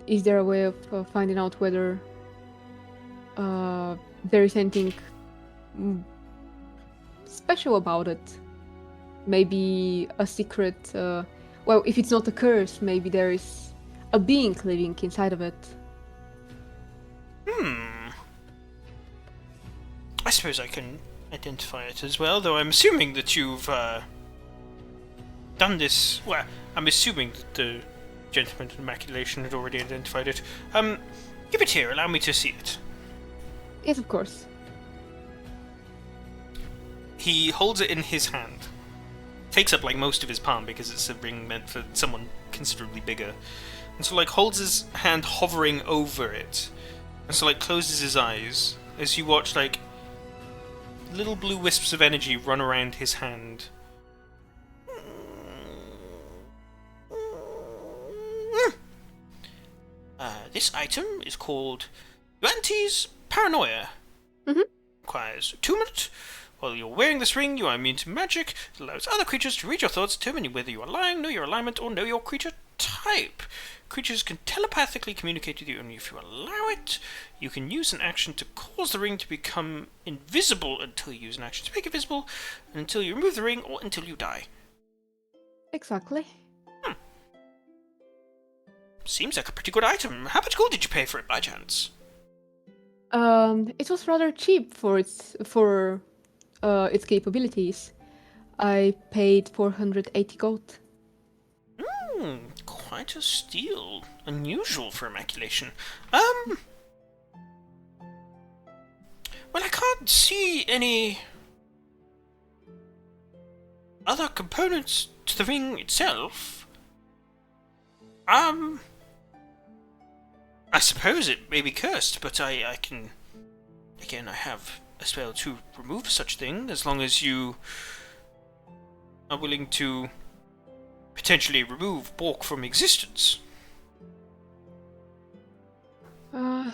Is there a way of finding out whether there is anything special about it? Maybe a secret. Well, if it's not a curse, maybe there is a being living inside of it. I suppose I can identify it as well, though I'm assuming that you've done this. Well, I'm assuming that the gentleman in Immaculation had already identified it. Give it here, allow me to see it. Yes, of course. He holds it in his hand. Takes up like most of his palm because it's a ring meant for someone considerably bigger. And so like holds his hand hovering over it. And so like closes his eyes as you watch like little blue wisps of energy run around his hand. This item is called Yuanti's Paranoia. Requires attunement. While you're wearing this ring, you are immune to magic. It allows other creatures to read your thoughts, determine whether you are lying, know your alignment, or know your creature type. Creatures can telepathically communicate with you only if you allow it. You can use an action to cause the ring to become invisible until you use an action to make it visible, until you remove the ring, or until you die. Exactly. Seems like a pretty good item. How much gold did you pay for it by chance? It was rather cheap for its capabilities. I paid 480 gold. Quite a steal. Unusual for Immaculation. Well, I can't see any other components to the ring itself. I suppose it may be cursed, but I can... Again, I have a spell to remove such thing, as long as you are willing to potentially remove Bork from existence. I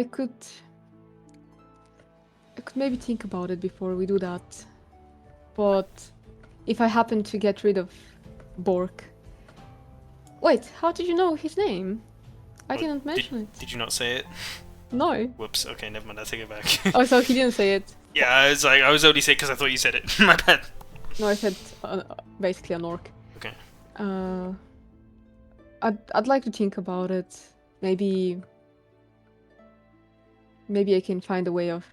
could maybe think about it before we do that. But if I happen to get rid of Bork... Wait, how did you know his name? I didn't mention it. Did you not say it? No. Whoops, okay, never mind, I'll take it back. Oh, so he didn't say it. Yeah, I was only saying because I thought you said it. My bad. No, I said basically an orc. Okay. I'd like to think about it. Maybe I can find a way of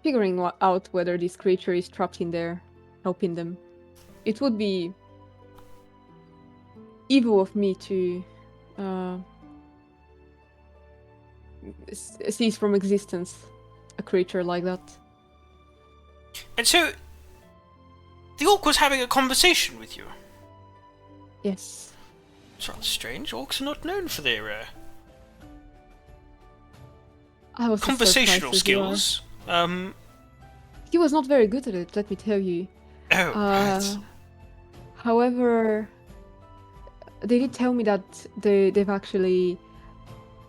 figuring out whether this creature is trapped in there, helping them. It would be evil of me to cease from existence a creature like that. And so, the orc was having a conversation with you? Yes. It's rather strange. Orcs are not known for their I was conversational as you are. skills. He was not very good at it, let me tell you. Oh, right. However, they did tell me that they've actually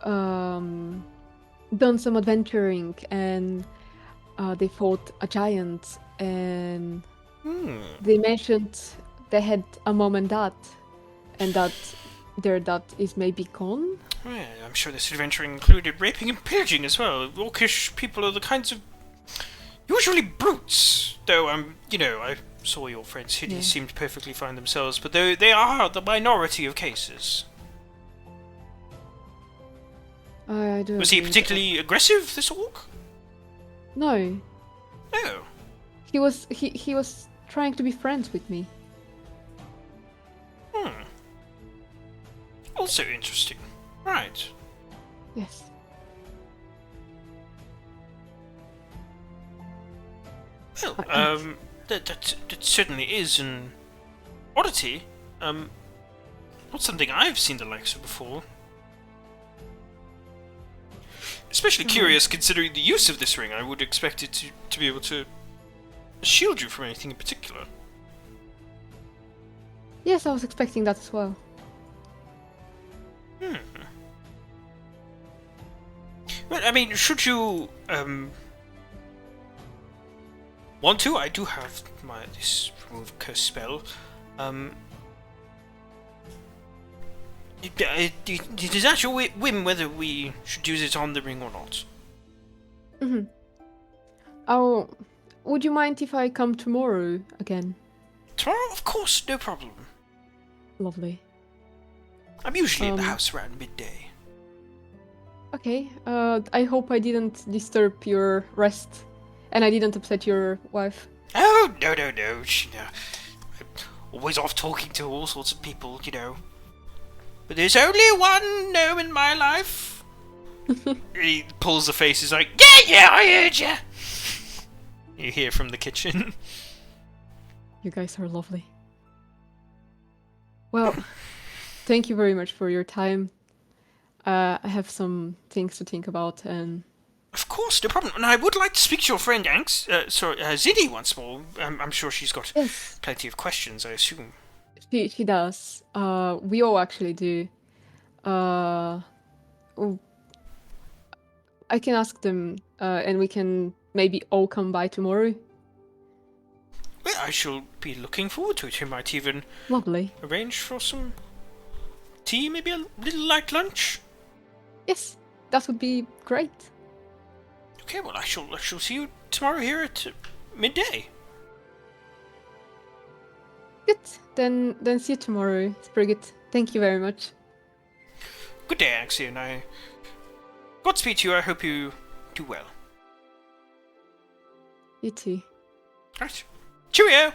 done some adventuring, and they fought a giant, and they mentioned they had a mom and dad, and that their dad is maybe gone. Well, I'm sure this adventuring included raping and pillaging as well. Orcish people are the kinds of... usually brutes. Though, I saw your friends here, they seemed perfectly fine themselves, but they are the minority of cases. I do. Was he particularly aggressive, this orc? No. Oh. He was trying to be friends with me. Also interesting. Right. Yes. Well, that certainly is an oddity. Not something I've seen the likes of before. Especially curious considering the use of this ring. I would expect it to be able to shield you from anything in particular. Yes, I was expecting that as well. Well, I mean, should you want to? I do have this remove curse spell. It is at your whim whether we should use it on the ring or not. Oh, would you mind if I come tomorrow again? Tomorrow, of course, no problem. Lovely. I'm usually in the house around midday. Okay, I hope I didn't disturb your rest, and I didn't upset your wife. Oh, no. I'm always off talking to all sorts of people, But there's only one gnome in my life. He pulls the face, he's like, yeah, I heard ya! You hear from the kitchen. You guys are lovely. Well, thank you very much for your time. I have some things to think about, and... Of course, no problem. And I would like to speak to your friend Ziddy once more. I'm sure she's got plenty of questions, I assume. She does. We all actually do. I can ask them, and we can maybe all come by tomorrow. Well, I shall be looking forward to it. You might even Lovely. arrange for some tea, maybe a little light lunch. Yes, that would be great. Okay, well, I shall see you tomorrow here at midday. Good. Then see you tomorrow, Sprigget. Thank you very much. Good day, Axie, and I... Godspeed to you. I hope you do well. You too. Right. Cheerio!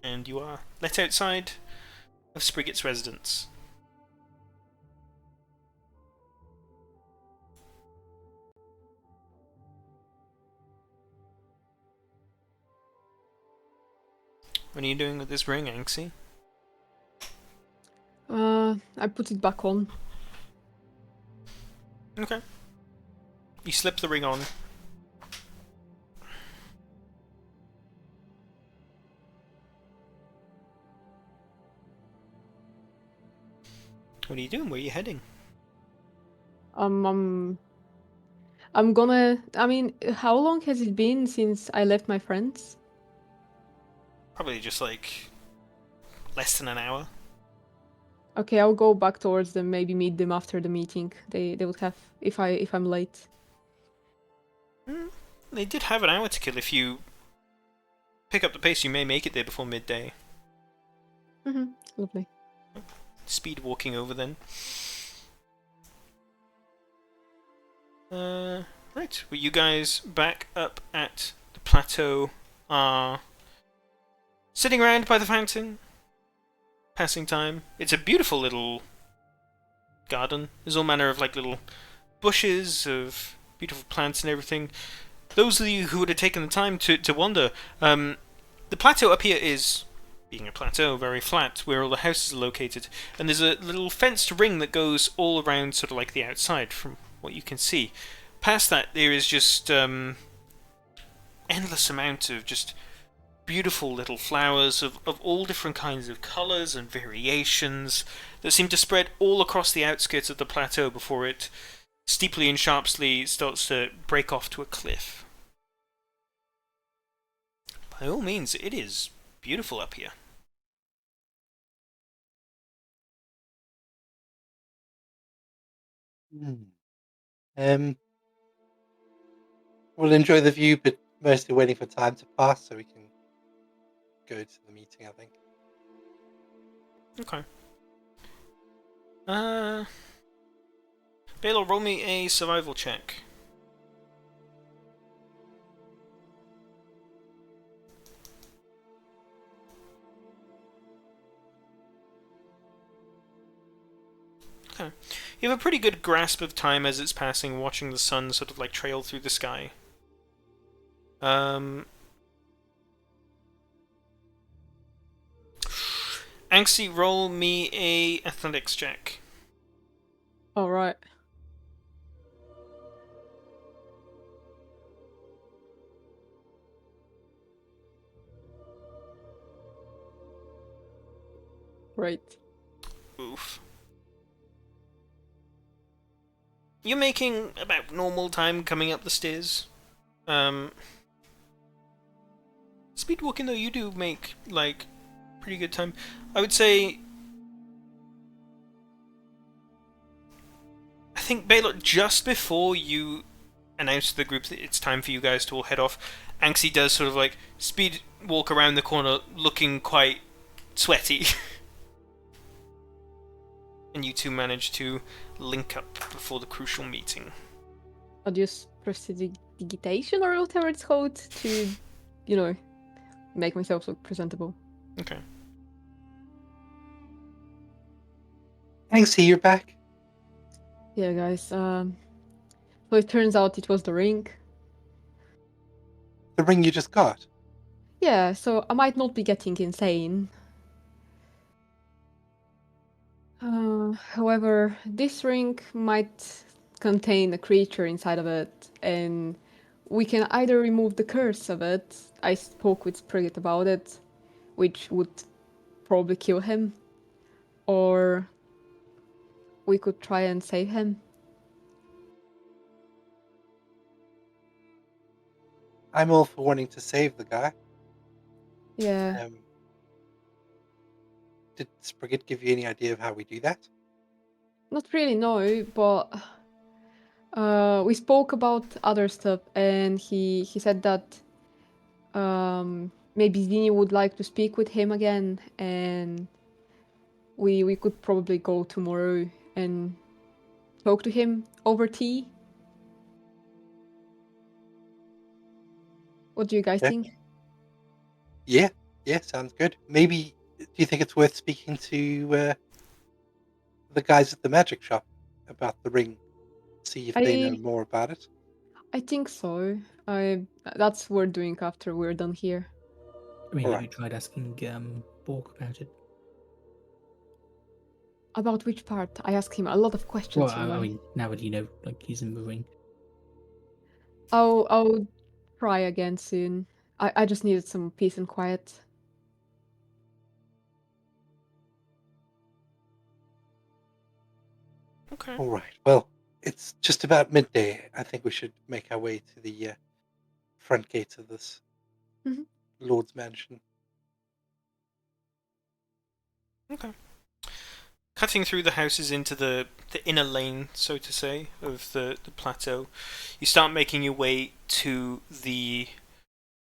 And you are let outside of Sprigget's residence. What are you doing with this ring, Anxie? I put it back on. Okay. You slip the ring on. What are you doing? Where are you heading? I'm gonna. I mean, how long has it been since I left my friends? Probably just like less than an hour. Okay, I'll go back towards them. Maybe meet them after the meeting. They would have if I'm late. They did have an hour to kill. If you pick up the pace, you may make it there before midday. Lovely. Speed walking over then. Right. Well, you guys back up at the plateau are sitting around by the fountain, passing time. It's a beautiful little garden. There's all manner of like little bushes of beautiful plants and everything. Those of you who would have taken the time to wander, the plateau up here is, being a plateau, very flat, where all the houses are located, and there's a little fenced ring that goes all around sort of like the outside from what you can see. Past that there is just endless amount of just beautiful little flowers of all different kinds of colours and variations that seem to spread all across the outskirts of the plateau before it steeply and sharply starts to break off to a cliff. By all means, it is beautiful up here. We'll enjoy the view, but mostly waiting for time to pass so we can go to the meeting, I think. Okay. Baylor, roll me a survival check. Okay. You have a pretty good grasp of time as it's passing, watching the sun sort of like trail through the sky. Anxie, roll me a athletics check. All right. Right. Oof. You're making about normal time coming up the stairs. Speed walking though, you do make like pretty good time. I would say, I think Baylor, just before you announce to the group that it's time for you guys to all head off, Anxie does sort of like speed walk around the corner looking quite sweaty. And you two manage to link up before the crucial meeting. I'll just prestidigitation or whatever it's called to, make myself look presentable. Okay. Thanks, see you're back. Yeah, guys. So it turns out it was the ring. The ring you just got. Yeah, so I might not be getting insane. However, this ring might contain a creature inside of it, and we can either remove the curse of it. I spoke with Sprigget about it, which would probably kill him, or we could try and save him. I'm all for wanting to save the guy. Yeah. Did Sprigget give you any idea of how we do that? Not really, no, but we spoke about other stuff, and he said that maybe Zini would like to speak with him again, and we could probably go tomorrow and talk to him over tea. What do you guys Yeah. think? Yeah, sounds good. Maybe, do you think it's worth speaking to the guys at the magic shop about the ring? See if they know more about it? I think so. That's what we're doing after we're done here. I mean, have you Alright. tried asking Bork about it? About which part? I asked him a lot of questions. Well, I mean, now that you know, like, he's in the ring. I'll try again soon. I just needed some peace and quiet. Okay. Alright, well, it's just about midday. I think we should make our way to the front gates of this Mhm. Lord's mansion. Okay. Cutting through the houses into the inner lane, so to say, of the plateau, you start making your way to the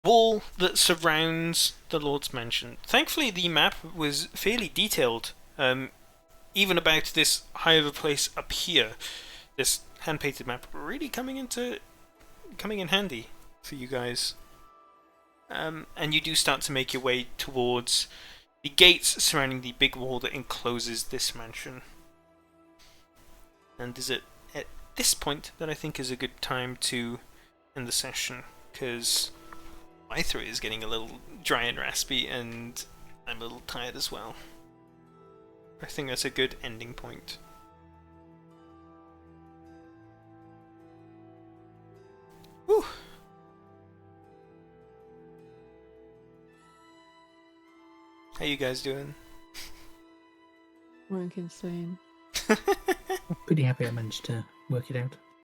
wall that surrounds the Lord's mansion. Thankfully, the map was fairly detailed, even about this high of a place up here. This hand-painted map really coming in handy for you guys. And you do start to make your way towards the gates surrounding the big wall that encloses this mansion. And is it at this point that I think is a good time to end the session, because my throat is getting a little dry and raspy, and I'm a little tired as well. I think that's a good ending point. Whew. How you guys doing? Rank insane. I'm pretty happy I managed to work it out.